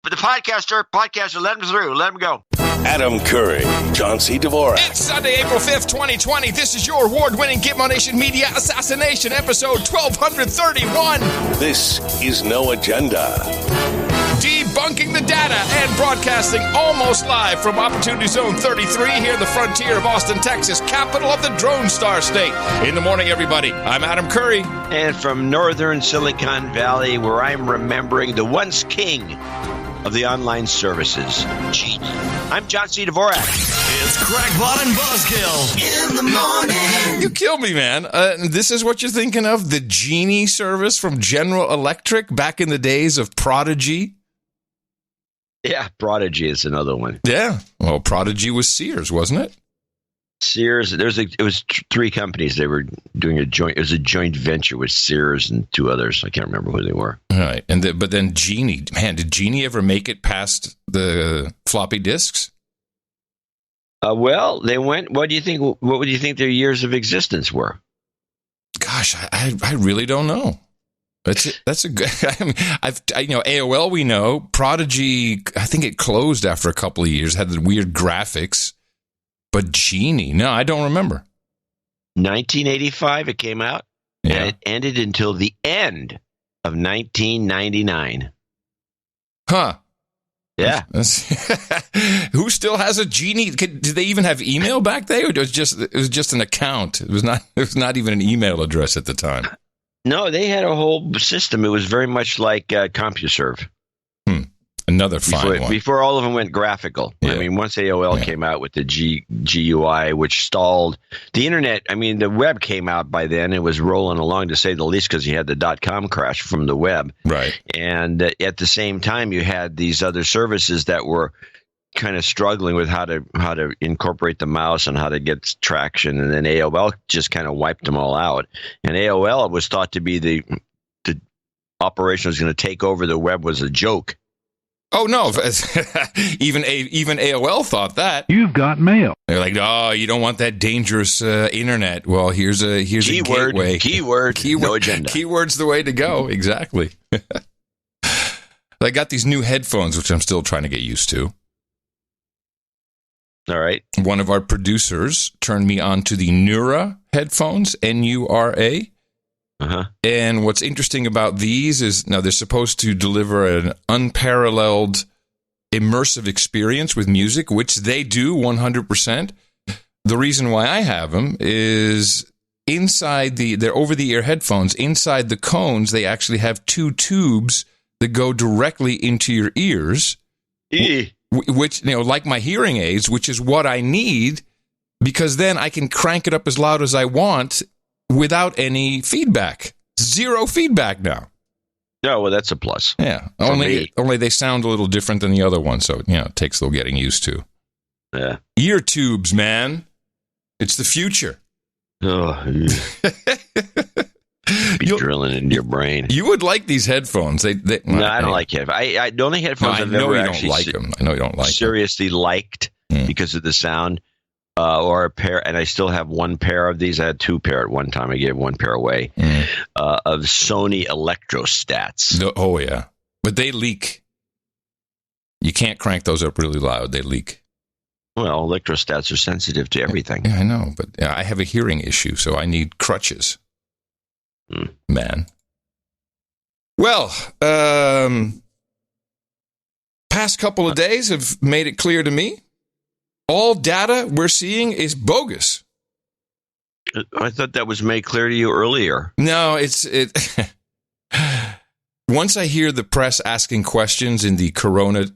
But the podcaster, let him through. Let him go. Adam Curry, John C. Dvorak. It's Sunday, April 5th, 2020. This is your award-winning Gitmo Nation Media Assassination, episode 1231. This is No Agenda. Debunking the data and broadcasting almost live from Opportunity Zone 33 here in the frontier of Austin, Texas, capital of the Drone Star State. In the morning, everybody. I'm Adam Curry. And from northern Silicon Valley, where I'm remembering the once king of the online services, Genie. I'm John C. Dvorak. It's Crackpot and Buzzkill in the morning. You kill me, man. This is what you're thinking of? The Genie service from General Electric back in the days of Prodigy? Yeah, Prodigy is another one. Yeah. Well, Prodigy was Sears, wasn't it? Sears. It was three companies. They were doing it was a joint venture with Sears and two others. I can't remember who they were. All right. But then Genie, man, did Genie ever make it past the floppy disks? Well, they went. What do you think? What would you think their years of existence were? Gosh, I really don't know. That's a good. I mean, AOL. We know Prodigy. I think it closed after a couple of years. Had the weird graphics, but Genie. No, I don't remember. 1985, it came out, and it ended until the end of 1999. Huh. Yeah. Who still has a Genie? Did they even have email back then? Or it was just an account. It was not even an email address at the time. No, they had a whole system. It was very much like CompuServe. Another fine one. Before all of them went graphical. Yeah. I mean, once AOL came out with the GUI, which stalled the internet. I mean, the web came out by then. It was rolling along, to say the least, because you had the .com crash from the web. Right. And at the same time, you had these other services that were kind of struggling with how to incorporate the mouse and how to get traction. And then AOL just kind of wiped them all out. And AOL was thought to be the operation was going to take over the web was a joke. Oh, no. even AOL thought that. You've got mail. They're like, oh, you don't want that dangerous internet. Well, here's a gateway. Keyword, no agenda. Keyword's the way to go. Exactly. I got these new headphones, which I'm still trying to get used to. All right. One of our producers turned me on to the Nura headphones, N-U-R-A. Uh-huh. And what's interesting about these is now they're supposed to deliver an unparalleled immersive experience with music, which they do 100%. The reason why I have them is inside they're over-the-ear headphones. Inside the cones, they actually have two tubes that go directly into your ears, which, like my hearing aids, which is what I need, because then I can crank it up as loud as I want without any feedback. Zero feedback now. No, well, that's a plus. Yeah. Only they sound a little different than the other one, so it takes a little getting used to. Yeah. Ear tubes, man. It's the future. Oh, drilling into your brain. You would like these headphones. No, I don't like headphones. The only headphones I've ever actually like them. I know you don't like seriously liked because of the sound. Or a pair, and I still have one pair of these. I had two pair at one time. I gave one pair away of Sony Electrostats. Oh, yeah. But they leak. You can't crank those up really loud. They leak. Well, Electrostats are sensitive to everything. Yeah, I know, but I have a hearing issue, so I need crutches. Man. Well, past couple of days have made it clear to me. All data we're seeing is bogus. I thought that was made clear to you earlier. No, once I hear the press asking questions in the coronavirus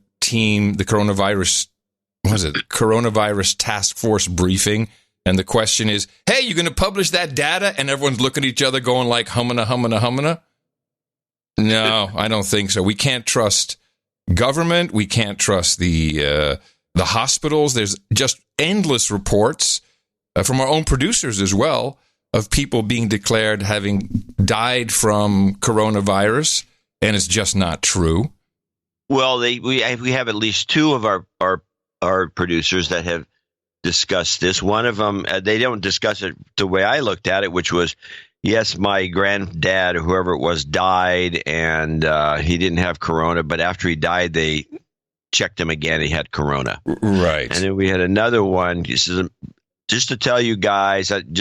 task force briefing, and the question is, hey, you going to publish that data? And everyone's looking at each other going like, humana. No, I don't think so. We can't trust government. We can't trust the hospitals. There's just endless reports from our own producers as well of people being declared having died from coronavirus, and it's just not true. Well, we have at least two of our producers that have discussed this. One of them, they don't discuss it the way I looked at it, which was, yes, my granddad, whoever it was, died, and he didn't have corona, but after he died, they checked him again. He had corona. Right. And then we had another one. He says, just to tell you guys, I'm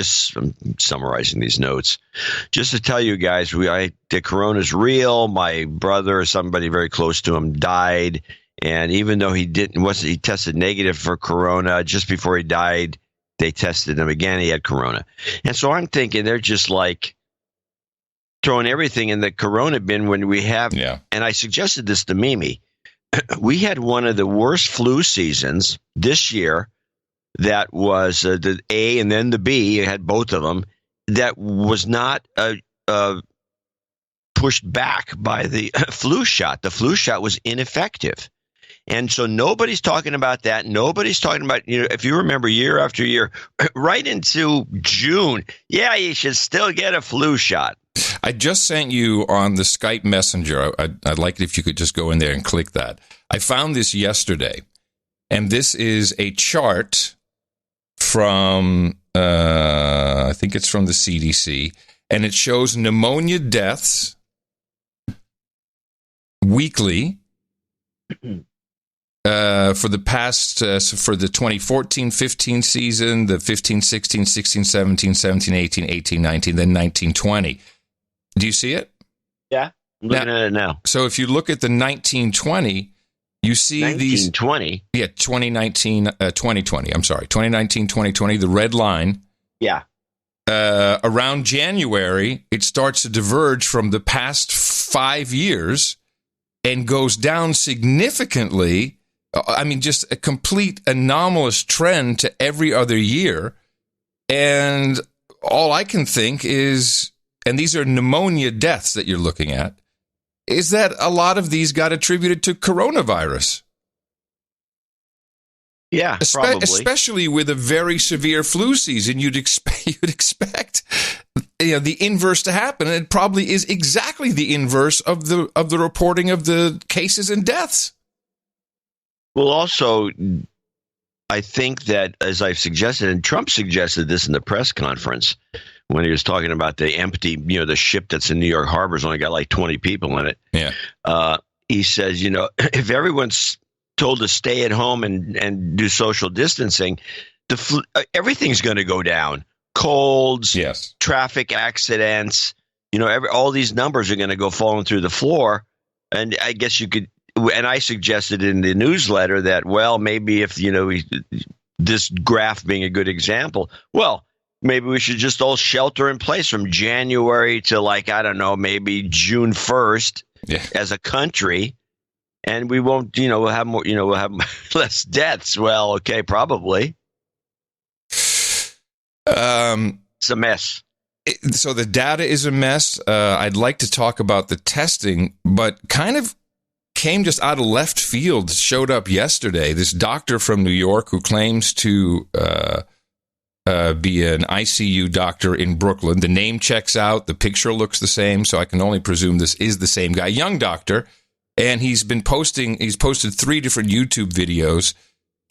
summarizing these notes. Just to tell you guys, the corona's real. My brother or somebody very close to him died, and even though he tested negative for corona. Just before he died, they tested him again. He had corona, and so I'm thinking they're just like throwing everything in the corona bin when we have. Yeah. And I suggested this to Mimi. We had one of the worst flu seasons this year. That was the A and then the B. It had both of them. That was not pushed back by the flu shot. The flu shot was ineffective. And so nobody's talking about that. Nobody's talking about, if you remember year after year, right into June, you should still get a flu shot. I just sent you on the Skype Messenger. I'd like it if you could just go in there and click that. I found this yesterday, and this is a chart from, I think it's from the CDC, and it shows pneumonia deaths weekly for the past, for the 2014-15 season, the 15-16, 16-17, 17-18, 18-19, then 19-20. Do you see it? Yeah, I'm looking at it now. So if you look at the 19-20, you see 1920. 2020. I'm sorry, 2019, 2020. The red line. Yeah. Around January, it starts to diverge from the past 5 years and goes down significantly. I mean, just a complete anomalous trend to every other year. And all I can think is, and these are pneumonia deaths that you're looking at, is that a lot of these got attributed to coronavirus. Yeah, probably. Especially with a very severe flu season, you'd expect the inverse to happen, and it probably is exactly the inverse of the reporting of the cases and deaths. Well, also, I think that, as I've suggested, and Trump suggested this in the press conference when he was talking about the empty, the ship that's in New York Harbor's only got like 20 people in it. Yeah. He says, if everyone's told to stay at home and do social distancing, everything's going to go down. Colds, yes, traffic accidents, all these numbers are going to go falling through the floor. And I guess you could, and I suggested in the newsletter that, well, maybe if, this graph being a good example, well, maybe we should just all shelter in place from January to maybe June 1st as a country. And we won't, we'll have more, we'll have less deaths. Well, okay, probably. It's a mess. So the data is a mess. I'd like to talk about the testing, but kind of came just out of left field, showed up yesterday. This doctor from New York who claims to be an ICU doctor in Brooklyn. The name checks out. The picture looks the same, so I can only presume this is the same guy. Young doctor. And he's posted 3 different YouTube videos.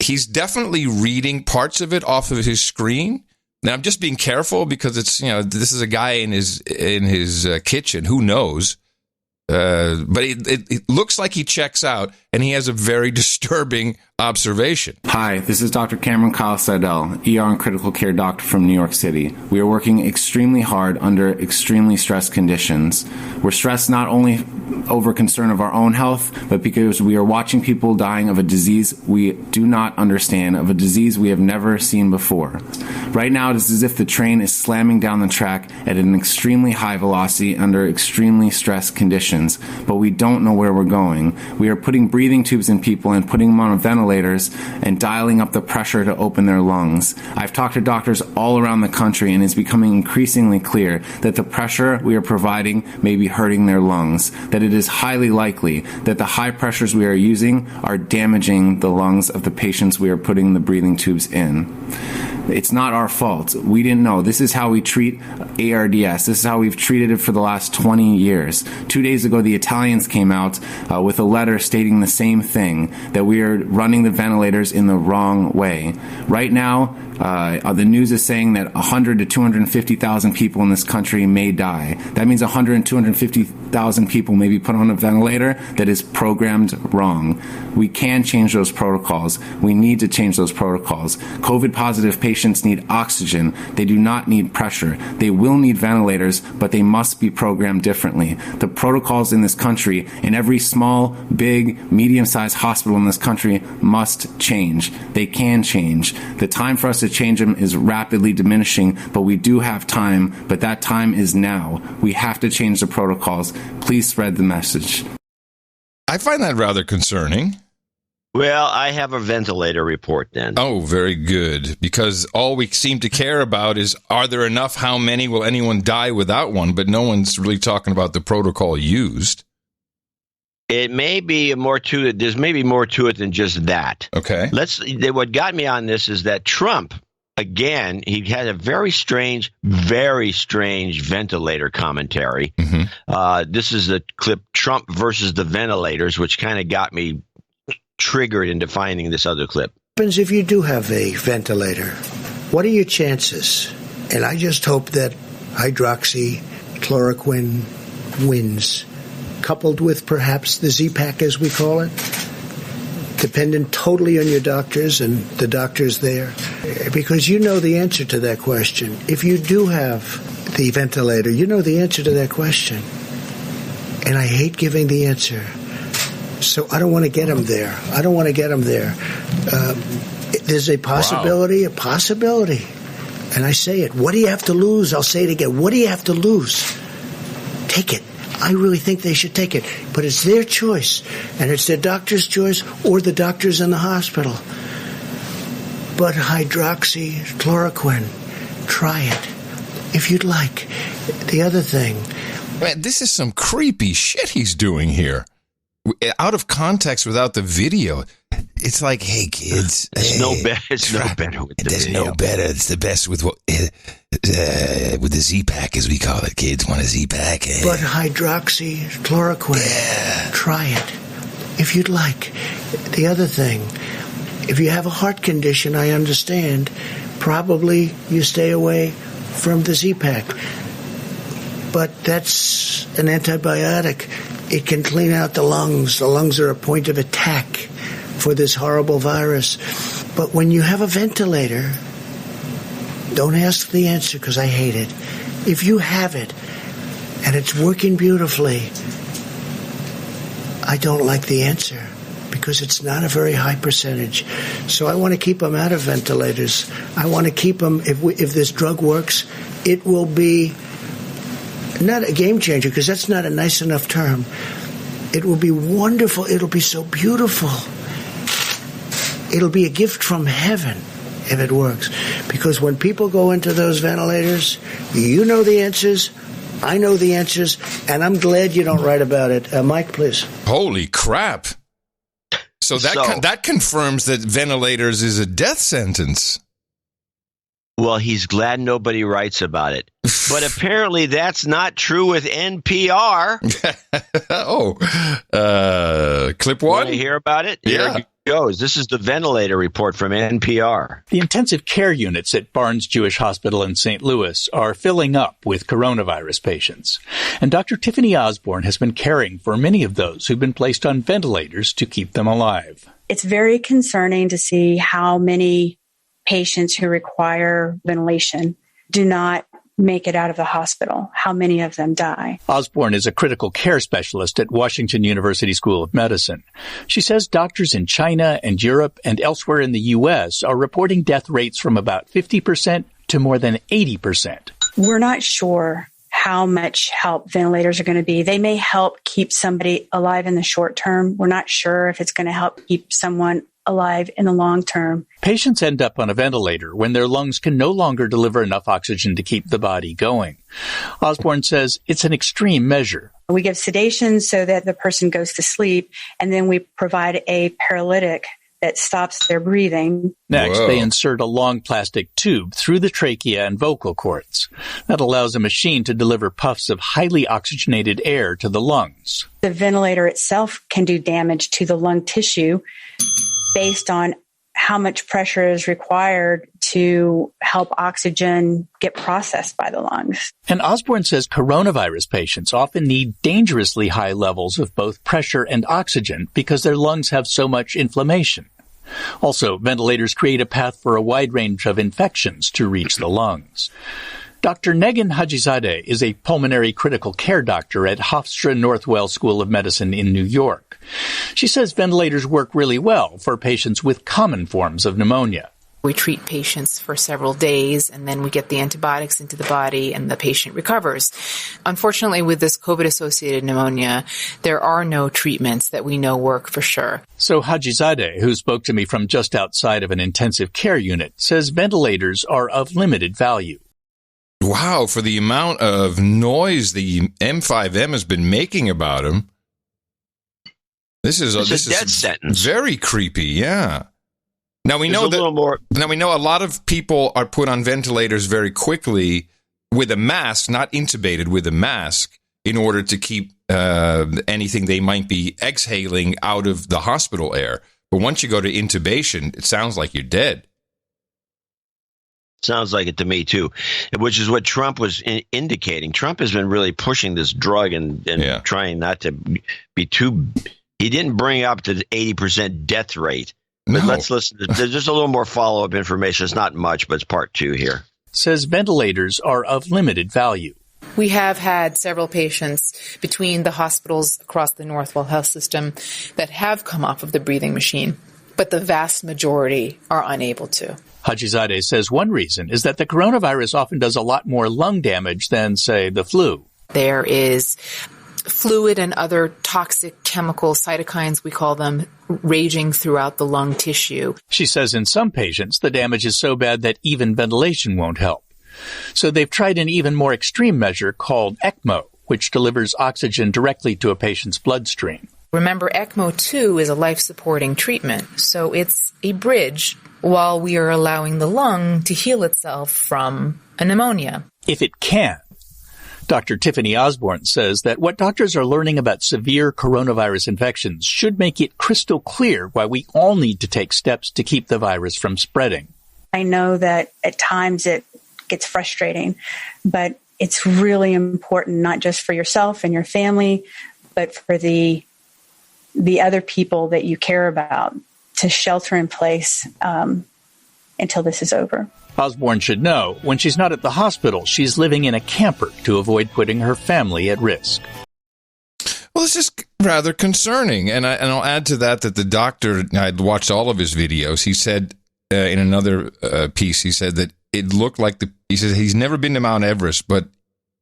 He's definitely reading parts of it off of his screen. Now, I'm just being careful because it's, this is a guy in his kitchen. Who knows? But it looks like he checks out, and he has a very disturbing observation. Hi, this is Dr. Cameron Kyle Seidel, ER and critical care doctor from New York City. We are working extremely hard under extremely stressed conditions. We're stressed not only over concern of our own health, but because we are watching people dying of a disease we do not understand, of a disease we have never seen before. Right now, it is as if the train is slamming down the track at an extremely high velocity under extremely stressed conditions, but we don't know where we're going. We are putting breathing tubes in people and putting them on ventilators and dialing up the pressure to open their lungs. I've talked to doctors all around the country, and it's becoming increasingly clear that the pressure we are providing may be hurting their lungs, that it is highly likely that the high pressures we are using are damaging the lungs of the patients we are putting the breathing tubes in. It's not our fault. We didn't know. This is how we treat ARDS. This is how we've treated it for the last 20 years. 2 days ago, the Italians came out with a letter stating the same thing, that we are running the ventilators in the wrong way. Right now, The news is saying that 100 to 250,000 people in this country may die. That means 100 and 250,000 people may be put on a ventilator that is programmed wrong. We can change those protocols. We need to change those protocols. COVID-positive patients need oxygen. They do not need pressure. They will need ventilators, but they must be programmed differently. The protocols in this country, in every small, big, medium-sized hospital in this country, must change. They can change. The time for us to change them is rapidly diminishing, but we do have time, but that time is now. We have to change the protocols. Please spread the message. I find that rather concerning. Well, I have a ventilator report then. Oh, very good. Because all we seem to care about is, are there enough? How many? Will anyone die without one? But no one's really talking about the protocol used. It may be more to it. There's maybe more to it than just that. Okay. What got me on this is that Trump, again, he had a very strange ventilator commentary. Mm-hmm. This is the clip, Trump versus the ventilators, which kind of got me triggered into finding this other clip. What happens if you do have a ventilator? What are your chances? And I just hope that hydroxychloroquine wins, coupled with perhaps the Z-Pack, as we call it, dependent totally on your doctors and the doctors there, because you know the answer to that question. If you do have the ventilator, you know the answer to that question. And I hate giving the answer. So I don't want to get them there. There's a possibility, And I say it. What do you have to lose? I'll say it again. What do you have to lose? Take it. I really think they should take it. But it's their choice. And it's their doctor's choice or the doctors in the hospital. But hydroxychloroquine, try it if you'd like. The other thing. Man, this is some creepy shit he's doing here. Out of context, without the video, it's like, hey kids, it's no better with the there's video. No better. It's the best with the Z-Pack, as we call it. Kids want a Z-Pack. But hydroxychloroquine, try it if you'd like. The other thing, if you have a heart condition, I understand, probably you stay away from the Z-Pack. But that's an antibiotic. It can clean out the lungs. The lungs are a point of attack for this horrible virus. But when you have a ventilator, don't ask the answer because I hate it. If you have it and it's working beautifully, I don't like the answer because it's not a very high percentage. So I want to keep them out of ventilators. I want to keep them, if this drug works, it will be not a game changer, because that's not a nice enough term. It will be wonderful. It'll be so beautiful. It'll be a gift from heaven if it works. Because when people go into those ventilators, you know the answers, I know the answers, and I'm glad you don't write about it. Mike, please. Holy crap. So that confirms that ventilators is a death sentence. Well, he's glad nobody writes about it. But apparently that's not true with NPR. Clip one? Want to hear about it? Yeah. Here it goes. This is the ventilator report from NPR. The intensive care units at Barnes Jewish Hospital in St. Louis are filling up with coronavirus patients. And Dr. Tiffany Osborne has been caring for many of those who've been placed on ventilators to keep them alive. It's very concerning to see how many patients who require ventilation do not make it out of the hospital, how many of them die. Osborne is a critical care specialist at Washington University School of Medicine. She says doctors in China and Europe and elsewhere in the U.S. are reporting death rates from about 50% to more than 80%. We're not sure how much help ventilators are going to be. They may help keep somebody alive in the short term. We're not sure if it's going to help keep someone alive in the long term. Patients end up on a ventilator when their lungs can no longer deliver enough oxygen to keep the body going. Osborne says it's an extreme measure. We give sedation so that the person goes to sleep, and then we provide a paralytic that stops their breathing. Next, they insert a long plastic tube through the trachea and vocal cords. That allows a machine to deliver puffs of highly oxygenated air to the lungs. The ventilator itself can do damage to the lung tissue based on how much pressure is required to help oxygen get processed by the lungs. And Osborne says coronavirus patients often need dangerously high levels of both pressure and oxygen because their lungs have so much inflammation. Also, ventilators create a path for a wide range of infections to reach the lungs. Dr. Negin Hajizadeh is a pulmonary critical care doctor at Hofstra Northwell School of Medicine in New York. She says ventilators work really well for patients with common forms of pneumonia. We treat patients for several days, and then we get the antibiotics into the body, and the patient recovers. Unfortunately, with this COVID-associated pneumonia, there are no treatments that we know work for sure. So Hajizadeh, who spoke to me from just outside of an intensive care unit, says ventilators are of limited value. Wow, for the amount of noise the M5M has been making about him, this is a death sentence. Very creepy, yeah. Now we know a lot of people are put on ventilators very quickly with a mask, not intubated, with a mask, in order to keep anything they might be exhaling out of the hospital air. But once you go to intubation, it sounds like you're dead. Sounds like it to me, too, which is what Trump was indicating. Trump has been really pushing this drug and trying not to be too – he didn't bring up to the 80% death rate. But let's listen. There's just a little more follow-up information. It's not much, but it's part 2 here. Says ventilators are of limited value. We have had several patients between the hospitals across the Northwell Health System that have come off of the breathing machine, but the vast majority are unable to. Hajizadeh says one reason is that the coronavirus often does a lot more lung damage than, say, the flu. There is fluid and other toxic chemical cytokines, we call them, raging throughout the lung tissue. She says in some patients, the damage is so bad that even ventilation won't help. So they've tried an even more extreme measure called ECMO, which delivers oxygen directly to a patient's bloodstream. Remember, ECMO, too, is a life-supporting treatment, so it's a bridge while we are allowing the lung to heal itself from a pneumonia. If it can. Dr. Tiffany Osborne says that what doctors are learning about severe coronavirus infections should make it crystal clear why we all need to take steps to keep the virus from spreading. I know that at times it gets frustrating, but it's really important, not just for yourself and your family, but for the other people that you care about, to shelter in place until this is over. Osborne should know, when she's not at the hospital, she's living in a camper to avoid putting her family at risk. Well, this is rather concerning, and I'll add to that the doctor, I'd watched all of his videos, he said in another piece, he said that it looked like he said he's never been to Mount Everest, but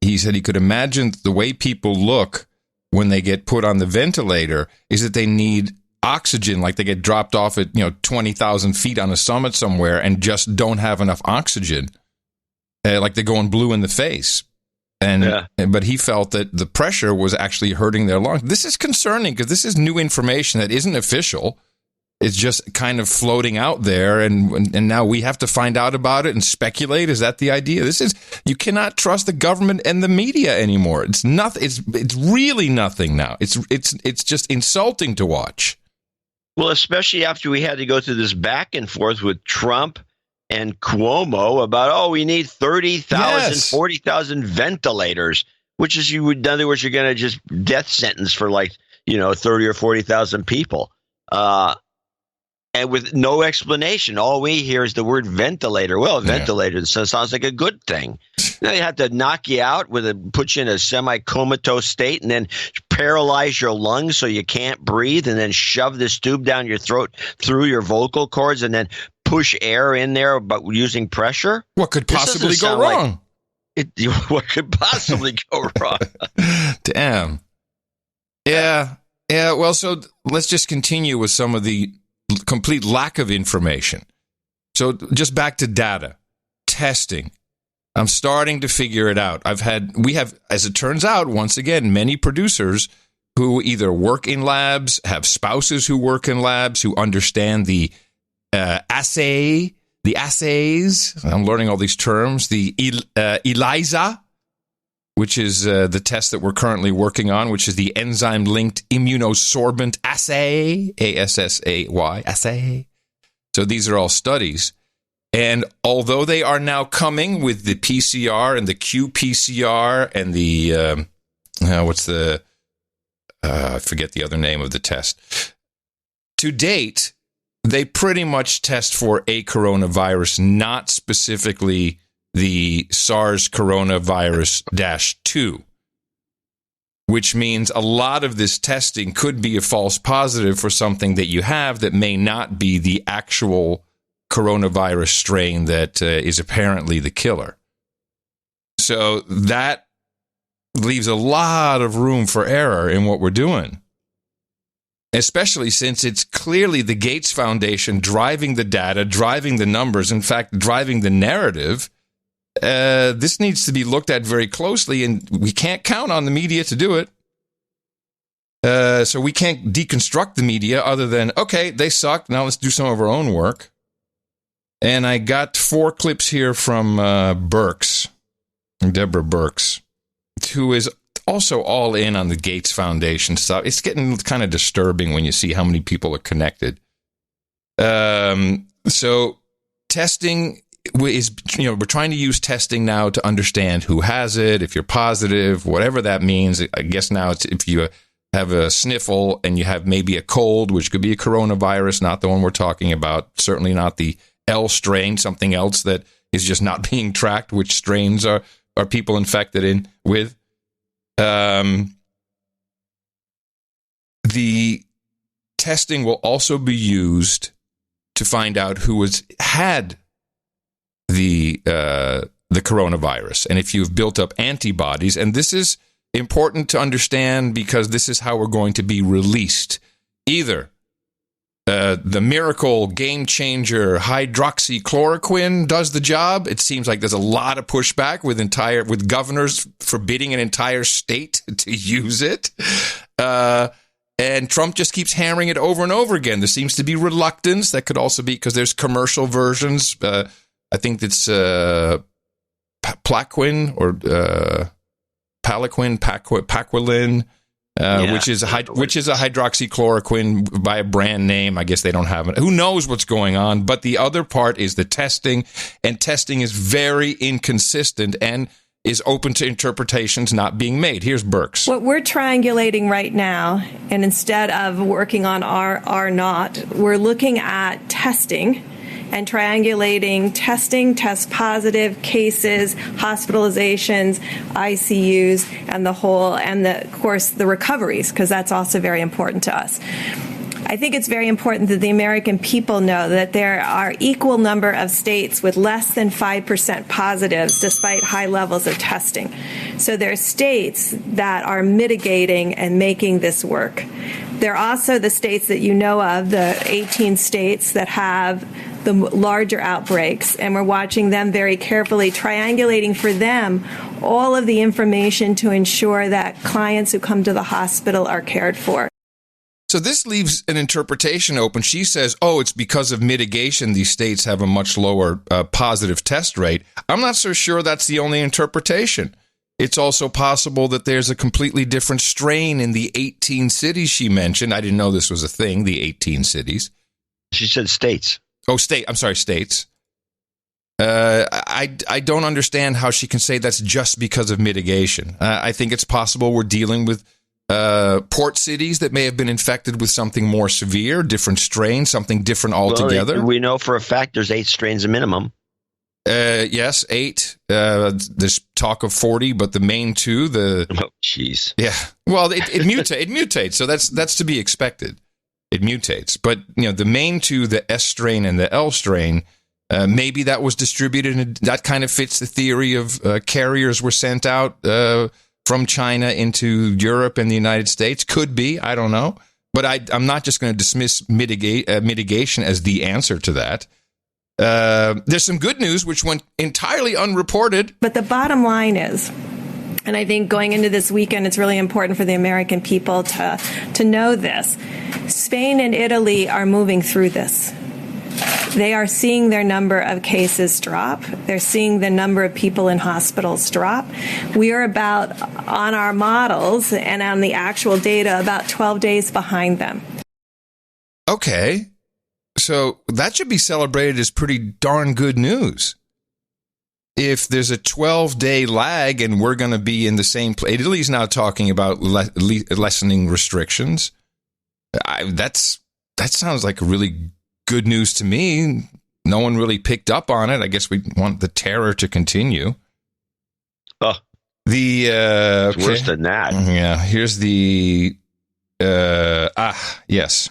he said he could imagine the way people look when they get put on the ventilator is that they need oxygen, like they get dropped off at 20,000 feet on a summit somewhere and just don't have enough oxygen, like they're going blue in the face. But he felt that the pressure was actually hurting their lungs. This is concerning because this is new information that isn't official. It's just kind of floating out there, and now we have to find out about it and speculate. Is that the idea? You cannot trust the government and the media anymore. It's nothing. It's really nothing now. It's just insulting to watch. Well, especially after we had to go through this back and forth with Trump and Cuomo about, we need 30,000, 40,000 ventilators, which is, in other words, you're going to just death sentence for 30 or 40,000 people. And with no explanation, all we hear is the word ventilator. Well, ventilator sounds like a good thing. Now you have to knock you out put you in a semi-comatose state and then paralyze your lungs so you can't breathe and then shove this tube down your throat through your vocal cords and then push air in there but using pressure? What could possibly go wrong? What could possibly go wrong? Damn. Yeah. Well, so let's just continue with some of the complete lack of information. So just back to data, testing. I'm starting to figure it out. We have, as it turns out, once again, many producers who either work in labs, have spouses who work in labs, who understand the assays. I'm learning all these terms. The ELISA, which is the test that we're currently working on, which is the enzyme-linked immunosorbent assay, ASSAY, assay. So these are all studies. And although they are now coming with the PCR and the qPCR and the, I forget the other name of the test. To date, they pretty much test for a coronavirus, not specifically the SARS coronavirus-2, which means a lot of this testing could be a false positive for something that you have that may not be the actual coronavirus strain that is apparently the killer. So that leaves a lot of room for error in what we're doing, especially since it's clearly the Gates Foundation driving the data, driving the numbers, in fact, driving the narrative. This needs to be looked at very closely, and we can't count on the media to do it. So we can't deconstruct the media other than, okay, they suck, now let's do some of our own work. And I got 4 clips here from Deborah Birx, who is also all in on the Gates Foundation stuff. It's getting kind of disturbing when you see how many people are connected. So testing is, we're trying to use testing now to understand who has it, if you're positive, whatever that means. I guess now it's if you have a sniffle and you have maybe a cold, which could be a coronavirus, not the one we're talking about, certainly not the L strain, something else that is just not being tracked, which strains are people infected with. The testing will also be used to find out who has had the coronavirus, and if you've built up antibodies. And this is important to understand because this is how we're going to be released. Either the miracle game changer hydroxychloroquine does the job. It seems like there's a lot of pushback with governors forbidding an entire state to use it. And Trump just keeps hammering it over and over again. There seems to be reluctance. That could also be because there's commercial versions. I think it's Plaquin or Paquilin. Which is a hydroxychloroquine by a brand name. I guess they don't have it. Who knows what's going on? But the other part is the testing, and testing is very inconsistent and is open to interpretations not being made. Here's Birx. What we're triangulating right now, and instead of working on R naught, we're looking at testing and triangulating testing, test positive cases, hospitalizations, ICUs, and of course, the recoveries, because that's also very important to us. I think it's very important that the American people know that there are equal number of states with less than 5% positives despite high levels of testing. So there are states that are mitigating and making this work. There are also the states that you know of, the 18 states that have the larger outbreaks, and we're watching them very carefully, triangulating for them all of the information to ensure that clients who come to the hospital are cared for. So this leaves an interpretation open. She says, it's because of mitigation, these states have a much lower positive test rate. I'm not so sure that's the only interpretation. It's also possible that there's a completely different strain in the 18 cities she mentioned. I didn't know this was a thing, the 18 cities. She said states. Oh, states. I don't understand how she can say that's just because of mitigation. I think it's possible we're dealing with port cities that may have been infected with something more severe, different strain, something different altogether. Well, we know for a fact there's 8 strains a minimum. Yes, 8. There's talk of 40, but the main 2, oh, jeez. Yeah. Well, it mutates, so that's to be expected. It mutates, but the main 2, the S strain and the L strain, maybe that was distributed, and that kind of fits the theory of carriers were sent out from China into Europe and the United States. Could be, I don't know, but I'm not just going to dismiss mitigation as the answer to that. There's some good news which went entirely unreported. But the bottom line is, and I think going into this weekend, it's really important for the American people to know this. Spain and Italy are moving through this. They are seeing their number of cases drop. They're seeing the number of people in hospitals drop. We are about, on our models and on the actual data, about 12 days behind them. Okay. So that should be celebrated as pretty darn good news. If there's a 12-day lag and we're going to be in the same place, Italy's now talking about lessening restrictions. That sounds like really good news to me. No one really picked up on it. I guess we want the terror to continue. Oh, it's worse than that. Yeah, here's the yes.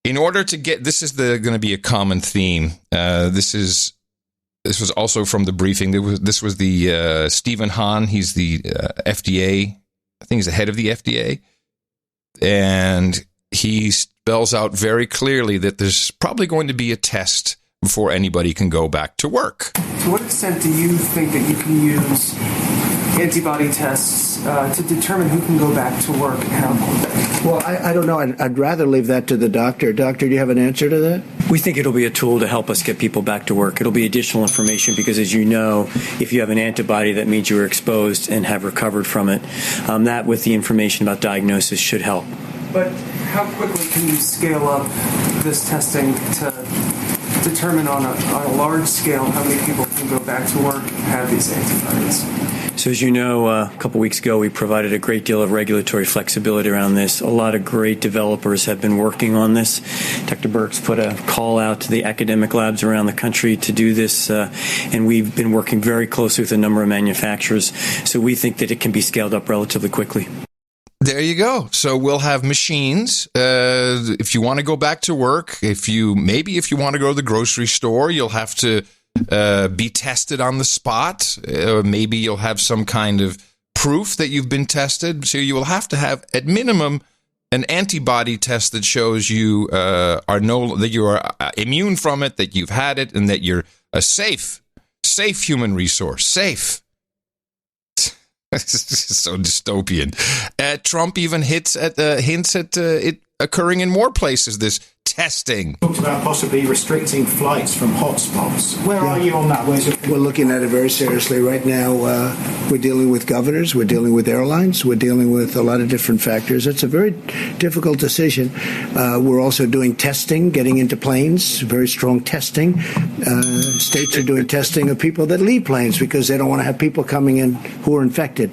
In order to get, this is going to be a common theme. This was also from the briefing. This was the Stephen Hahn. He's the FDA. I think he's the head of the FDA, and he spells out very clearly that there's probably going to be a test before anybody can go back to work. To what extent do you think that you can use antibody tests to determine who can go back to work and how? Well, I don't know. I'd rather leave that to the doctor. Doctor, do you have an answer to that? We think it'll be a tool to help us get people back to work. It'll be additional information because, as you know, if you have an antibody, that means you were exposed and have recovered from it. That, with the information about diagnosis, should help. But how quickly can you scale up this testing to determine on a large scale how many people can go back to work and have these antibodies? So as you know, a couple weeks ago, we provided a great deal of regulatory flexibility around this. A lot of great developers have been working on this. Dr. Birx put a call out to the academic labs around the country to do this, and we've been working very closely with a number of manufacturers. So we think that it can be scaled up relatively quickly. There you go. So we'll have machines. If you want to go back to work, if you want to go to the grocery store, you'll have to be tested on the spot. Maybe you'll have some kind of proof that you've been tested. So you will have to have, at minimum, an antibody test that shows you that you are immune from it, that you've had it, and that you're a safe human resource. Safe. So dystopian. Trump even hints at it occurring in more places, this testing. Talked about possibly restricting flights from hotspots. Where are you on that? We're looking at it very seriously right now. We're dealing with governors. We're dealing with airlines. We're dealing with a lot of different factors. It's a very difficult decision. We're also doing testing, getting into planes, very strong testing. States are doing testing of people that leave planes because they don't want to have people coming in who are infected.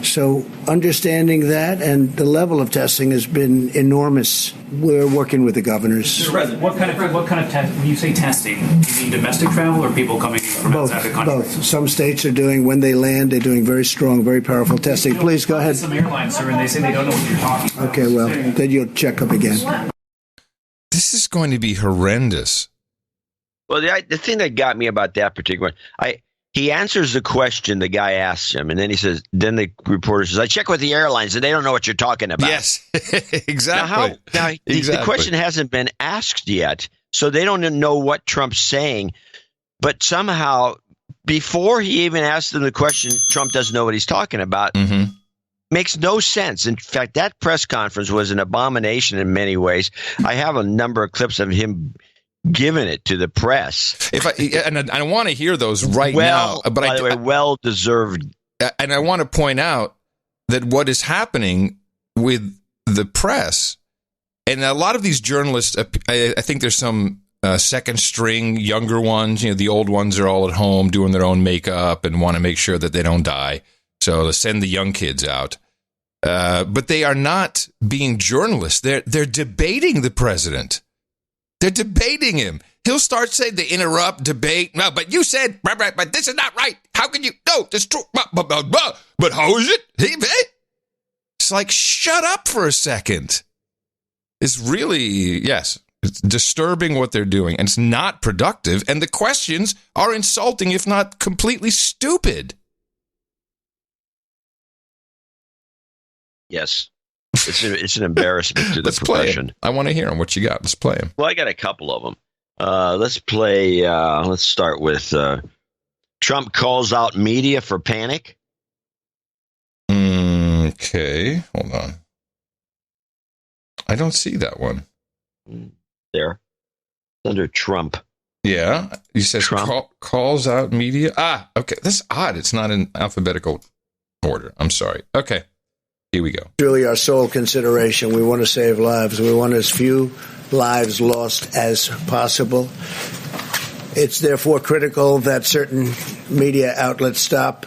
So understanding that and the level of testing has been enormous. We're working with the governors. Mr. President, what kind of test? When you say testing, do you mean domestic travel or people coming from outside the country? Both. Some states are doing, when they land, they're doing very strong, very powerful testing. Please go ahead. Some airlines, sir, and they say they don't know what you're talking about. Okay, well, then you'll check up again. This is going to be horrendous. Well, the thing that got me about that particular one, he answers the question the guy asks him, and then then the reporter says, I check with the airlines, and they don't know what you're talking about. Yes, exactly. The question hasn't been asked yet, so they don't know what Trump's saying. But somehow, before he even asks them the question, Trump doesn't know what he's talking about. Mm-hmm. Makes no sense. In fact, that press conference was an abomination in many ways. I have a number of clips of him giving it to the press. I want to hear those now. But by the way, well deserved. And I want to point out that what is happening with the press, and a lot of these journalists, I think there's some second string younger ones. The old ones are all at home doing their own makeup and want to make sure that they don't die. So they send the young kids out. But they are not being journalists. They're debating the president. They're debating him. He'll start saying they interrupt, debate. No, but you said, but this is not right. How can you? No, this is true. But how is it? It's like, shut up for a second. It's really, yes, it's disturbing what they're doing. And it's not productive. And the questions are insulting, if not completely stupid. Yes. It's an embarrassment to the profession. I want to hear them. What you got? Let's play them. Well, I got a couple of them. Let's play. Let's start with Trump calls out media for panic. Okay, hold on. I don't see that one. There, under Trump. Yeah, you said Trump calls out media. Okay, that's odd. It's not in alphabetical order. I'm sorry. Okay. Here we go. It's really our sole consideration. We want to save lives. We want as few lives lost as possible. It's therefore critical that certain media outlets stop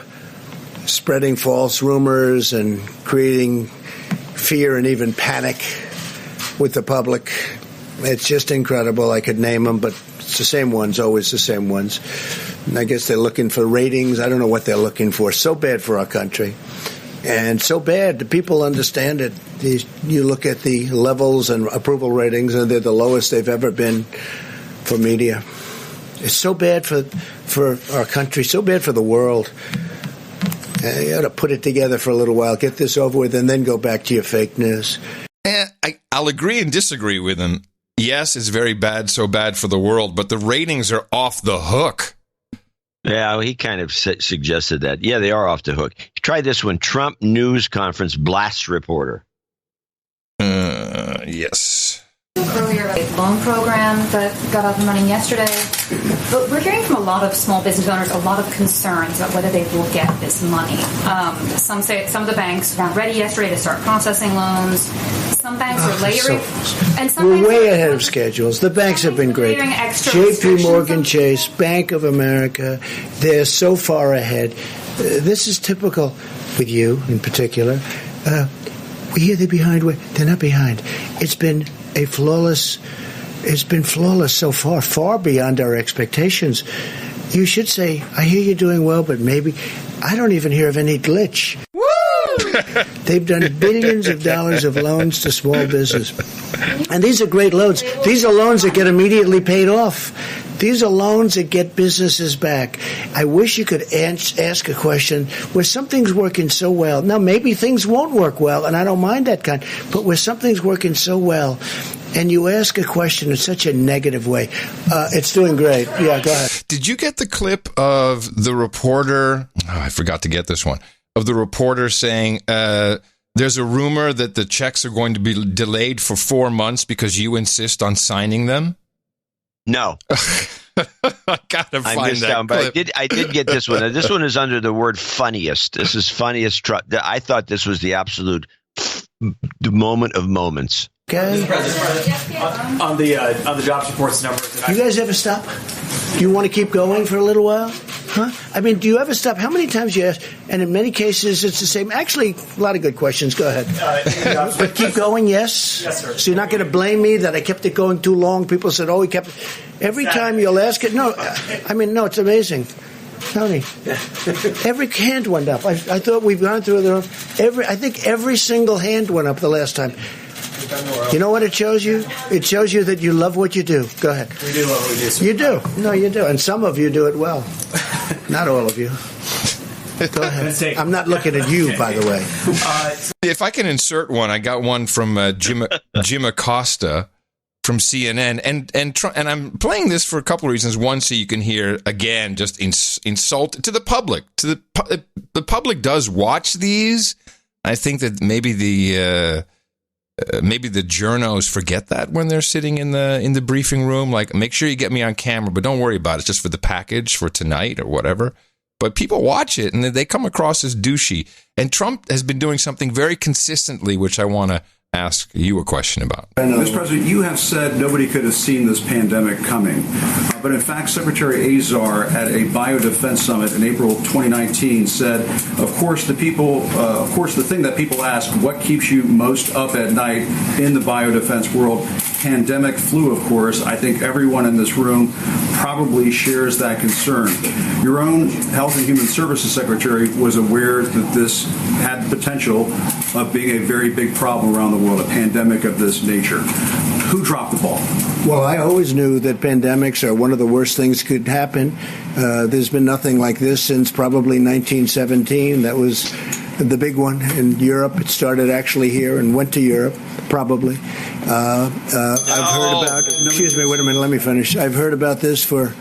spreading false rumors and creating fear and even panic with the public. It's just incredible. I could name them, but it's the same ones, always the same ones. And I guess they're looking for ratings. I don't know what they're looking for. So bad for our country. And so bad. The people understand it. You look at the levels and approval ratings, and they're the lowest they've ever been for media. It's so bad for our country, so bad for the world. You ought to put it together for a little while, get this over with, and then go back to your fake news. I'll agree and disagree with him. Yes, it's very bad, so bad for the world, but the ratings are off the hook. Yeah, he kind of suggested that. Yeah, they are off the hook. Try this one. Trump news conference blasts reporter. Yes. Earlier, a loan program that got up and running yesterday. But we're hearing from a lot of small business owners a lot of concerns about whether they will get this money. Some say some of the banks weren't ready yesterday to start processing loans. Some banks are layering. We're way ahead of schedules. The banks have been great. JP Morgan Chase, Bank of America, they're so far ahead. This is typical with you in particular. We hear they're behind. They're not behind. It's been flawless so far, far beyond our expectations. You should say, I hear you're doing well, but maybe I don't even hear of any glitch. Woo! They've done billions of dollars of loans to small business. And these are great loans. These are loans that get immediately paid off. These are loans that get businesses back. I wish you could ask a question where something's working so well. Now, maybe things won't work well, and I don't mind that kind, but where something's working so well, and you ask a question in such a negative way, it's doing great. Yeah, go ahead. Did you get the clip of the reporter? Oh, I forgot to get this one. Of the reporter saying, there's a rumor that the checks are going to be delayed for 4 months because you insist on signing them? No. I gotta find that clip. But I did get this one. This one is under the word funniest. This is funniest. I thought this was the absolute the moment of moments. Okay. On the jobs reports numbers. You guys ever stop? Do you want to keep going for a little while? Huh? I mean, do you ever stop? How many times you ask? And in many cases, it's the same. Actually, a lot of good questions. Go ahead. But keep going, yes? Yes, sir. So you're not going to blame me that I kept it going too long? People said, he kept it. Every time you'll ask it. No, no, it's amazing. Tony, every hand went up. I thought we've gone through I think every single hand went up the last time. You know what it shows you? It shows you that you love what you do. Go ahead. We do love what we do, sir. You do. No, you do. And some of you do it well. Not all of you. Go ahead. I'm not looking at you, by the way. If I can insert one, I got one from Jim Acosta from CNN, and I'm playing this for a couple of reasons. One, so you can hear again just insult to the public. The public does watch these. I think that maybe the journos forget that when they're sitting in the briefing room. Like, make sure you get me on camera, but don't worry about it. It's just for the package for tonight or whatever. But people watch it and they come across as douchey. And Trump has been doing something very consistently, which I want to ask you a question about. Mr. President, you have said nobody could have seen this pandemic coming. But in fact, Secretary Azar at a biodefense summit in April 2019 said, of course, the thing that people ask, what keeps you most up at night in the biodefense world? Pandemic flu, of course. I think everyone in this room probably shares that concern. Your own Health and Human Services Secretary was aware that this had the potential of being a very big problem around the world, a pandemic of this nature. Who dropped the ball? Well, I always knew that pandemics are one of the worst things could happen. There's been nothing like this since probably 1917. That was the big one in Europe. It started actually here and went to Europe, probably. I've heard about, excuse me, wait a minute, let me finish. I've heard about this for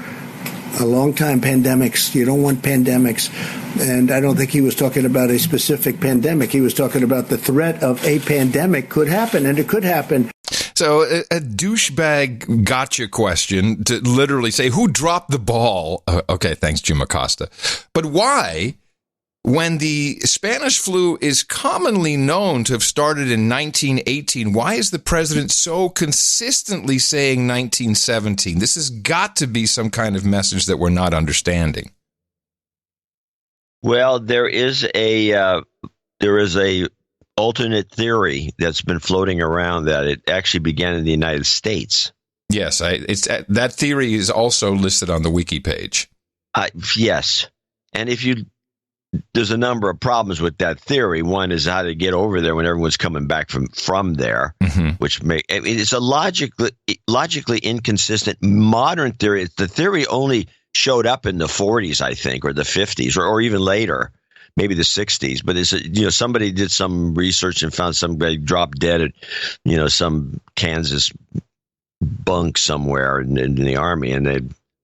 a long time, pandemics. You don't want pandemics. And I don't think he was talking about a specific pandemic. He was talking about the threat of a pandemic could happen, and it could happen. So a douchebag gotcha question to literally say, who dropped the ball? Okay, thanks, Jim Acosta. But why when the Spanish flu is commonly known to have started in 1918, why is the president so consistently saying 1917? This has got to be some kind of message that we're not understanding. Well, there is a alternate theory that's been floating around that it actually began in the United States. Yes, that theory is also listed on the wiki page. Yes, and there's a number of problems with that theory. One is how to get over there when everyone's coming back from there, which it's a logically inconsistent modern theory. The theory only showed up in the 40s, I think, or the 50s, or even later, maybe the 60s. But it's somebody did some research and found somebody dropped dead at some Kansas bunk somewhere in the army, and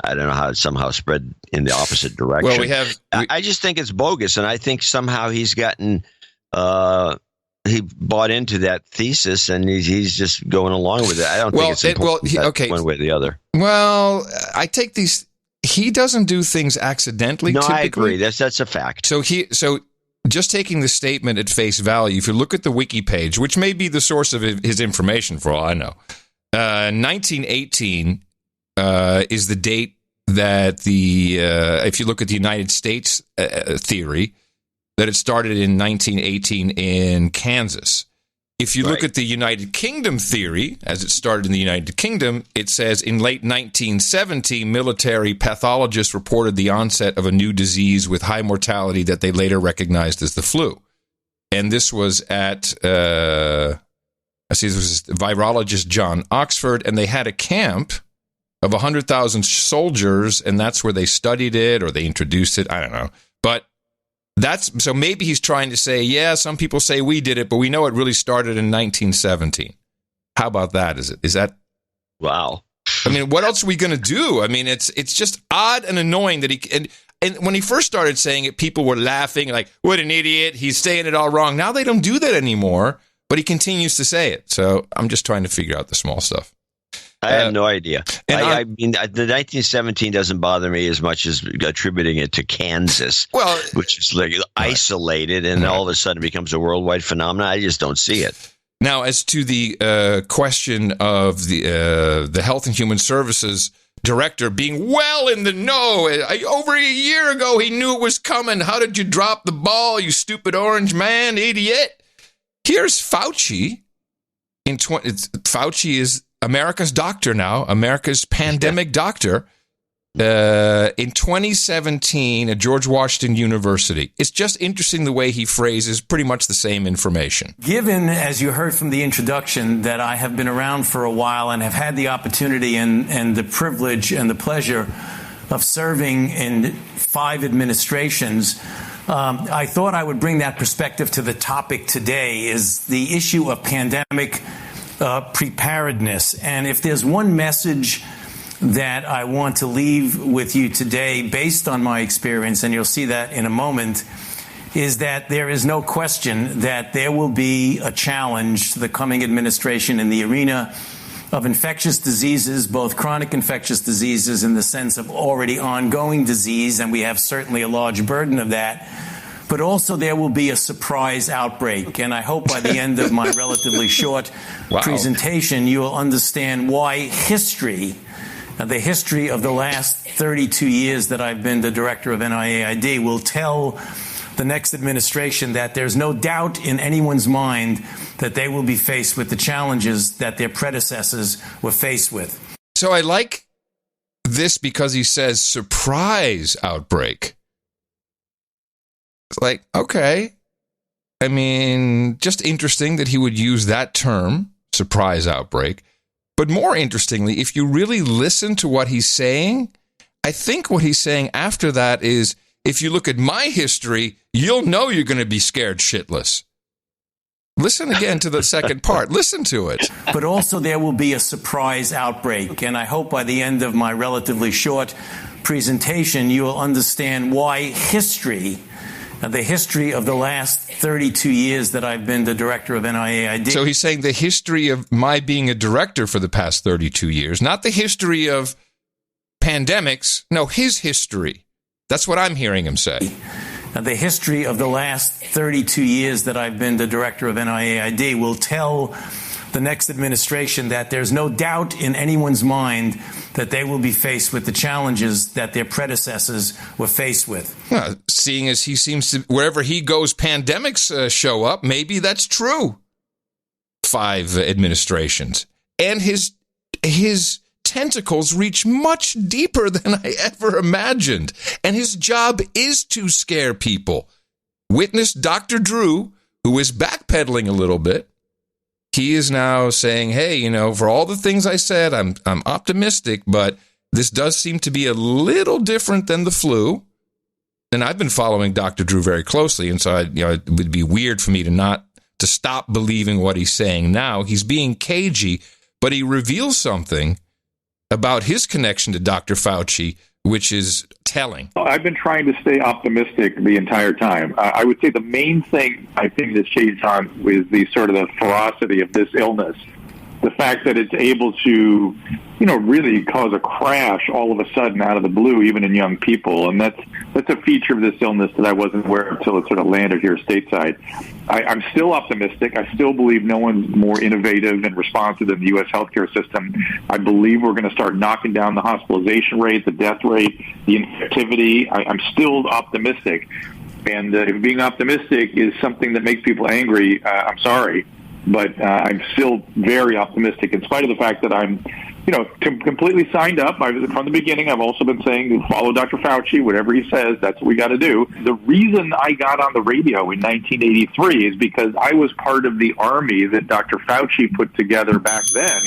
I don't know how it somehow spread in the opposite direction. Well, I just think it's bogus, and I think somehow he's gotten he bought into that thesis, and he's just going along with it. I don't think it's important one way or the other. Well, I take these. He doesn't do things accidentally. No, typically. I agree. That's a fact. So just taking the statement at face value, if you look at the wiki page, which may be the source of his information for all I know, 1918 is the date that if you look at the United States theory, that it started in 1918 in Kansas. If you look at the United Kingdom theory, as it started in the United Kingdom, it says in late 1970, military pathologists reported the onset of a new disease with high mortality that they later recognized as the flu. And this was at, this was virologist John Oxford, and they had a camp of 100,000 soldiers, and that's where they studied it or they introduced it. I don't know. But so maybe he's trying to say, yeah, some people say we did it, but we know it really started in 1917. How about that? Is that? Wow. I mean, what else are we going to do? I mean, it's just odd and annoying that and when he first started saying it, people were laughing like, what an idiot. He's saying it all wrong. Now they don't do that anymore, but he continues to say it. So I'm just trying to figure out the small stuff. I have no idea. I mean, the 1917 doesn't bother me as much as attributing it to Kansas, which is like isolated and all of a sudden becomes a worldwide phenomenon. I just don't see it. Now, as to the question of the Health and Human Services director being well in the know, over a year ago he knew it was coming. How did you drop the ball, you stupid orange man, idiot? Here's Fauci. Fauci is America's doctor now, America's pandemic doctor, in 2017 at George Washington University. It's just interesting the way he phrases pretty much the same information. Given, as you heard from the introduction, that I have been around for a while and have had the opportunity and the privilege and the pleasure of serving in 5 administrations, I thought I would bring that perspective to the topic today, is the issue of pandemic preparedness. And if there's one message that I want to leave with you today based on my experience, and you'll see that in a moment, is that there is no question that there will be a challenge to the coming administration in the arena of infectious diseases, both chronic infectious diseases in the sense of already ongoing disease, and we have certainly a large burden of that. But also there will be a surprise outbreak. And I hope by the end of my relatively short presentation, you will understand why history, the history of the last 32 years that I've been the director of NIAID, will tell the next administration that there's no doubt in anyone's mind that they will be faced with the challenges that their predecessors were faced with. So I like this because he says surprise outbreak. It's like, okay. I mean, just interesting that he would use that term, surprise outbreak. But more interestingly, if you really listen to what he's saying, I think what he's saying after that is, if you look at my history, you'll know you're going to be scared shitless. Listen again to the second part. Listen to it. But also there will be a surprise outbreak. And I hope by the end of my relatively short presentation, you will understand why history, the history of the last 32 years that I've been the director of NIAID. So he's saying the history of my being a director for the past 32 years, not the history of pandemics. No, his history. That's what I'm hearing him say. The history of the last 32 years that I've been the director of NIAID will tell the next administration that there's no doubt in anyone's mind that they will be faced with the challenges that their predecessors were faced with. Well, seeing as he seems to, wherever he goes, pandemics show up, maybe that's true. 5 administrations. And his tentacles reach much deeper than I ever imagined. And his job is to scare people. Witness Dr. Drew, who is backpedaling a little bit. He is now saying, hey, for all the things I said, I'm optimistic, but this does seem to be a little different than the flu. And I've been following Dr. Drew very closely, and so it would be weird for me to stop believing what he's saying now. He's being cagey, but he reveals something about his connection to Dr. Fauci, which is telling. I've been trying to stay optimistic the entire time. I would say the main thing I think that's changed on is the sort of the ferocity of this illness. The fact that it's able to, really cause a crash all of a sudden out of the blue, even in young people. And that's a feature of this illness that I wasn't aware of until it sort of landed here stateside. I'm still optimistic. I still believe no one's more innovative and responsive than the U.S. healthcare system. I believe we're going to start knocking down the hospitalization rate, the death rate, the infectivity. I'm still optimistic. And if being optimistic is something that makes people angry, I'm sorry. But I'm still very optimistic in spite of the fact that I'm, completely signed up. From the beginning, I've also been saying follow Dr. Fauci, whatever he says, that's what we got to do. The reason I got on the radio in 1983 is because I was part of the army that Dr. Fauci put together back then.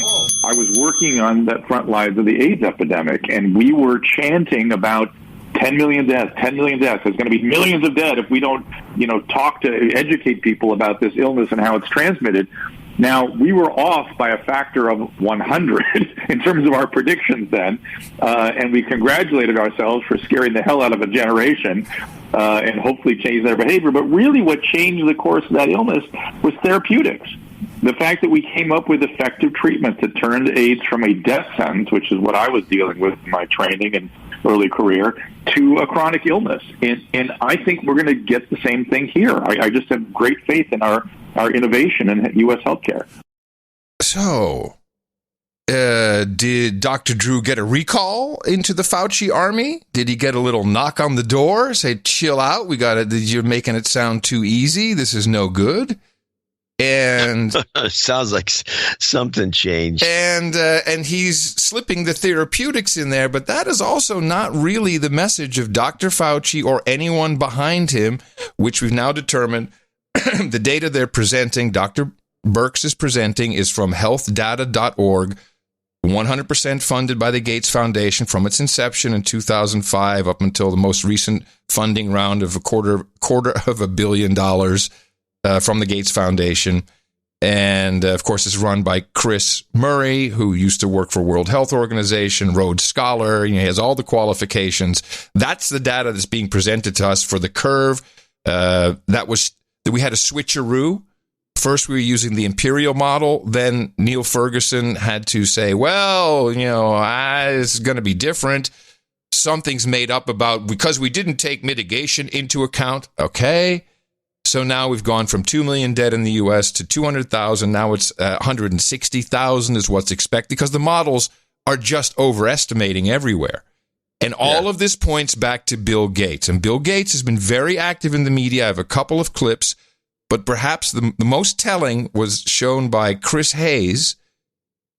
I was working on the front lines of the AIDS epidemic, and we were chanting about 10 million deaths, 10 million deaths. There's going to be millions of dead if we don't, talk to educate people about this illness and how it's transmitted. Now, we were off by a factor of 100 in terms of our predictions then, and we congratulated ourselves for scaring the hell out of a generation and hopefully change their behavior. But really what changed the course of that illness was therapeutics. The fact that we came up with effective treatments that turned AIDS from a death sentence, which is what I was dealing with in my training and early career, to a chronic illness. And I think we're going to get the same thing here. I just have great faith in our innovation in U.S. healthcare. So, did Dr. Drew get a recall into the Fauci army? Did he get a little knock on the door, say, chill out, you're making it sound too easy, this is no good? And sounds like something changed. And he's slipping the therapeutics in there, but that is also not really the message of Dr. Fauci or anyone behind him, which we've now determined the data they're presenting, Dr. Birx is presenting, is from healthdata.org, 100% funded by the Gates Foundation from its inception in 2005 up until the most recent funding round of $250 million from the Gates Foundation. And, of course, it's run by Chris Murray, who used to work for World Health Organization, Rhodes Scholar. He has all the qualifications. That's the data that's being presented to us for the curve. We had a switcheroo. First, we were using the imperial model. Then Neil Ferguson had to say, well, it's going to be different. Something's made up because we didn't take mitigation into account. Okay. So now we've gone from 2 million dead in the U.S. to 200,000. Now it's 160,000 is what's expected because the models are just overestimating everywhere. And all of this points back to Bill Gates. And Bill Gates has been very active in the media. I have a couple of clips, but perhaps the most telling was shown by Chris Hayes.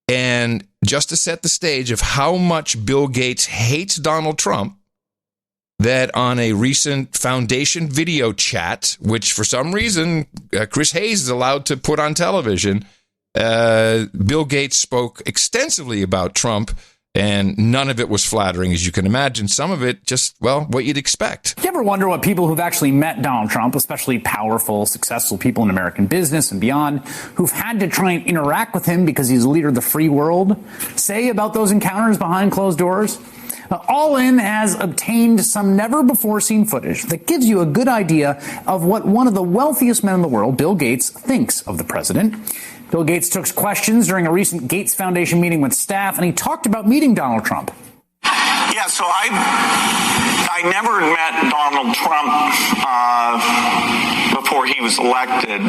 And just to set the stage of how much Bill Gates hates Donald Trump, that on a recent Foundation video chat, which for some reason Chris Hayes is allowed to put on television, Bill Gates spoke extensively about Trump, and none of it was flattering, as you can imagine. Some of it just, what you'd expect. Do you ever wonder what people who've actually met Donald Trump, especially powerful, successful people in American business and beyond, who've had to try and interact with him because he's the leader of the free world, say about those encounters behind closed doors? All In has obtained some never-before-seen footage that gives you a good idea of what one of the wealthiest men in the world, Bill Gates, thinks of the president. Bill Gates took questions during a recent Gates Foundation meeting with staff, and he talked about meeting Donald Trump. Yeah, so I I never met Donald Trump before he was elected.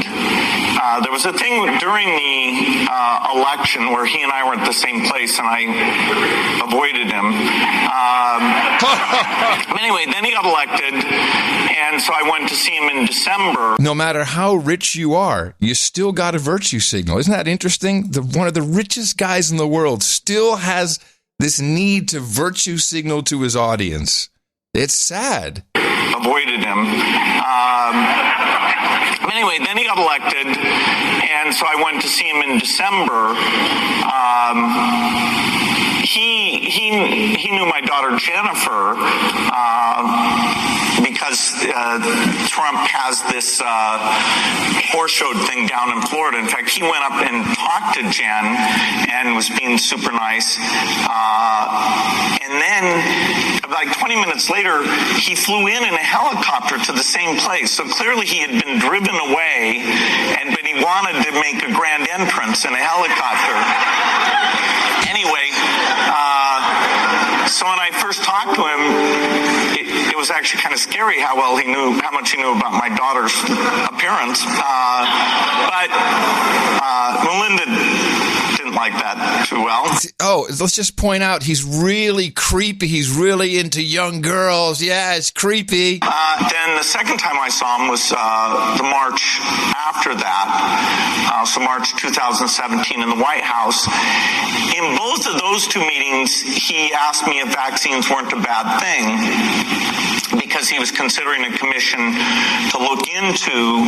There was a thing during the election where he and I were at the same place, and I avoided him. Anyway, then he got elected, and so I went to see him in December. No matter how rich you are, you still got a virtue signal. Isn't that interesting? One of the richest guys in the world still has this need to virtue signal to his audience. It's sad. Avoided him. Anyway, then he got elected, and so I went to see him in December. He knew my daughter Jennifer because Trump has this horse show thing down in Florida. In fact, he went up and talked to Jen and was being super nice. And then, like 20 minutes later, he flew in a helicopter to the same place. So clearly he had been driven away, but he wanted to make a grand entrance in a helicopter. Anyway, so when I first talked to him, it was actually kind of scary how much he knew about my daughter's appearance. But Melinda didn't like that too well. Oh, let's just point out he's really creepy. He's really into young girls. Yeah, it's creepy. Then the second time I saw him was the March after that, so March 2017 in the White House. In both of those two meetings, he asked me if vaccines weren't a bad thing, because he was considering a commission to look into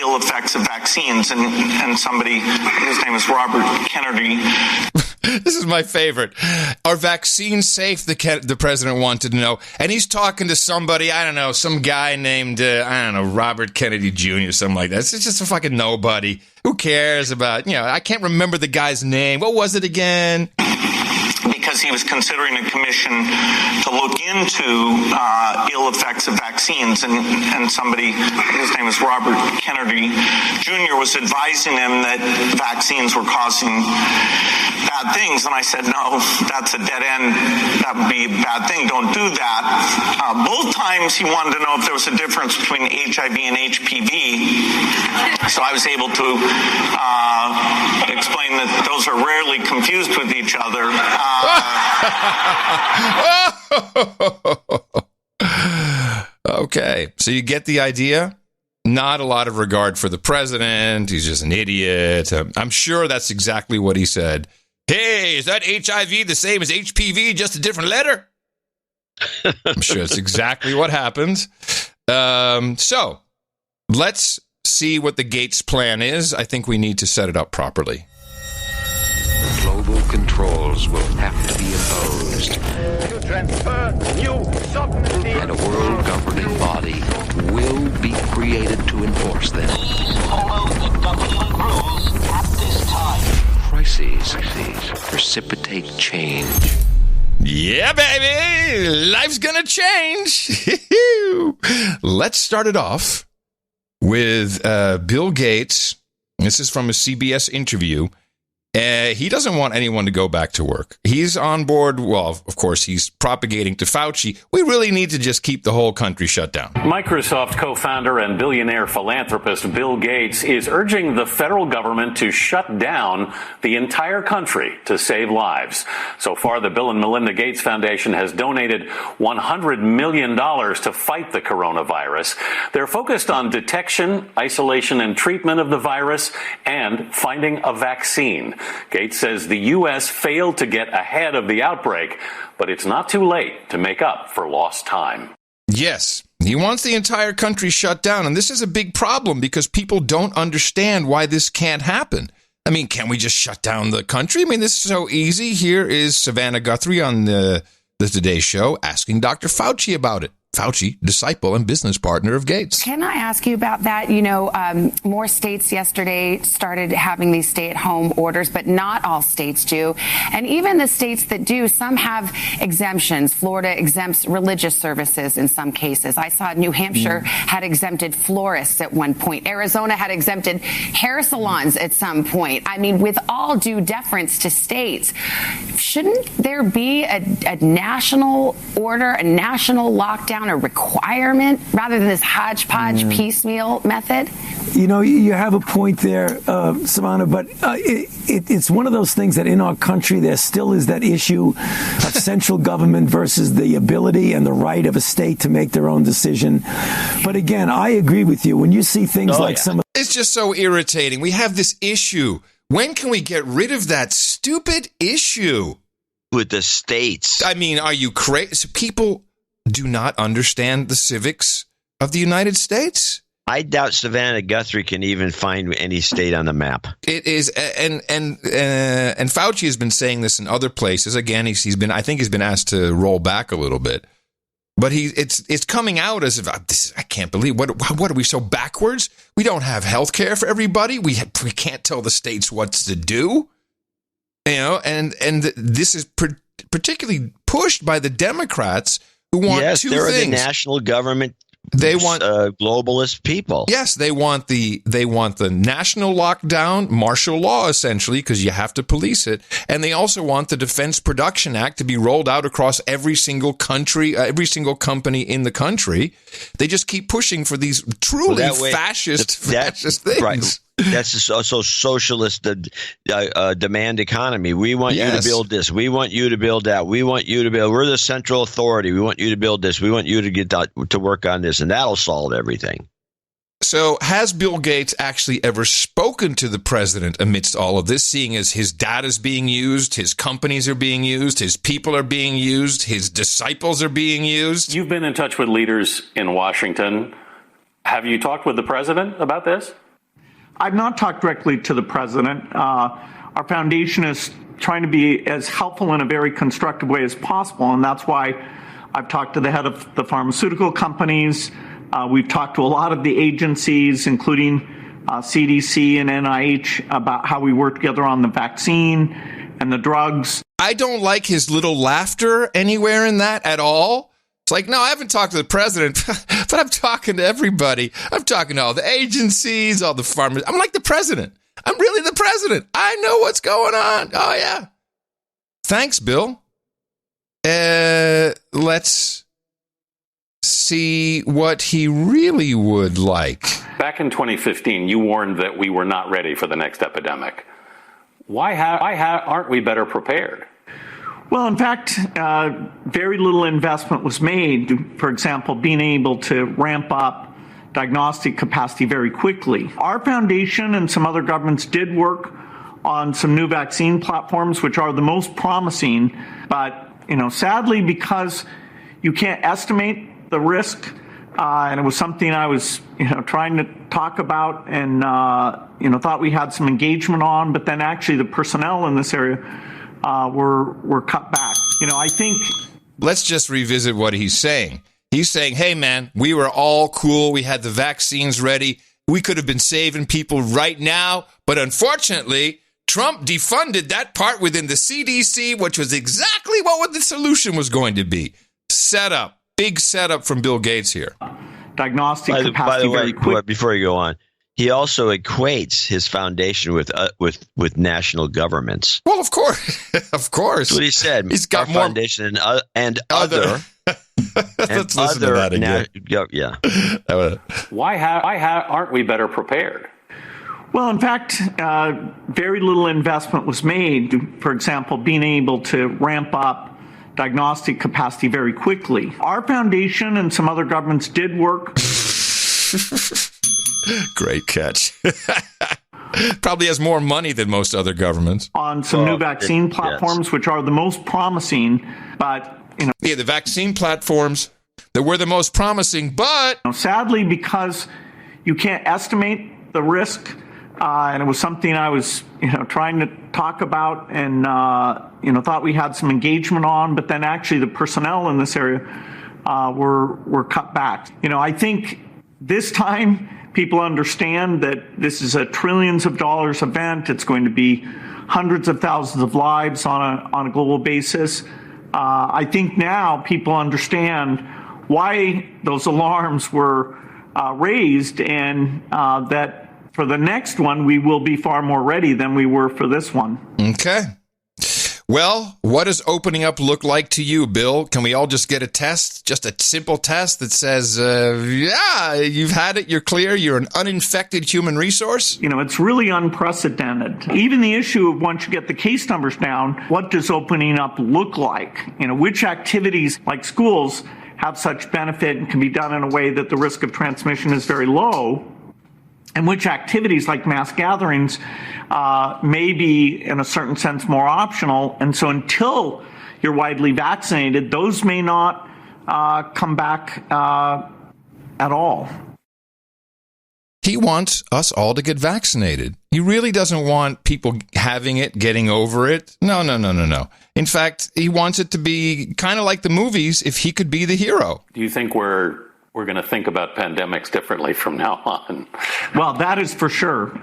ill effects of vaccines, and somebody, his name is Robert Kennedy. This is my favorite. Are vaccines safe? The president wanted to know. And he's talking to somebody, I don't know, some guy named, Robert Kennedy Jr., something like that. It's just a fucking nobody. Who cares about, I can't remember the guy's name. What was it again? Because he was considering a commission to look into ill effects of vaccines, and somebody, his name is Robert Kennedy Jr., was advising him that vaccines were causing bad things. And I said, no, that's a dead end. That would be a bad thing. Don't do that. Both times he wanted to know if there was a difference between HIV and HPV. So I was able to explain that those are rarely confused with each other. Okay, so you get the idea? Not a lot of regard for the president. He's just an idiot. I'm sure that's exactly what he said. Hey, is that HIV the same as HPV, just a different letter? I'm sure it's exactly what happened. So let's see what the Gates plan is. I think we need to set it up properly. Global controls will have to be imposed. To transfer new sovereignty. And a world governing body will be created to enforce them. Follow the government rules at this time. Crises precipitate change. Yeah, baby! Life's gonna change! Let's start it off with Bill Gates. This is from a CBS interview. He doesn't want anyone to go back to work. He's on board. Well, of course, he's propagating to Fauci. We really need to just keep the whole country shut down. Microsoft co-founder and billionaire philanthropist Bill Gates is urging the federal government to shut down the entire country to save lives. So far, the Bill and Melinda Gates Foundation has donated $100 million to fight the coronavirus. They're focused on detection, isolation, and treatment of the virus and finding a vaccine. Gates says the U.S. failed to get ahead of the outbreak, but it's not too late to make up for lost time. Yes, he wants the entire country shut down, and this is a big problem because people don't understand why this can't happen. I mean, can we just shut down the country? I mean, this is so easy. Here is Savannah Guthrie on the Today Show asking Dr. Fauci about it. Fauci, disciple and business partner of Gates. Can I ask you about that? You know, more states yesterday started having these stay-at-home orders, but not all states do. And even the states that do, some have exemptions. Florida exempts religious services in some cases. I saw New Hampshire had exempted florists at one point. Arizona had exempted hair salons at some point. I mean, with all due deference to states, shouldn't there be a national order, a national lockdown, a requirement rather than this hodgepodge piecemeal method? You know, you have a point there, Savannah, but it's one of those things that in our country there still is that issue of central government versus the ability and the right of a state to make their own decision. But again, I agree with you. When you see things some of it's just so irritating. We have this issue. When can we get rid of that stupid issue with the states? I mean, are you crazy? People do not understand the civics of the United States. I doubt Savannah Guthrie can even find any state on the map. It is, and Fauci has been saying this in other places. Again, he's been asked to roll back a little bit, but it's coming out as if I can't believe what are we so backwards? We don't have health care for everybody. We can't tell the states what to do, you know. And this is particularly pushed by the Democrats, who want two they're things. The national government. They want globalist people. Yes, they want the national lockdown, martial law, essentially, because you have to police it. And they also want the Defense Production Act to be rolled out across every single country, every single company in the country. They just keep pushing for these truly fascist things. Right. That's also socialist demand economy. We want you to build this. We want you to build that. We want you to build. We're the central authority. We want you to build this. We want you to get to work on this, and that'll solve everything. So has Bill Gates actually ever spoken to the president amidst all of this, seeing as his data is being used, his companies are being used, his people are being used, his disciples are being used? You've been in touch with leaders in Washington. Have you talked with the president about this? I've not talked directly to the president. Our foundation is trying to be as helpful in a very constructive way as possible, and that's why I've talked to the head of the pharmaceutical companies. We've talked to a lot of the agencies, including CDC and NIH, about how we work together on the vaccine and the drugs. I don't like his little laughter anywhere in that at all. It's like, no, I haven't talked to the president, but I'm talking to everybody. I'm talking to all the agencies, all the farmers. I'm like the president. I'm really the president. I know what's going on. Oh, yeah. Thanks, Bill. Let's see what he really would like. Back in 2015, you warned that we were not ready for the next epidemic. Why aren't we better prepared? Well, in fact, very little investment was made, for example, being able to ramp up diagnostic capacity very quickly. Our foundation and some other governments did work on some new vaccine platforms, which are the most promising. But, sadly, because you can't estimate the risk, and it was something I was, trying to talk about and, thought we had some engagement on, but then actually the personnel in this area were cut back. I think. Let's just revisit what he's saying. He's saying, hey, man, we were all cool. We had the vaccines ready. We could have been saving people right now. But unfortunately, Trump defunded that part within the CDC, which was exactly what the solution was going to be. Setup. Big setup from Bill Gates here. Diagnostic capacity. By the way, very quick. Before you go on, he also equates his foundation with national governments. Well, of course, of course. That's what he said. He's got our more foundation and other. Let's listen to that again. Yeah. Why aren't we better prepared? Well, in fact, very little investment was made. For example, being able to ramp up diagnostic capacity very quickly. Our foundation and some other governments did work. Great catch. Probably has more money than most other governments. On some new vaccine platforms, which are the most promising, but, Yeah, the vaccine platforms that were the most promising, but. Sadly, because you can't estimate the risk, and it was something I was, trying to talk about and, thought we had some engagement on, but then actually the personnel in this area were cut back. I think this time people understand that this is a trillions of dollars event. It's going to be hundreds of thousands of lives on a global basis. I think now people understand why those alarms were raised, and that for the next one, we will be far more ready than we were for this one. Okay. Well, what does opening up look like to you, Bill? Can we all just get a test, just a simple test that says, yeah, you've had it, you're clear, you're an uninfected human resource? It's really unprecedented. Even the issue of once you get the case numbers down, what does opening up look like? Which activities like schools have such benefit and can be done in a way that the risk of transmission is very low, and which activities like mass gatherings may be, in a certain sense, more optional. And so until you're widely vaccinated, those may not come back at all. He wants us all to get vaccinated. He really doesn't want people having it, getting over it. No. In fact, he wants it to be kind of like the movies, if he could be the hero. Do you think we're going to think about pandemics differently from now on? Well, that is for sure.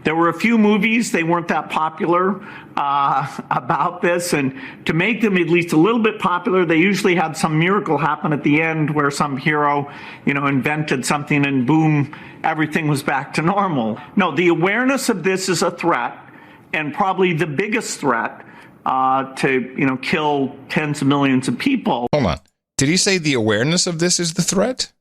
There were a few movies, they weren't that popular about this. And to make them at least a little bit popular, they usually had some miracle happen at the end where some hero, invented something and boom, everything was back to normal. No, the awareness of this is a threat, and probably the biggest threat to, kill tens of millions of people. Hold on. Did he say the awareness of this is the threat?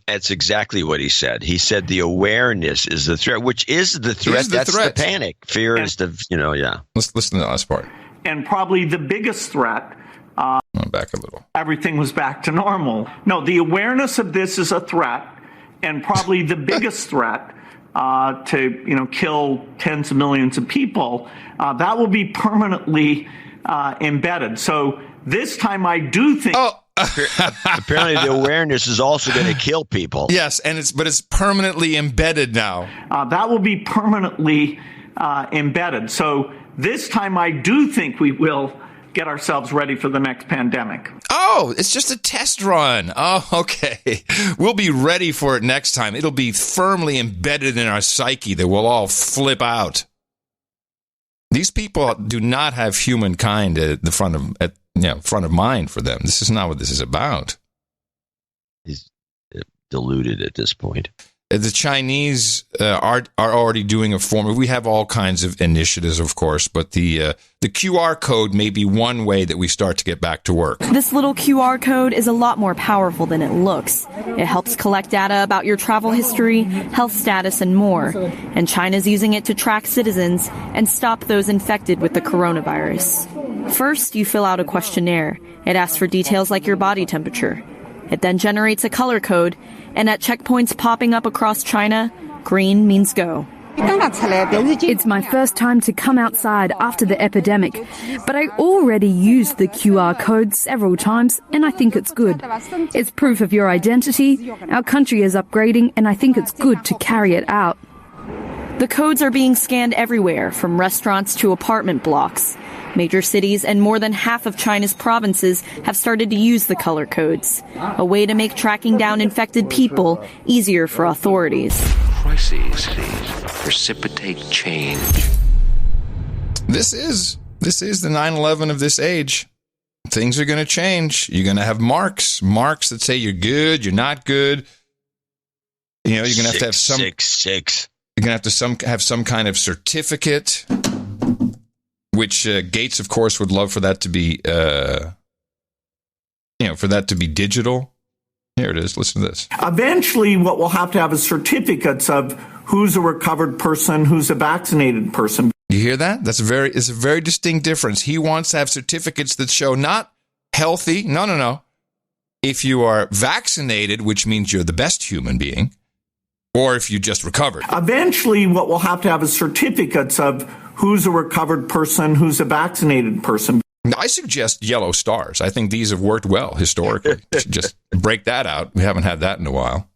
That's exactly what he said. He said the awareness is the threat, which is the threat. That's the panic. Fear is the, yeah. Let's listen to the last part. And probably the biggest threat. Back a little. Everything was back to normal. No, the awareness of this is a threat, and probably the biggest threat to, kill tens of millions of people. That will be permanently embedded. So this time I do think... Apparently the awareness is also going to kill people. Yes, but it's permanently embedded now. That will be permanently embedded. So this time I do think we will get ourselves ready for the next pandemic. Oh, it's just a test run. Oh, okay. We'll be ready for it next time. It'll be firmly embedded in our psyche that we'll all flip out. These people do not have humankind at the front of mind for them. This is not what this is about. He's deluded at this point. The Chinese are already doing a form. We have all kinds of initiatives, of course, but the QR code may be one way that we start to get back to work. This little QR code is a lot more powerful than it looks. It helps collect data about your travel history, health status, and more. And China's using it to track citizens and stop those infected with the coronavirus. First, you fill out a questionnaire. It asks for details like your body temperature. It then generates a color code, and at checkpoints popping up across China, green means go. It's my first time to come outside after the epidemic, but I already used the QR code several times, and I think it's good. It's proof of your identity. Our country is upgrading, and I think it's good to carry it out. The codes are being scanned everywhere, from restaurants to apartment blocks. Major cities and more than half of China's provinces have started to use the color codes, a way to make tracking down infected people easier for authorities. Crises precipitate change. This is the 9/11 of this age. Things are going to change. You're going to have marks that say you're good, you're not good. You're going to have some 666. You're going to have some kind of certificate. Which Gates, of course, would love for that to be, digital. Here it is. Listen to this. Eventually, what we'll have to have is certificates of who's a recovered person, who's a vaccinated person. You hear that? It's a very distinct difference. He wants to have certificates that show not healthy. No. If you are vaccinated, which means you're the best human being, or if you just recovered. Eventually, what we'll have to have is certificates of who's a recovered person, who's a vaccinated person. I suggest yellow stars. I think these have worked well historically. Just break that out. We haven't had that in a while.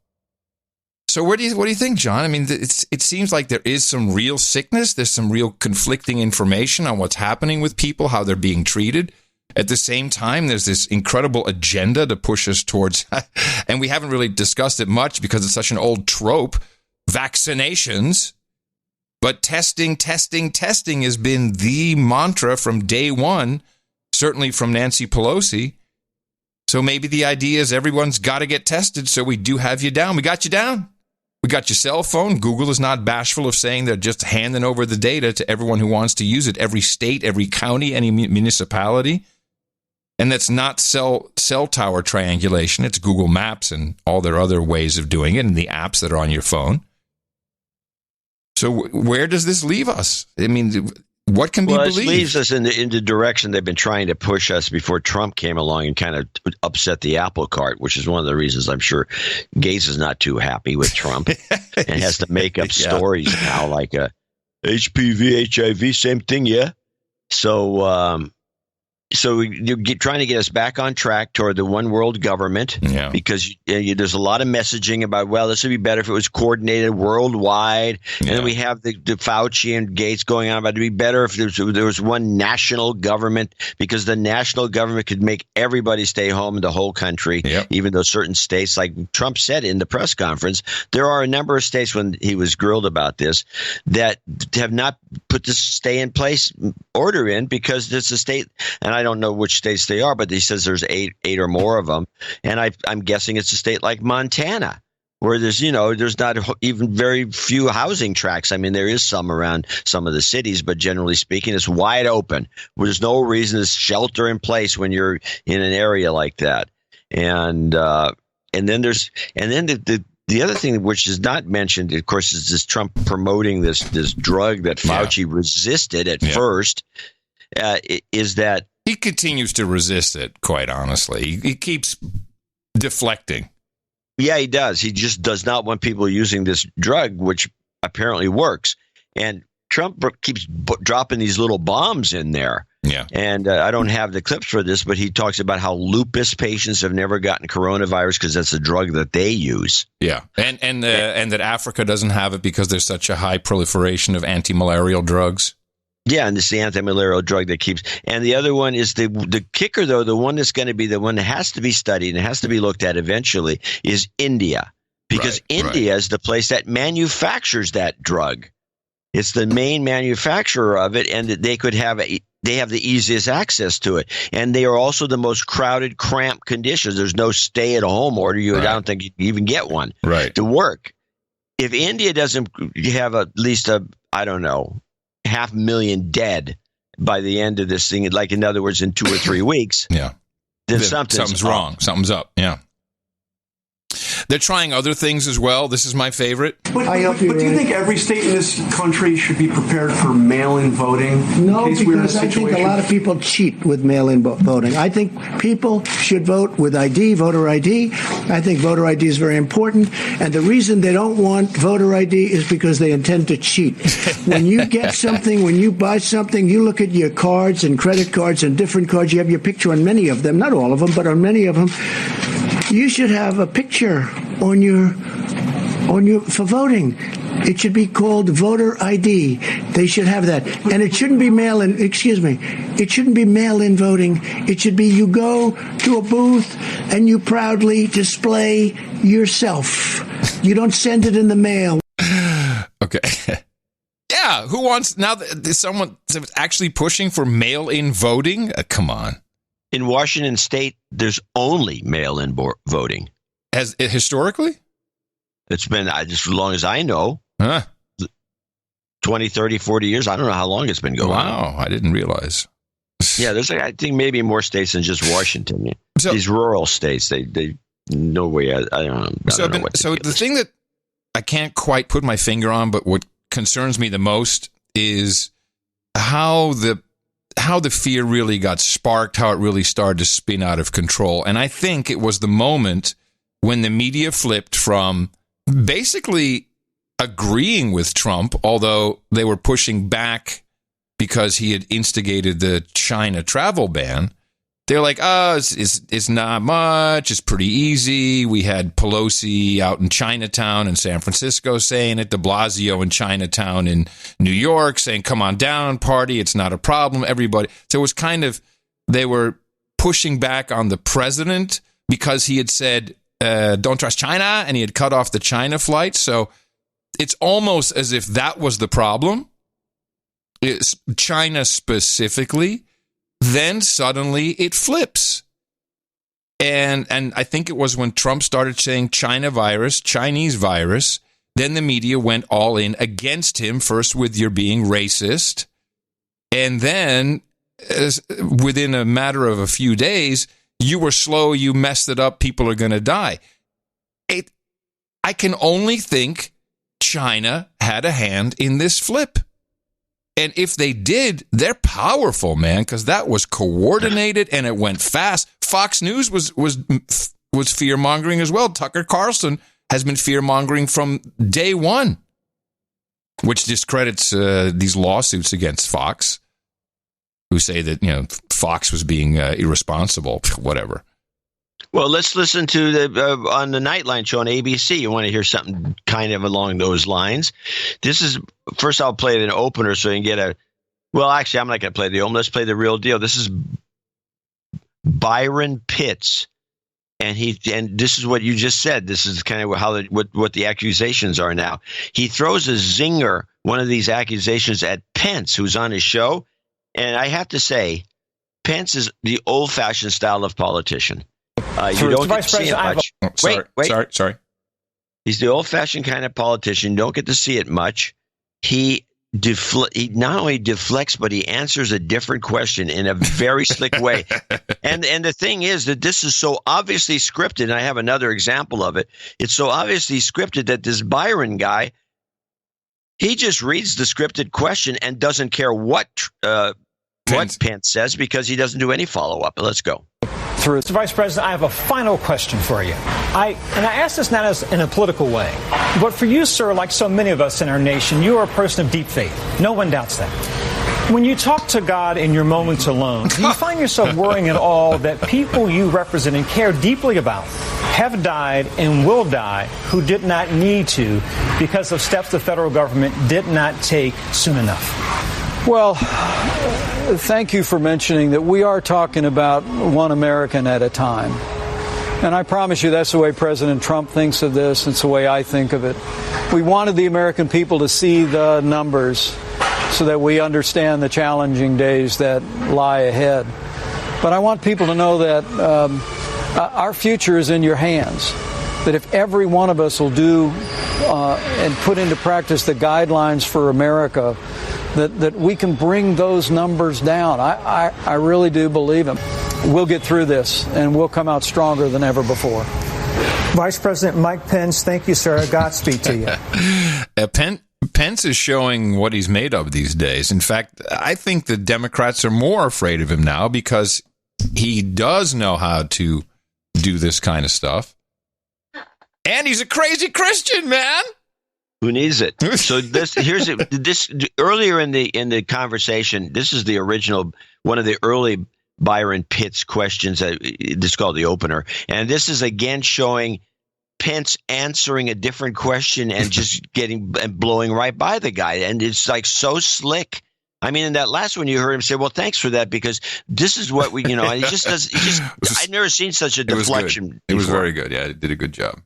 So what do you think, John? I mean, it seems like there is some real sickness. There's some real conflicting information on what's happening with people, how they're being treated. At the same time, there's this incredible agenda to push us towards, and we haven't really discussed it much because it's such an old trope, vaccinations. But testing has been the mantra from day one, certainly from Nancy Pelosi. So maybe the idea is everyone's got to get tested, so we do have you down. We got you down. We got your cell phone. Google is not bashful of saying they're just handing over the data to everyone who wants to use it, every state, every county, any municipality. And that's not cell tower triangulation. It's Google Maps and all their other ways of doing it and the apps that are on your phone. So where does this leave us? I mean, what can be believed? It leaves us in the direction they've been trying to push us before Trump came along and kind of upset the apple cart, which is one of the reasons I'm sure Gates is not too happy with Trump and has to make up stories now like HPV, HIV, same thing, yeah. So you're trying to get us back on track toward the one world government because there's a lot of messaging about, well, this would be better if it was coordinated worldwide. And then we have the Fauci and Gates going on about it'd be better if there was one national government because the national government could make everybody stay home in the whole country, even though certain states, like Trump said in the press conference, there are a number of states when he was grilled about this that have not put this stay in place order in because it's a state, and I don't know which states they are, but he says there's eight or more of them. And I'm guessing it's a state like Montana where there's not even very few housing tracts. I mean, there is some around some of the cities, but generally speaking, it's wide open. There's no reason to shelter in place when you're in an area like that. And then the other thing which is not mentioned, of course, is this Trump promoting this drug that Fauci resisted at first, is that he continues to resist it, quite honestly. He keeps deflecting. Yeah, he does. He just does not want people using this drug, which apparently works. And Trump keeps dropping these little bombs in there. Yeah. And I don't have the clips for this, but he talks about how lupus patients have never gotten coronavirus because that's a drug that they use. Yeah. And that Africa doesn't have it because there's such a high proliferation of anti-malarial drugs. Yeah, and it's the anti-malarial drug that keeps. And the other one is the kicker, though, the one that's going to be the one that has to be studied and has to be looked at eventually is India, because India is the place that manufactures that drug. It's the main manufacturer of it, and they have the easiest access to it. And they are also the most crowded, cramped conditions. There's no stay-at-home order. I don't think you can even get one to work. If India doesn't have at least 500,000 dead by the end of this thing, like in other words, in 2 or 3 weeks, then something's wrong. Something's up. Yeah. They're trying other things as well. This is my favorite. But do you think every state in this country should be prepared for mail-in voting? No, because I think a lot of people cheat with mail-in voting. I think people should vote with ID, voter ID. I think voter ID is very important. And the reason they don't want voter ID is because they intend to cheat. When you get something, when you buy something, you look at your cards and credit cards and different cards. You have your picture on many of them, not all of them, but on many of them. You should have a picture on your for voting. It should be called voter ID. They should have that. And it shouldn't be mail-in, it shouldn't be mail-in voting. It should be you go to a booth and you proudly display yourself. You don't send it in the mail. Okay. Yeah, who wants, now that someone actually pushing for mail-in voting? Come on. In Washington State, there's only mail-in voting. Historically? It's been just as long as I know. 20, 30, 40 years. I don't know how long it's been going on. Wow, I didn't realize. Yeah, there's, I think, maybe more states than just Washington. So, these rural states, they no way. I don't know. So the thing that I can't quite put my finger on, but what concerns me the most is how the fear really got sparked, how it really started to spin out of control. And I think it was the moment when the media flipped from basically agreeing with Trump, although they were pushing back because he had instigated the China travel ban. They're like, it's not much. It's pretty easy. We had Pelosi out in Chinatown in San Francisco saying it, de Blasio in Chinatown in New York saying, come on down, party. It's not a problem. Everybody. So it was kind of They were pushing back on the president because he had said, don't trust China, and he had cut off the China flight. So it's almost as if that was the problem. It's China specifically. Then suddenly it flips. And I think it was when Trump started saying China virus, Chinese virus, then the media went all in against him, first with you're being racist. And then within a matter of a few days, you were slow, you messed it up, people are going to die. I can only think China had a hand in this flip. And if they did, they're powerful, man, because that was coordinated and it went fast. Fox News was fear-mongering as well. Tucker Carlson has been fear-mongering from day one, which discredits these lawsuits against Fox, who say that, Fox was being irresponsible, whatever. Well, let's listen to on the Nightline show on ABC. You want to hear something kind of along those lines. This is, first I'll play an opener so you can get well, actually, I'm not going to play the opener. Let's play the real deal. This is Byron Pitts. And this is what you just said. This is kind of what the accusations are now. He throws a zinger, one of these accusations, at Pence, who's on his show. And I have to say, Pence is the old-fashioned style of politician. You don't get to see it much. Sorry. He's the old-fashioned kind of politician. You don't get to see it much. He not only deflects, but he answers a different question in a very slick way. And the thing is that this is so obviously scripted, and I have another example of it. It's so obviously scripted that this Byron guy, he just reads the scripted question and doesn't care what Pence says because he doesn't do any follow-up. Let's go. Mr. Vice President, I have a final question for you. I ask this not as in a political way, but for you, sir, like so many of us in our nation, you are a person of deep faith. No one doubts that. When you talk to God in your moments alone, do you find yourself worrying at all that people you represent and care deeply about have died and will die who did not need to because of steps the federal government did not take soon enough? Well, thank you for mentioning that we are talking about one American at a time. And I promise you that's the way President Trump thinks of this. It's the way I think of it. We wanted the American people to see the numbers so that we understand the challenging days that lie ahead. But I want people to know that our future is in your hands. That if every one of us will do and put into practice the guidelines for America, that we can bring those numbers down. I really do believe them. We'll get through this, and we'll come out stronger than ever before. Vice President Mike Pence, thank you, sir. Godspeed to you. Pence is showing what he's made of these days. In fact, I think the Democrats are more afraid of him now because he does know how to do this kind of stuff. And he's a crazy Christian, man. Who needs it? So this earlier in the conversation. This is the original, one of the early Byron Pitts questions. This is called the opener, and this is again showing Pence answering a different question and just blowing right by the guy, and it's like so slick. I mean, in that last one, you heard him say, "Well, thanks for that," because this is what we, and he just does. I've never seen such a deflection. It was very good. Yeah, it did a good job.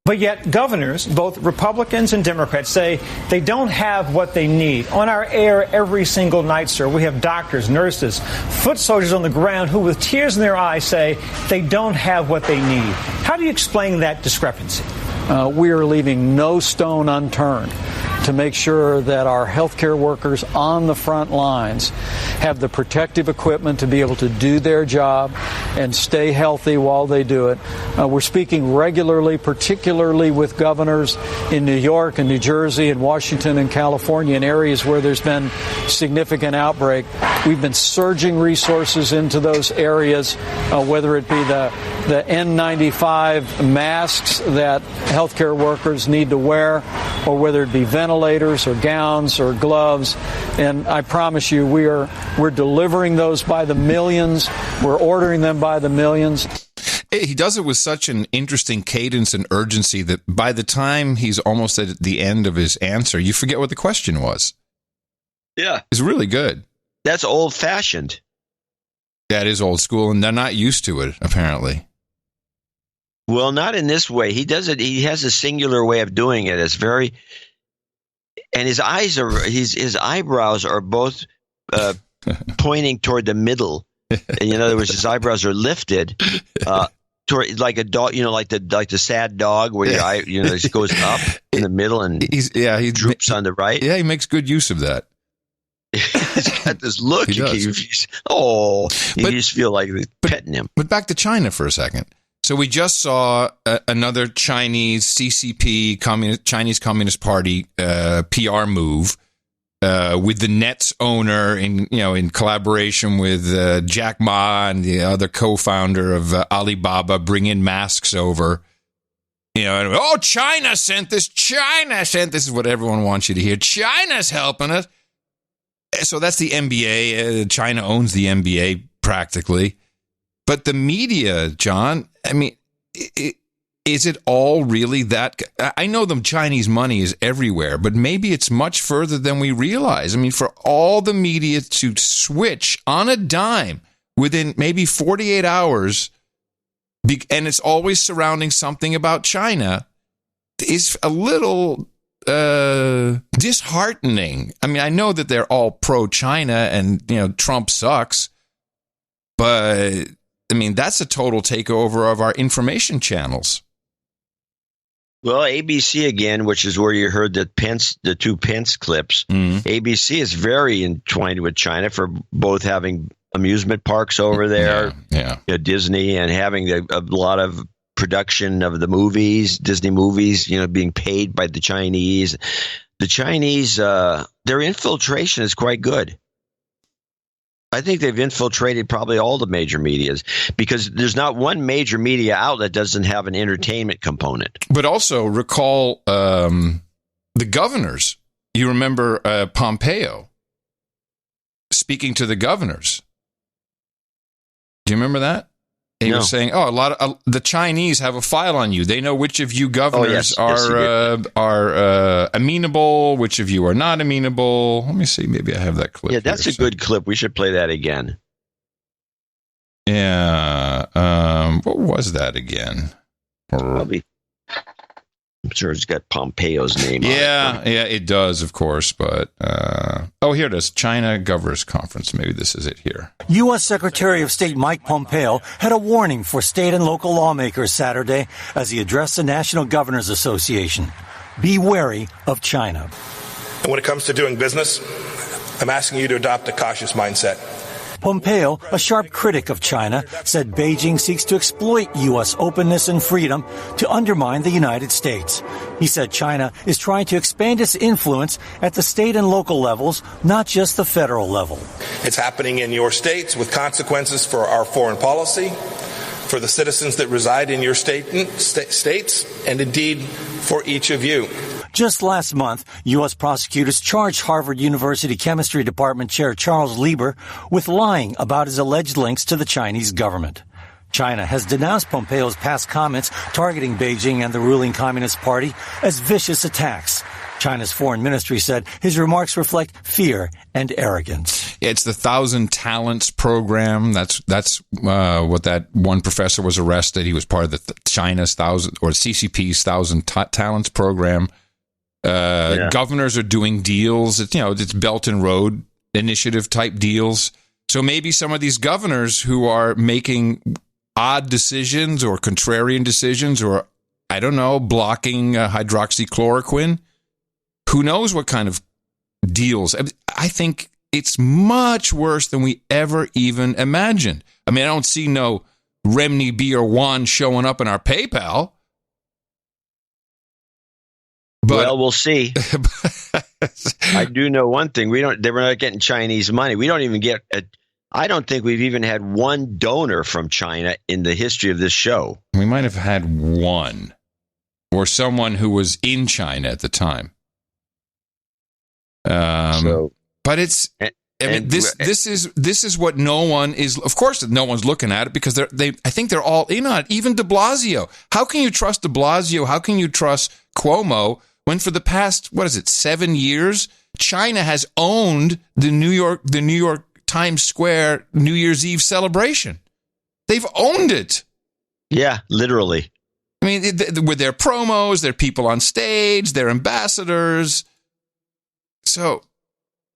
But yet governors, both Republicans and Democrats, say they don't have what they need. On our air every single night, sir, we have doctors, nurses, foot soldiers on the ground who, with tears in their eyes, say they don't have what they need. How do you explain that discrepancy? We are leaving no stone unturned to make sure that our healthcare workers on the front lines have the protective equipment to be able to do their job and stay healthy while they do it. We're speaking regularly, particularly with governors in New York and New Jersey and Washington and California, in areas where there's been significant outbreak. We've been surging resources into those areas, whether it be the N95 masks that healthcare workers need to wear, or whether it be ventilators or gowns or gloves. And I promise you, we're delivering those by the millions. We're ordering them by the millions. He does it with such an interesting cadence and urgency that by the time he's almost at the end of his answer, you forget what the question was. Yeah. It's really good. That's old-fashioned. That is old school, and they're not used to it, apparently. Well, not in this way. He does it. He has a singular way of doing it. It's very, and his eyebrows are both pointing toward the middle. In other words, his eyebrows are lifted toward, like a dog. Like the sad dog, where your eye, it goes up in the middle and he droops on the right. Yeah, he makes good use of that. He's got this look. He does. You just feel like petting him. But back to China for a second. So we just saw another Chinese CCP, Chinese Communist Party PR move with the Nets owner in collaboration with Jack Ma and the other co-founder of Alibaba, bring in masks over. And, China sent this. China sent this. Is what everyone wants you to hear. China's helping us. So that's the NBA. China owns the NBA practically. But the media, John, I mean, is it all really that? I know the Chinese money is everywhere, but maybe it's much further than we realize. I mean, for all the media to switch on a dime within maybe 48 hours, and it's always surrounding something about China, is a little disheartening. I mean, I know that they're all pro-China and, Trump sucks, but I mean, that's a total takeover of our information channels. Well, ABC again, which is where you heard the two Pence clips. ABC is very entwined with China for both having amusement parks over there, Disney, and having a lot of production of the movies, Disney movies, being paid by the Chinese. The Chinese, their infiltration is quite good. I think they've infiltrated probably all the major medias, because there's not one major media outlet that doesn't have an entertainment component. But also recall the governors. You remember Pompeo speaking to the governors. Do you remember that? He was saying, a lot of the Chinese have a file on you. They know which of you governors are amenable, which of you are not amenable. Let me see. Maybe I have that clip. Yeah, that's a good clip. We should play that again. Yeah. What was that again? Probably. I'm sure it's got Pompeo's name on it. Yeah, it does, of course. But, here it is. China Governors Conference. Maybe this is it here. U.S. Secretary of State Mike Pompeo had a warning for state and local lawmakers Saturday as he addressed the National Governors Association. Be wary of China. And when it comes to doing business, I'm asking you to adopt a cautious mindset. Pompeo, a sharp critic of China, said Beijing seeks to exploit U.S. openness and freedom to undermine the United States. He said China is trying to expand its influence at the state and local levels, not just the federal level. It's happening in your states with consequences for our foreign policy, for the citizens that reside in your states, and indeed for each of you. Just last month, U.S. prosecutors charged Harvard University Chemistry Department Chair Charles Lieber with lying about his alleged links to the Chinese government. China has denounced Pompeo's past comments targeting Beijing and the ruling Communist Party as vicious attacks. China's foreign ministry said his remarks reflect fear and arrogance. It's the 1,000 Talents program. That's what that one professor was arrested. He was part of the China's 1,000 or CCP's 1,000 Talents program. Governors are doing deals. It's Belt and Road Initiative type deals. So maybe some of these governors who are making odd decisions or contrarian decisions, or I don't know, blocking hydroxychloroquine, who knows what kind of deals. I think it's much worse than we ever even imagined. I mean, I don't see no Remdesivir or Juan showing up in our PayPal. Well, we'll see. I do know one thing. We're not getting Chinese money. We don't even get I don't think we've even had one donor from China in the history of this show. We might have had one, or someone who was in China at the time. But it's. This is what no one is. Of course, no one's looking at it because I think they're all in on it. Even De Blasio. How can you trust De Blasio? How can you trust Cuomo when for the past 7 years China has owned the New York Times Square New Year's Eve celebration. They've owned it. Yeah, literally. I mean, with their promos, their people on stage, their ambassadors. So,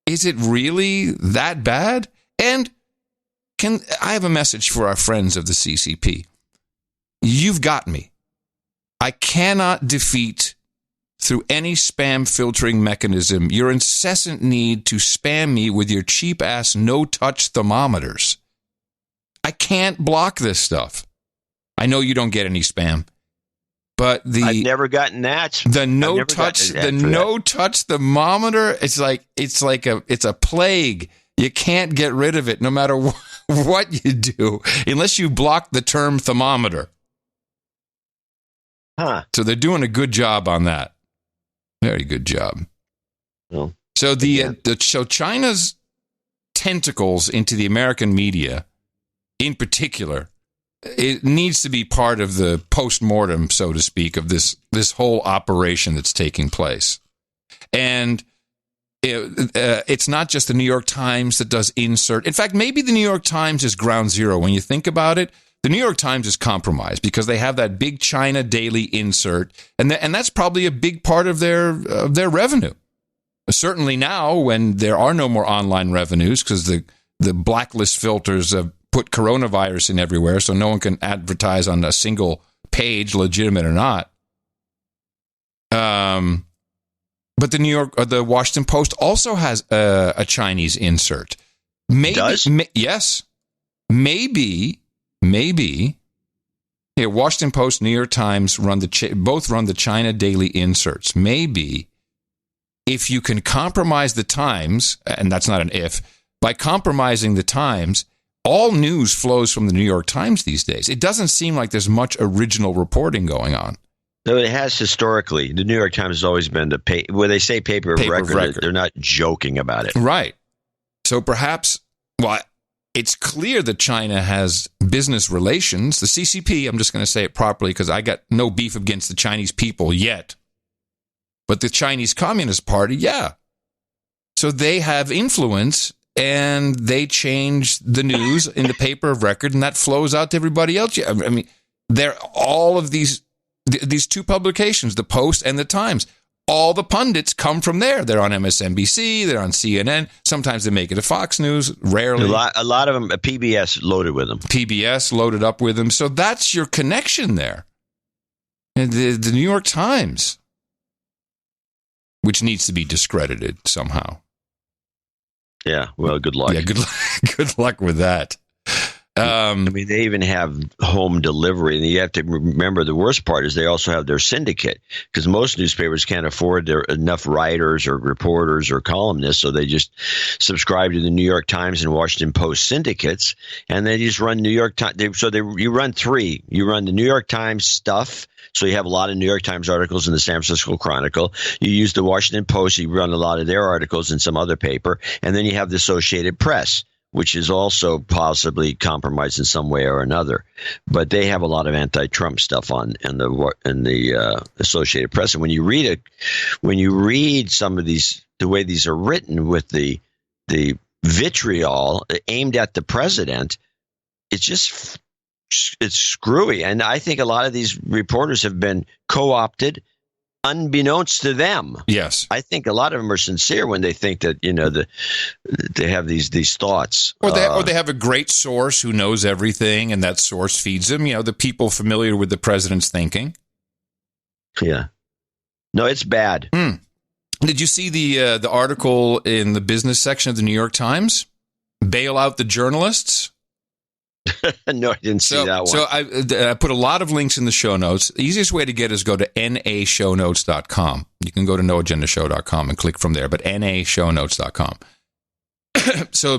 is it really that bad? And I have a message for our friends of the CCP. You've got me. I cannot defeat through any spam filtering mechanism your incessant need to spam me with your cheap-ass no-touch thermometers. I can't block this stuff. I know you don't get any spam, but I've never gotten that. The no-touch thermometer, it's a plague. You can't get rid of it no matter what you do, unless you block the term thermometer. Huh. So they're doing a good job on that. Very good job. Well, so so China's tentacles into the American media, in particular, it needs to be part of the post-mortem, so to speak, of this whole operation that's taking place. And it's not just the New York Times that does insert. In fact, maybe the New York Times is ground zero. When you think about it, the New York Times is compromised because they have that big China daily insert, and that's probably a big part of their revenue. Certainly now, when there are no more online revenues because the blacklist filters have put coronavirus in everywhere, so no one can advertise on a single page, legitimate or not. But the Washington Post also has a Chinese insert. Maybe, does? Yes, maybe. Here, Washington Post, New York Times both run the China daily inserts. Maybe if you can compromise the Times, and that's not an if, by compromising the Times, all news flows from the New York Times these days. It doesn't seem like there's much original reporting going on. No, it has historically. The New York Times has always been when they say paper of record, they're not joking about it. Right. So perhaps, it's clear that China has business relations. The CCP, I'm just going to say it properly because I got no beef against the Chinese people yet. But the Chinese Communist Party, yeah. So they have influence and they change the news in the paper of record and that flows out to everybody else. I mean, they're all of these two publications, the Post and the Times. All the pundits come from there. They're on MSNBC, they're on CNN. Sometimes they make it to Fox News, rarely. A lot of them, PBS loaded with them. PBS loaded up with them. So that's your connection there. And the New York Times, which needs to be discredited somehow. Yeah, well, good luck. Yeah, good luck with that. I mean, they even have home delivery, and you have to remember the worst part is they also have their syndicate because most newspapers can't afford enough writers or reporters or columnists, so they just subscribe to the New York Times and Washington Post syndicates, and they just run New York Times. You run three. You run the New York Times stuff. So you have a lot of New York Times articles in the San Francisco Chronicle. You use the Washington Post. You run a lot of their articles in some other paper, and then you have the Associated Press, which is also possibly compromised in some way or another. But they have a lot of anti-Trump stuff in the Associated Press. And when you read some of these, the way these are written with the vitriol aimed at the president, it's screwy. And I think a lot of these reporters have been co-opted unbeknownst to them. Yes. I think a lot of them are sincere when they think that, they have these thoughts. Or they have a great source who knows everything, and that source feeds them, the people familiar with the president's thinking. Yeah. No, it's bad. Did you see the article in the business section of the New York Times? Bail out the journalists? No, I didn't see that one. So I put a lot of links in the show notes. The easiest way to get is go to nashownotes.com. You can go to noagendashow.com and click from there, but nashownotes.com. So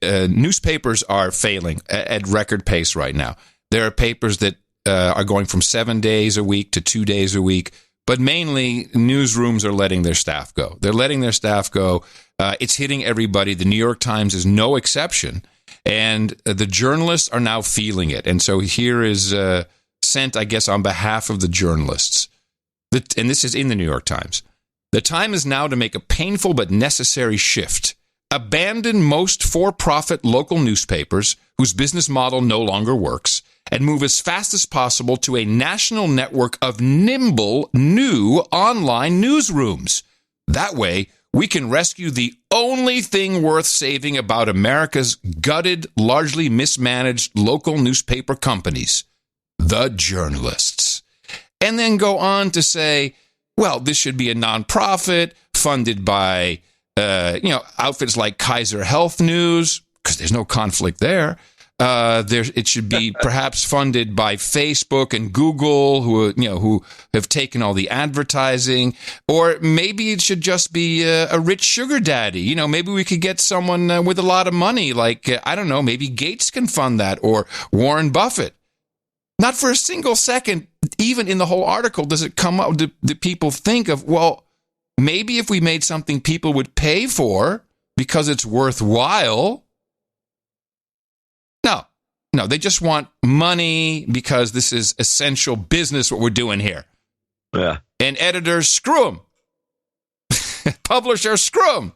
newspapers are failing at record pace right now. There are papers that are going from 7 days a week to 2 days a week, but mainly newsrooms are letting their staff go. They're letting their staff go. It's hitting everybody. The New York Times is no exception. And the journalists are now feeling it. And so here is sent, I guess, on behalf of the journalists. And this is in the New York Times. The time is now to make a painful but necessary shift. abandon most for-profit local newspapers whose business model no longer works, and move as fast as possible to a national network of nimble, new online newsrooms. That way, we can rescue the only thing worth saving about America's gutted, largely mismanaged local newspaper companies, the journalists. And then go on to say, well, this should be a nonprofit funded by, outfits like Kaiser Health News, because there's no conflict there. It should be perhaps funded by Facebook and Google, who have taken all the advertising, or maybe it should just be a rich sugar daddy. Maybe we could get someone with a lot of money, like maybe Gates can fund that, or Warren Buffett. Not for a single second, even in the whole article, does it come up. Do people think of, well, maybe if we made something people would pay for because it's worthwhile. No, they just want money because this is essential business, what we're doing here. Yeah. And editors, screw them. Publishers, screw them.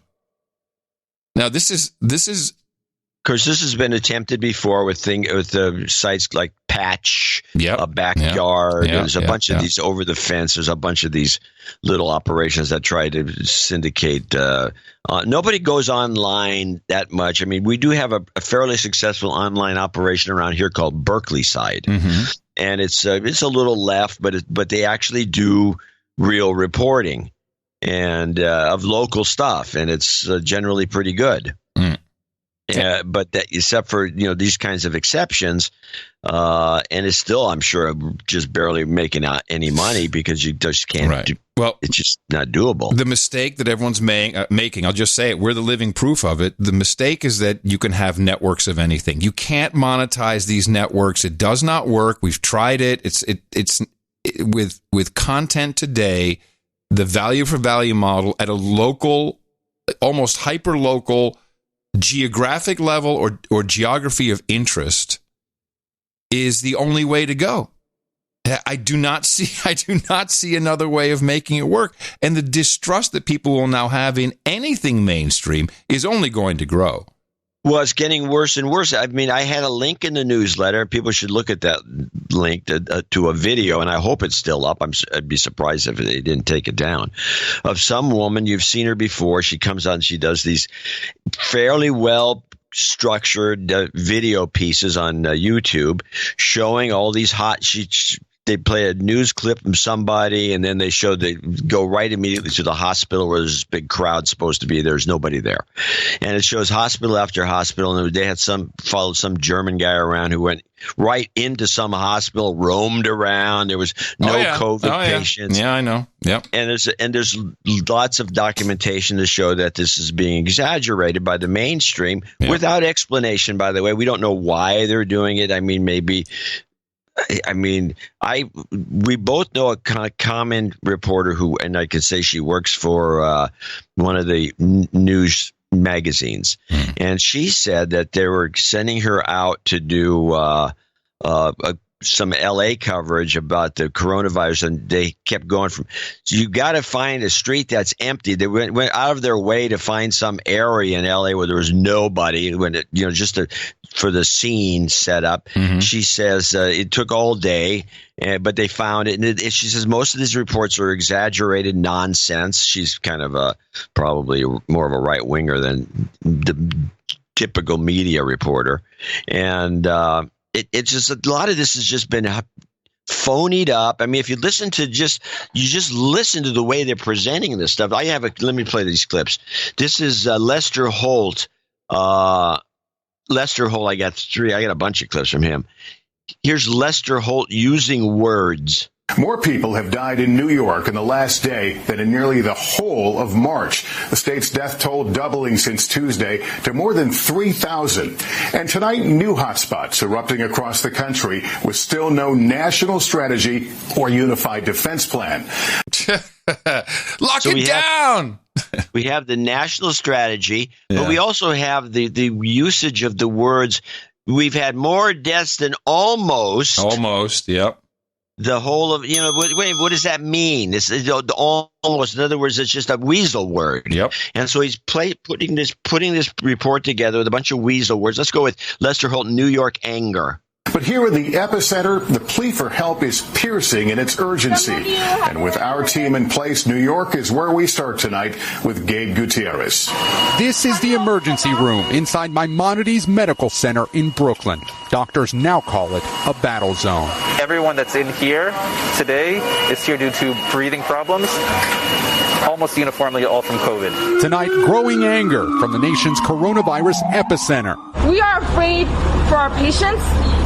Now, this is. Of course, this has been attempted before with sites like Patch, Backyard. There's a bunch of these over the fence. There's a bunch of these little operations that try to syndicate. Nobody goes online that much. I mean, we do have a fairly successful online operation around here called Berkeley Side, and it's a little left, but they actually do real reporting and of local stuff, and it's generally pretty good. But that, except for these kinds of exceptions, and it's still, I'm sure, just barely making out any money because you just can't. Right. Well, it's just not doable. The mistake that everyone's making, I'll just say it, we're the living proof of it. The mistake is that you can have networks of anything. You can't monetize these networks. It does not work. We've tried it. It's with content today, the value for value model at a local, almost hyper local, geographic level or geography of interest is the only way to go. I do not see another way of making it work. And the distrust that people will now have in anything mainstream is only going to grow. Well, it's getting worse and worse. I mean, I had a link in the newsletter. People should look at that link to a video, and I hope it's still up. I'd be surprised if they didn't take it down. Of some woman, you've seen her before. She comes on, she does these fairly well structured video pieces on YouTube showing all these they play a news clip from somebody, and then they go right immediately to the hospital where there's this big crowd supposed to be. There's nobody there. And it shows hospital after hospital. And they had followed some German guy around who went right into some hospital, roamed around. There was no COVID patients. Yeah, I know. Yep. And there's lots of documentation to show that this is being exaggerated by the mainstream without explanation, by the way. We don't know why they're doing it. I mean, we both know a common reporter who, and I can say she works for one of the news magazines, and she said that they were sending her out to do some LA coverage about the coronavirus, and they kept going so you got to find a street that's empty. They went out of their way to find some area in LA where there was nobody, for the scene set up. She says it took all day, but they found it. And she says most of these reports are exaggerated nonsense. She's kind of probably more of a right winger than the typical media reporter, and it's just a lot of this has just been phonied up. I mean, if you listen to listen to the way they're presenting this stuff. Let me play these clips. This is Lester Holt. Lester Holt, I got a bunch of clips from him. Here's Lester Holt using words. More people have died in New York in the last day than in nearly the whole of March. The state's death toll doubling since Tuesday to more than 3,000. And tonight, new hotspots erupting across the country with still no national strategy or unified defense plan. Lock it down! We have the national strategy, but we also have the usage of the words, we've had more deaths than almost. Almost, yep. the whole of, what does that mean? This is almost, in other words, it's just a weasel word. Yep. And so he's putting this report together with a bunch of weasel words. Let's go with Lester Holt, New York anger. But here in the epicenter, the plea for help is piercing in its urgency. And with our team in place, New York is where we start tonight with Gabe Gutierrez. This is the emergency room inside Maimonides Medical Center in Brooklyn. Doctors now call it a battle zone. Everyone that's in here today is here due to breathing problems, almost uniformly all from COVID. Tonight, growing anger from the nation's coronavirus epicenter. We are afraid for our patients.